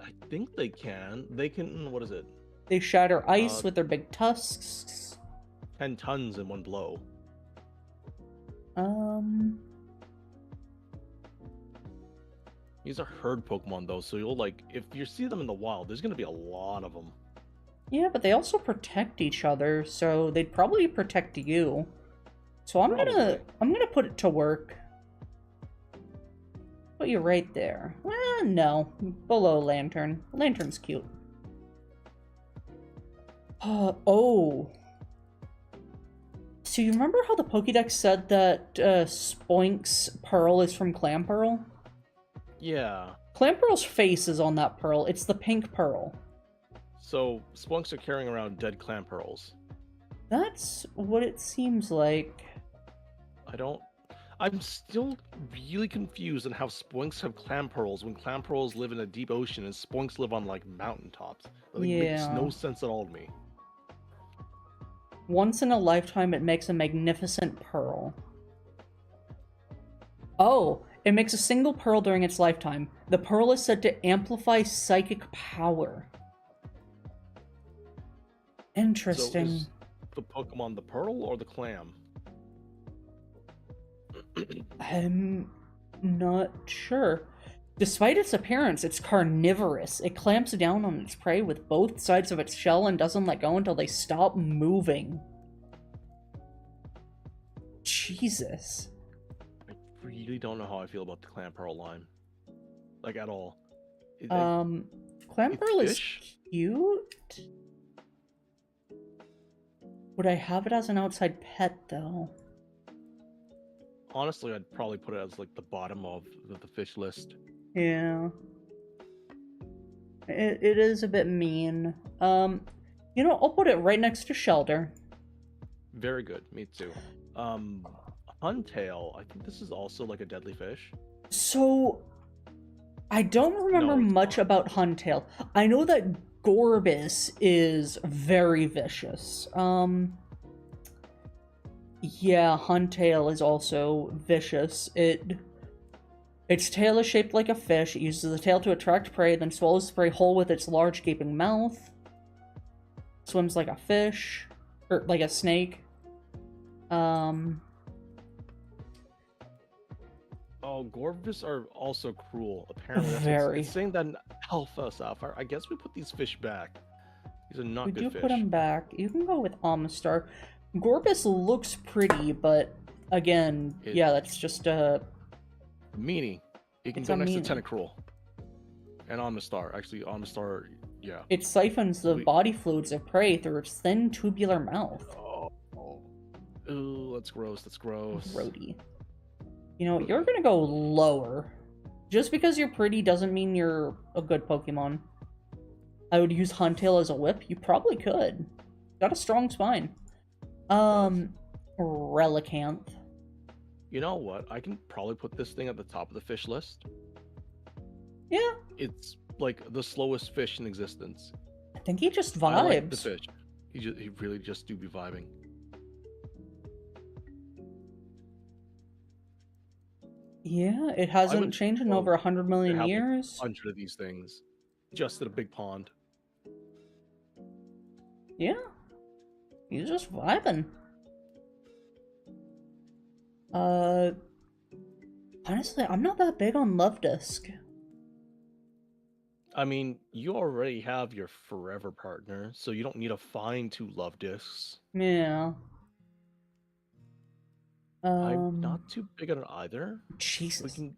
I think they can. They can. What is it? They shatter ice with their big tusks. 10 tons in one blow. These are herd Pokemon though, so you'll if you see them in the wild, there's gonna be a lot of them. Yeah, but they also protect each other, so they'd probably protect you. So I'm gonna put it to work. Put you right there. No, below Lantern. Lantern's cute. Oh. So you remember how the Pokédex said that Spoink's pearl is from Clampearl? Yeah. Clampearl's face is on that pearl. It's the pink pearl. So Spunks are carrying around dead Clampearls. That's what it seems like. I'm still really confused on how Spoinks have Clampearls when Clampearls live in a deep ocean and Spoinks live on mountaintops. It makes no sense at all to me. Once in a lifetime, it makes a magnificent pearl. Oh, it makes a single pearl during its lifetime. The pearl is said to amplify psychic power. Interesting. So is the Pokemon the pearl or the clam? I'm not sure. Despite its appearance, it's carnivorous. It clamps down on its prey with both sides of its shell and doesn't let go until they stop moving. Jesus. I really don't know how I feel about the Clampearl line. At all. Clampearl is cute. Would I have it as an outside pet, though? Honestly, I'd probably put it as the bottom of the fish list. Yeah. It is a bit mean. I'll put it right next to Shelter. Very good. Me too. Huntail, I think this is also a deadly fish. So, I don't remember much about Huntail. I know that Gorbis is very vicious. Yeah, Huntail is also vicious. Its tail is shaped like a fish. It uses the tail to attract prey, then swallows the prey whole with its large gaping mouth. Swims like a fish. Or like a snake. Oh, Gorbis are also cruel, apparently. Very. It's saying that in Alpha Sapphire. I guess we put these fish back. These are not good fish. We do put them back. You can go with Amistar. Gorbis looks pretty, but Again, It- yeah, that's just Meanie. It can It's go a next meanie. to Tentacruel. And Omnistar. Actually, Omnistar, yeah. it siphons the We- body fluids of prey through its thin tubular mouth. Oh. Ooh, that's gross. That's gross. Grody. You know, you're gonna go lower. Just because you're pretty doesn't mean you're a good Pokemon. I would use Huntail as a whip. You probably could. Got a strong spine. Relicanth. You know what? I can probably put this thing at the top of the fish list. Yeah, It's like the slowest fish in existence. I think he just I like the vibes. fish. He really just do be vibing. Yeah, it hasn't would changed in love over 100 to million have, like, years. 100 of these things. Just at a big pond. Yeah. He's just vibing. Honestly, I'm not that big on Love Disc. I mean, you already have your forever partner, so you don't need to find 2 love discs. Yeah. I'm not too big on it either. We Jesus. can.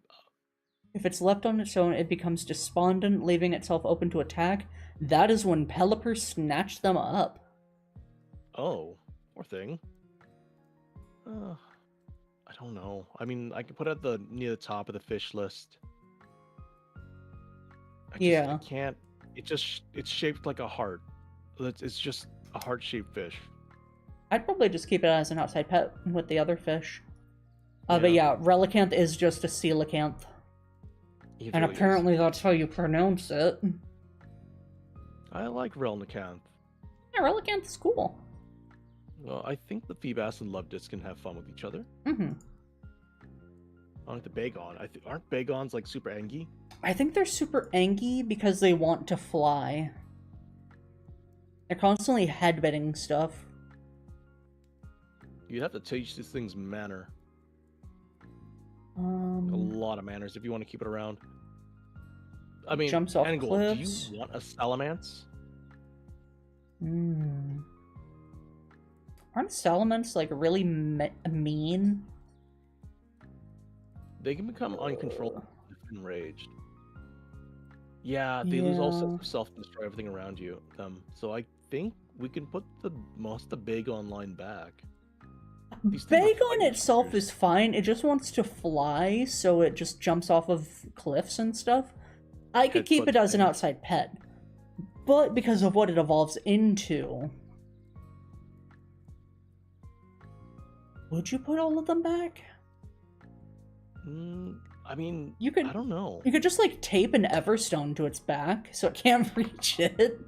If it's left on its own, it becomes despondent, leaving itself open to attack. That is when Pelipper snatched them up. Oh, poor thing. I don't know. I mean, I could put it at near the top of the fish list. Yeah. I can't. It's shaped like a heart. It's just a heart-shaped fish. I'd probably just keep it as an outside pet with the other fish. Yeah. But yeah, Relicanth is just a coelacanth. It And really is. apparently that's how you pronounce it. I like Relnicanth. Yeah, Relicanth is cool. Well, I think the Feebas and Luvdisc can have fun with each other. Mm-hmm. Unlike the Bagon. Aren't Bagons like super angy? I think they're super angy because they want to fly. They're constantly headbutting stuff. You'd have to teach these things manner. A Um, lot of manners if you want to keep it around. I mean, Jumps off Angle, cliffs. do you want a Salamence? Aren't Salamence like really mean? They can become uncontrollable if enraged. Yeah, they lose all sense of self and destroy everything around you. So I think we can put most of the Bagon line back. These things are Bagon fighting itself creatures. is fine. It just wants to fly, so it just jumps off of cliffs and stuff. I could keep it Headbutt as an thing. outside pet, but because of what it evolves into, would you put all of them back? I mean, You could. I don't know. You could just like tape an Everstone to its back so it can't reach it.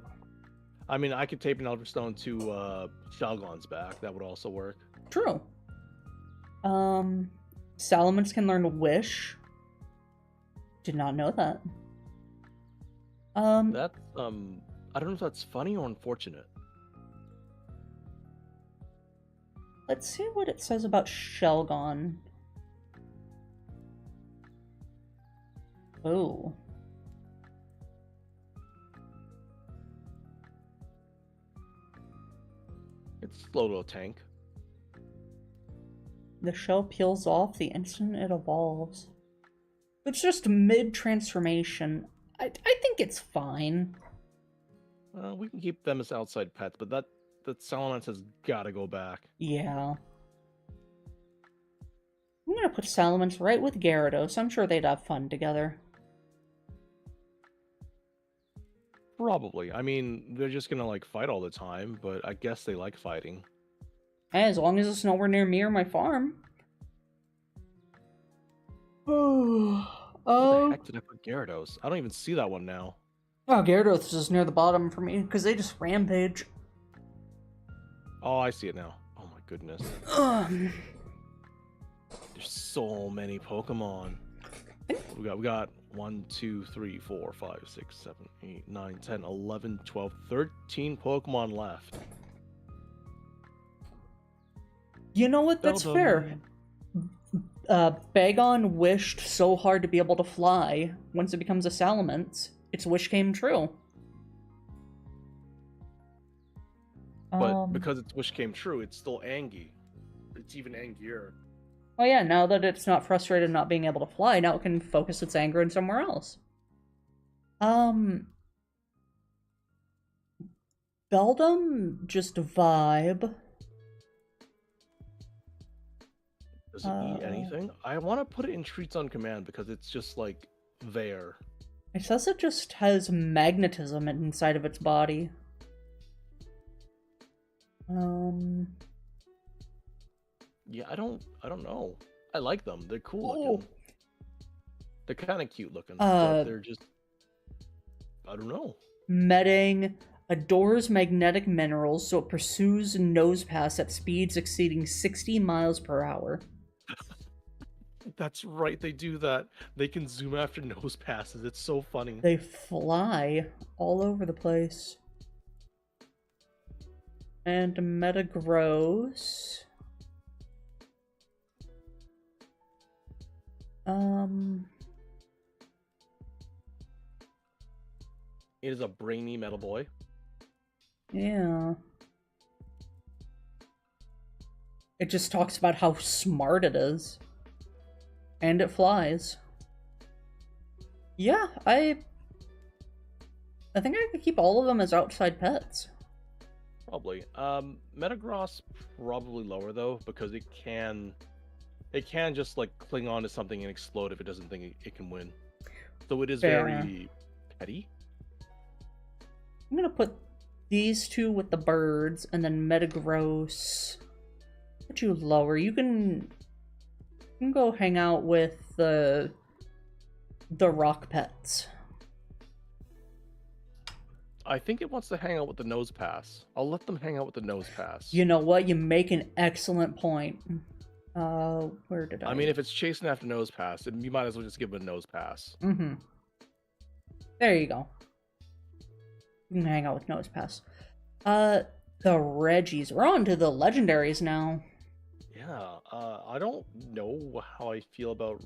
I mean, I could tape an Elderstone to Shalgon's back. That would also work. True. Salamence can learn Wish. Did not know that. That's I don't know if that's funny or unfortunate. Let's see what it says about Shelgon. Oh. It's slow to a tank. The shell peels off the instant it evolves. It's just mid-transformation. I think it's fine. We can keep them as outside pets, but that Salamence has got to go back. Yeah. I'm gonna put Salamence right with Gyarados. I'm sure they'd have fun together. Probably. I mean, they're just gonna like fight all the time, but I guess they like fighting. As long as it's nowhere near me or my farm. Where the Oh, heck did I put Gyarados? I don't even see that one now. Gyarados is near the bottom for me because they just rampage. Oh, I see it now. Oh my goodness. Ugh. There's so many Pokemon. We got 1, 2, 3, 4, 5, 6, 7, 8, 9, 10, 11, 12, 13 Pokemon left. You know what? That's fair. Bagon wished so hard to be able to fly. Once it becomes a Salamence, its wish came true. But because its wish came true, it's still Angie. It's even Angier. Oh yeah, now that it's not frustrated not being able to fly, now it can focus its anger in somewhere else. Beldum, just a vibe. Does it eat anything? I want to put it in treats on command because it's just like there. It says it just has magnetism inside of its body. Yeah, I don't know. I like them. They're cool looking. They're kind of cute looking, but they're just, I don't know. Medding adores magnetic minerals, so it pursues nose pass at speeds exceeding 60 miles per hour. That's right, they do that. They can zoom after nose passes. It's so funny. They fly all over the place. And Metagross. It is a brainy metal boy. Yeah. It just talks about how smart it is. And it flies. Yeah, I think I could keep all of them as outside pets. Probably. Metagross probably lower though, because it can just like cling on to something and explode if it doesn't think it can win. So it is very petty. I'm gonna put these two with the birds, and then Metagross. Put you lower. You can go hang out with the rock pets. I think it wants to hang out with the nose pass. I'll let them hang out with the nose pass. You know what? You make an excellent point. Where did I mean, if it's chasing after nose pass, you might as well just give it a nose pass. There you go. You can hang out with nose pass. The Reggies. We're on to the legendaries now. Yeah, I don't know how I feel about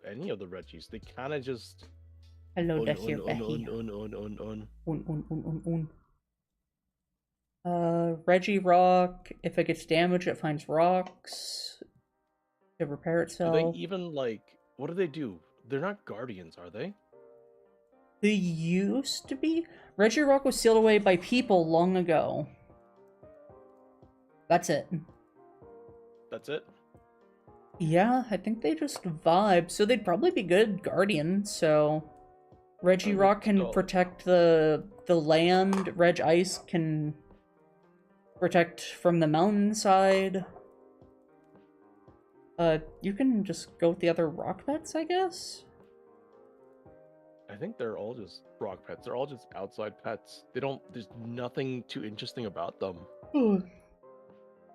any of the Reggies. They kind of just... Hello, Becky. Reggie Rock. If it gets damaged, it finds rocks to repair itself. Do they even, like... What do they do? They're not guardians, are they? They used to be. Reggie Rock was sealed away by people long ago. That's it. That's it? Yeah, I think they just vibe. So they'd probably be good guardians, so... Reggie Rock can protect the land. Reg Ice can protect from the mountainside. You can just go with the other rock pets, I guess? I think they're all just rock pets. They're all just outside pets. There's nothing too interesting about them.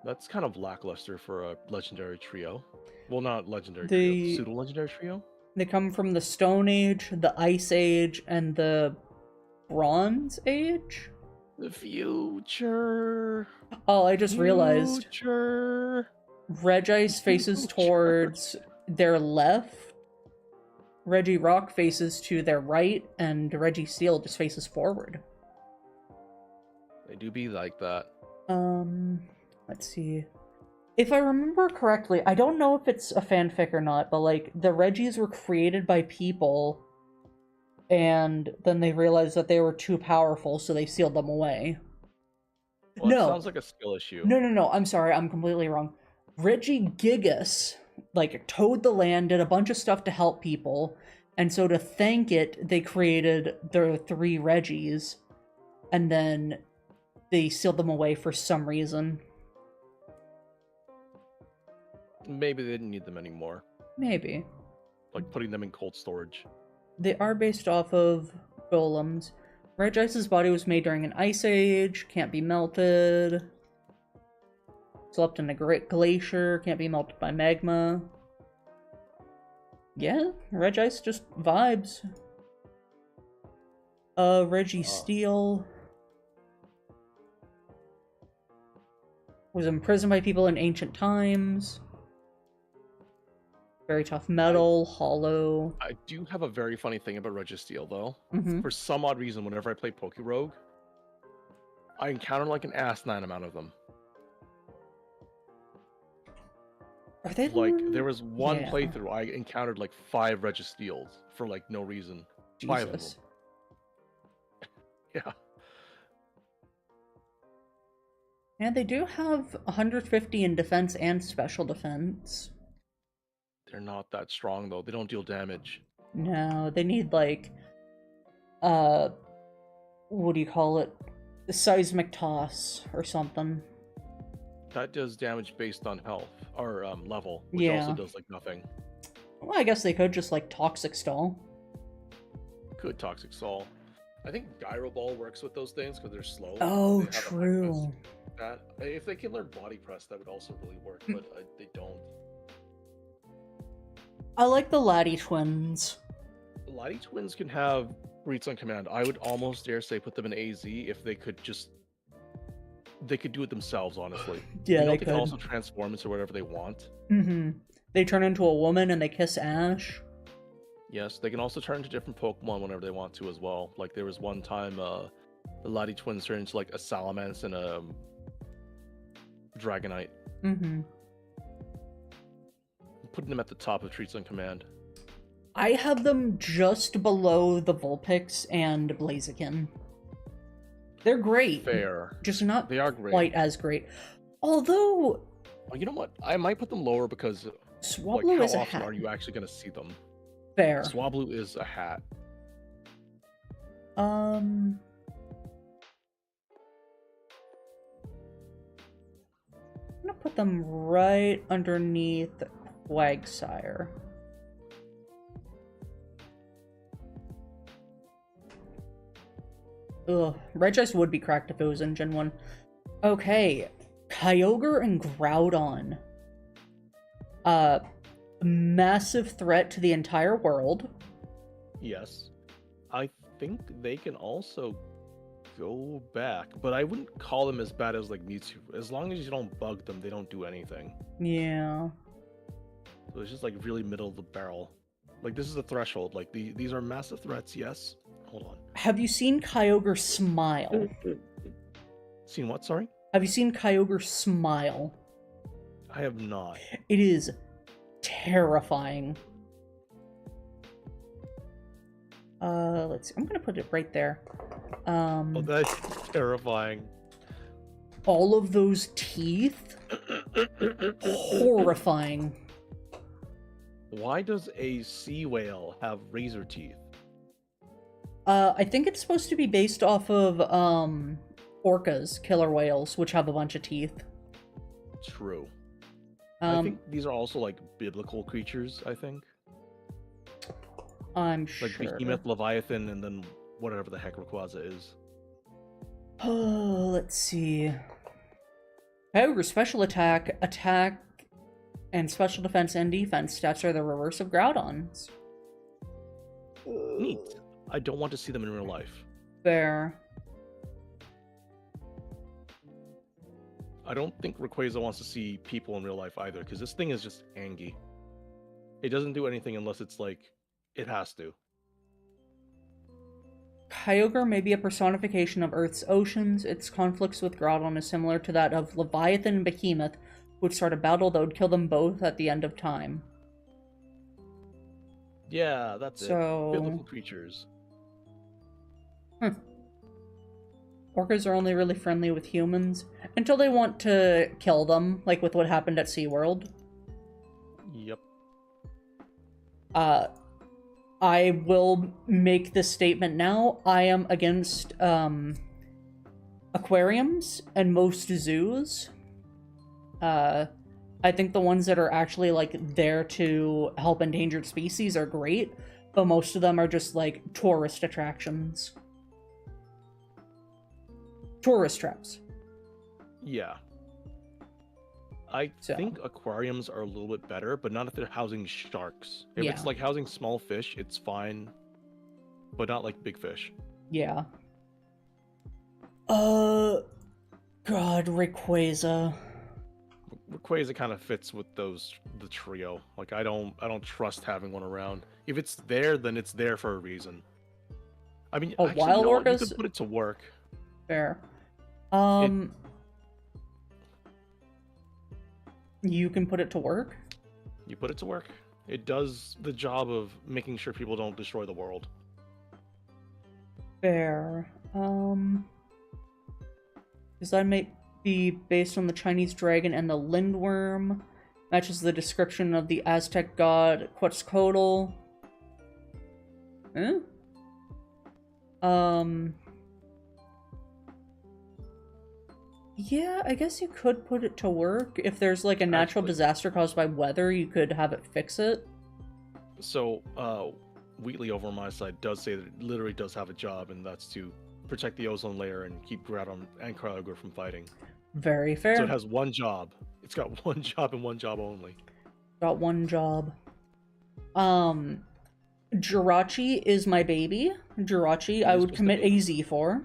That's kind of lackluster for a legendary trio. Well, not legendary trio, pseudo-legendary trio. They come from the Stone Age, the Ice Age, and the Bronze Age? The future. Oh, I just realized. Regice faces towards their left. Reggie Rock faces to their right, and Reggie Steel just faces forward. They do be like that. Let's see. If I remember correctly, I don't know if it's a fanfic or not, but like the Reggies were created by people, and then they realized that they were too powerful, so they sealed them away. Well, no. It sounds like a skill issue. No. I'm sorry. I'm completely wrong. Reggie Gigas, like, towed the land, did a bunch of stuff to help people, and so to thank it, they created the 3 Reggies, and then they sealed them away for some reason. Maybe they didn't need them anymore. Maybe. Like putting them in cold storage. They are based off of golems. Regice's body was made during an ice age, can't be melted. Slept in a great glacier, can't be melted by magma. Yeah, Regice just vibes. Reggie Steel was imprisoned by people in ancient times. Very tough metal, hollow. I do have a very funny thing about Registeel, though. Mm-hmm. For some odd reason, whenever I play Pokerogue, I encounter like an asinine amount of them. Are they the Like, one- there was one Yeah. playthrough I encountered like 5 Registeals for like no reason. 5 of them. Jesus. Yeah. And they do have 150 in defense and special defense. They're not that strong though. They don't deal damage. No, they need like, what do you call it? The seismic toss or something. That does damage based on health or level, which Yeah. also does like nothing. Well, I guess they could just like toxic stall. Good toxic soul. I think gyro ball works with those things because they're slow. Oh, They have a high true. press. That if they can learn body press, that would also really work, but they don't. I like the Laddie twins. Lottie twins can have reads on command. I would almost dare say put them in AZ if they could just. They could do it themselves, honestly. Yeah, You know, they they could. can also transform into whatever they want. Mm-hmm. They turn into a woman and they kiss Ash. Yes, they can also turn into different Pokemon whenever they want to as well. Like there was one time the Lottie twins turned into like a Salamence and a Dragonite. Mm-hmm. Putting them at the top of Treats on Command. I have them just below the Vulpix and Blaziken. They're great. Fair. Just not They are great. quite as great. Although Oh, you know what? I might put them lower because like Swablu how is a often hat. are you actually going to see them? Fair. Swablu is a hat. I'm gonna put them right underneath Quagsire. Ugh, Regice would be cracked if it was in Gen 1. Okay, Kyogre and Groudon. Massive threat to the entire world. Yes. I think they can also go back, but I wouldn't call them as bad as like Mewtwo. As long as you don't bug them, they don't do anything. Yeah. So it's just like really middle of the barrel. Like this is a threshold. Like these are massive threats, yes. Hold on. Have you seen Kyogre smile? Seen what, sorry? Have you seen Kyogre smile? I have not. It is terrifying. Let's see. I'm gonna put it right there. Oh, that's terrifying. All of those teeth, horrifying. Why does a sea whale have razor teeth? I think it's supposed to be based off of orcas, killer whales, which have a bunch of teeth. True. I think these are also like biblical creatures, I think. I'm Like sure. Behemoth, Leviathan, and then whatever the heck Rayquaza is. Oh, let's see. Kyogre special attack, and special defense and defense stats are the reverse of Groudon's. Neat. I don't want to see them in real life. Fair. I don't think Rayquaza wants to see people in real life either, because this thing is just Angie. It doesn't do anything unless it's like, it has to. Kyogre may be a personification of Earth's oceans. Its conflicts with Groudon is similar to that of Leviathan and Behemoth, which start a battle that would kill them both at the end of time. Yeah, that's it. Biblical creatures. Orcas are only really friendly with humans until they want to kill them, like with what happened at SeaWorld. Yep. I will make this statement now. I am against aquariums and most zoos. I think the ones that are actually like there to help endangered species are great, but most of them are just like tourist attractions. Tourist traps. Yeah. I So. think aquariums are a little bit better, but not if they're housing sharks. If Yeah. it's like housing small fish, it's fine, but not like big fish. Yeah. God, Rayquaza. Rayquaza kind of fits with the trio. Like I don't trust having one around. If it's there, then it's there for a reason. I mean, Oh, actually, wild you know what? You orcas? could put it to work. Fair. You can put it to work? You put it to work. It does the job of making sure people don't destroy the world. Fair. Does that be based on the Chinese dragon and the lindworm? Matches the description of the Aztec god Quetzalcoatl. Eh? Yeah, I guess you could put it to work. If there's like a natural disaster caused by weather, you could have it fix it. So, Wheatley over on my side does say that it literally does have a job, and that's to protect the ozone layer and keep Gratom and Kyogre from fighting. Very fair. So it has one job. It's got one job and one job only. Got one job. Jirachi is my baby. Jirachi, I would commit AZ for.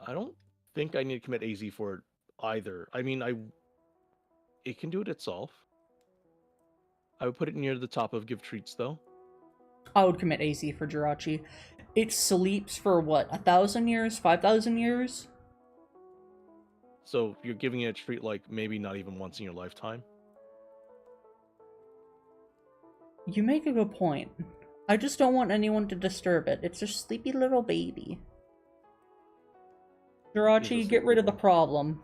I don't think I need to commit AZ for it either. I mean, it can do it itself. I would put it near the top of give treats, though. I would commit AZ for Jirachi. It sleeps for what, 1,000 years? 5,000 years? So you're giving it a treat like maybe not even once in your lifetime? You make a good point. I just don't want anyone to disturb it. It's a sleepy little baby. Jirachi, get rid of the problem.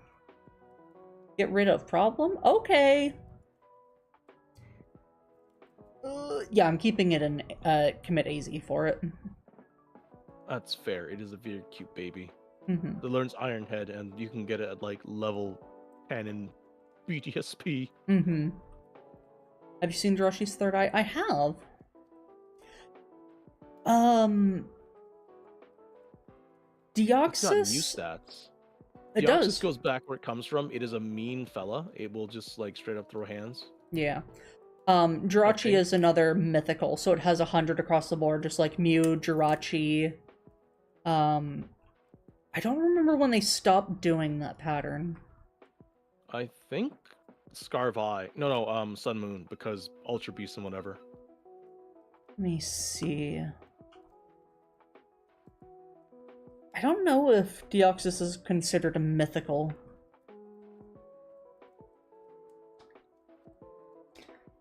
Get rid of problem? Okay. Yeah, I'm keeping it in commit AZ for it. That's fair. It is a very cute baby. Mm-hmm. It learns Iron Head, and you can get it at like level 10 in BTSP. Mm-hmm. Have you seen Jirachi's third eye? I have. Deoxys? It's got new stats. It Deoxys does. goes back where it comes from. It is a mean fella. It will just like straight up throw hands. Yeah. Jirachi is another mythical, so it has 100 across the board, just like Mew, Jirachi. I don't remember when they stopped doing that pattern. I think Scarvi. No, Sun Moon, because Ultra Beast and whatever. Let me see. I don't know if Deoxys is considered a mythical.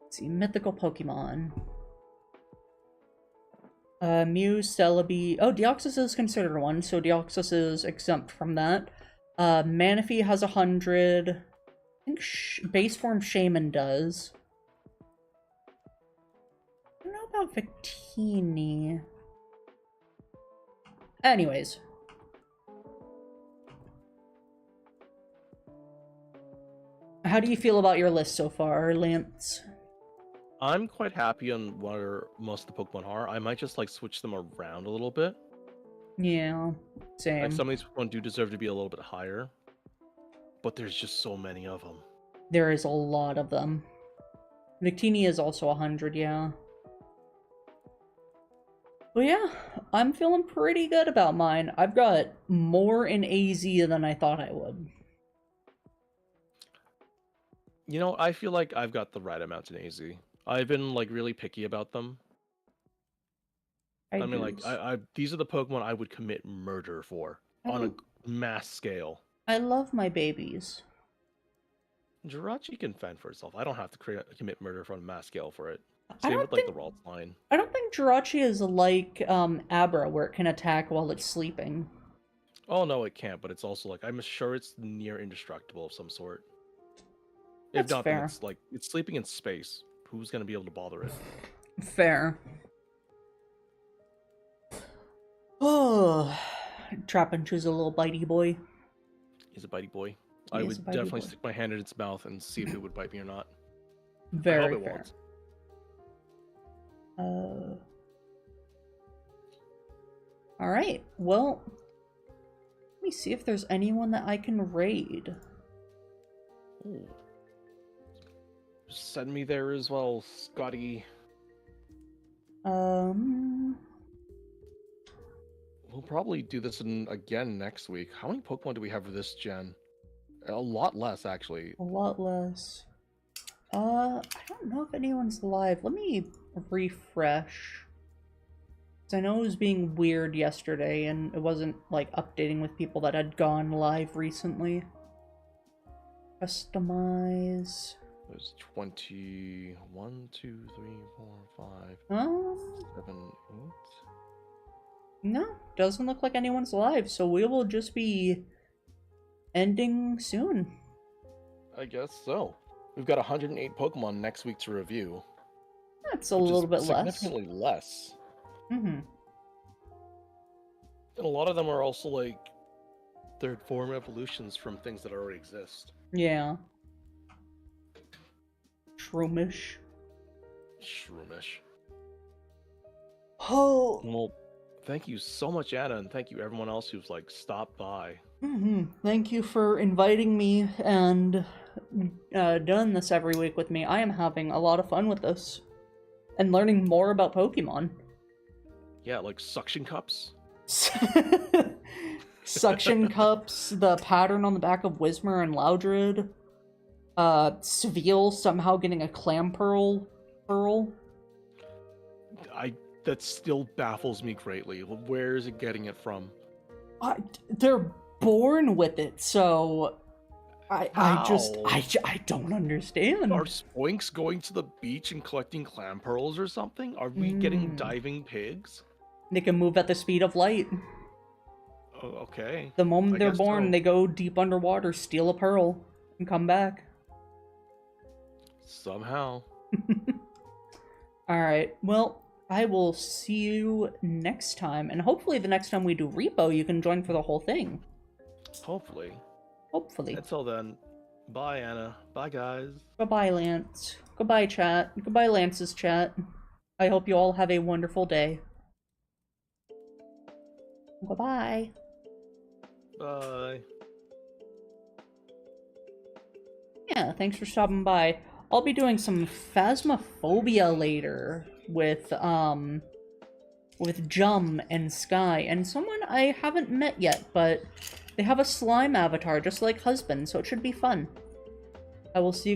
Let's see, mythical Pokemon. Mew, Celebi. Oh, Deoxys is considered one, so Deoxys is exempt from that. Manaphy has 100. I think base form Shaman does. I don't know about Victini. Anyways. How do you feel about your list so far, Lance? I'm quite happy on where most of the Pokemon are. I might just like switch them around a little bit. Yeah, same. Like some of these Pokemon do deserve to be a little bit higher, but there's just so many of them. There is a lot of them. Victini is also 100, yeah. Well, yeah, I'm feeling pretty good about mine. I've got more in AZ than I thought I would. You know, I feel like I've got the right amount in AZ. I've been like really picky about them. I mean, like, these are the Pokemon I would commit murder for on a mass scale. I love my babies. Jirachi can fend for itself. I don't have to commit murder on a mass scale for it. Same with like the Ralts line. I don't think Jirachi is like Abra, where it can attack while it's sleeping. Oh no, it can't. But it's also like I'm sure it's near indestructible of some sort. If not, then it's like it's sleeping in space. Who's gonna be able to bother it? Fair. Oh, Trapinch's a little bitey boy. He's a bitey boy. I would definitely stick my hand in its mouth and see if it would bite me or not. Very I hope it fair. Won't. Alright, well, let me see if there's anyone that I can raid. Ooh. Send me there as well, Scotty. We'll probably do this again next week. How many Pokemon do we have for this gen? A lot less, actually. A lot less. I don't know if anyone's live. Let me refresh. Because I know it was being weird yesterday, and it wasn't, like, updating with people that had gone live recently. Customize. There's 21, 2, 3, 4, 5, 7, 8. No, doesn't look like anyone's alive, so we will just be ending soon. I guess so. We've got 108 Pokemon next week to review. That's a little bit less. Significantly less. Mm-hmm. And a lot of them are also like third form evolutions from things that already exist. Yeah. Shroomish. Shroomish. Oh. Well, thank you so much, Anna, and thank you everyone else who's like stopped by. Thank you for inviting me and doing this every week with me. I am having a lot of fun with this. And learning more about Pokemon. Yeah, like suction cups. Suction cups, the pattern on the back of Whismur and Loudred. Seville somehow getting a clam pearl. That still baffles me greatly. Where is it getting it from? They're born with it, so I don't understand. Are Spoinks going to the beach and collecting clam pearls or something? Are we getting diving pigs? They can move at the speed of light. Oh, okay. The moment they're born, so. they go deep underwater, steal a pearl, and come back. Somehow. Alright, well, I will see you next time, and hopefully the next time we do Repo, you can join for the whole thing. Hopefully. Hopefully. Until then, bye, Anna. Bye, guys. Goodbye, Lance. Goodbye, chat. Goodbye, Lance's chat. I hope you all have a wonderful day. Goodbye. Bye. Yeah, thanks for stopping by. I'll be doing some Phasmophobia later with Jum and Sky, and someone I haven't met yet, but they have a slime avatar just like Husband, so it should be fun. I will see you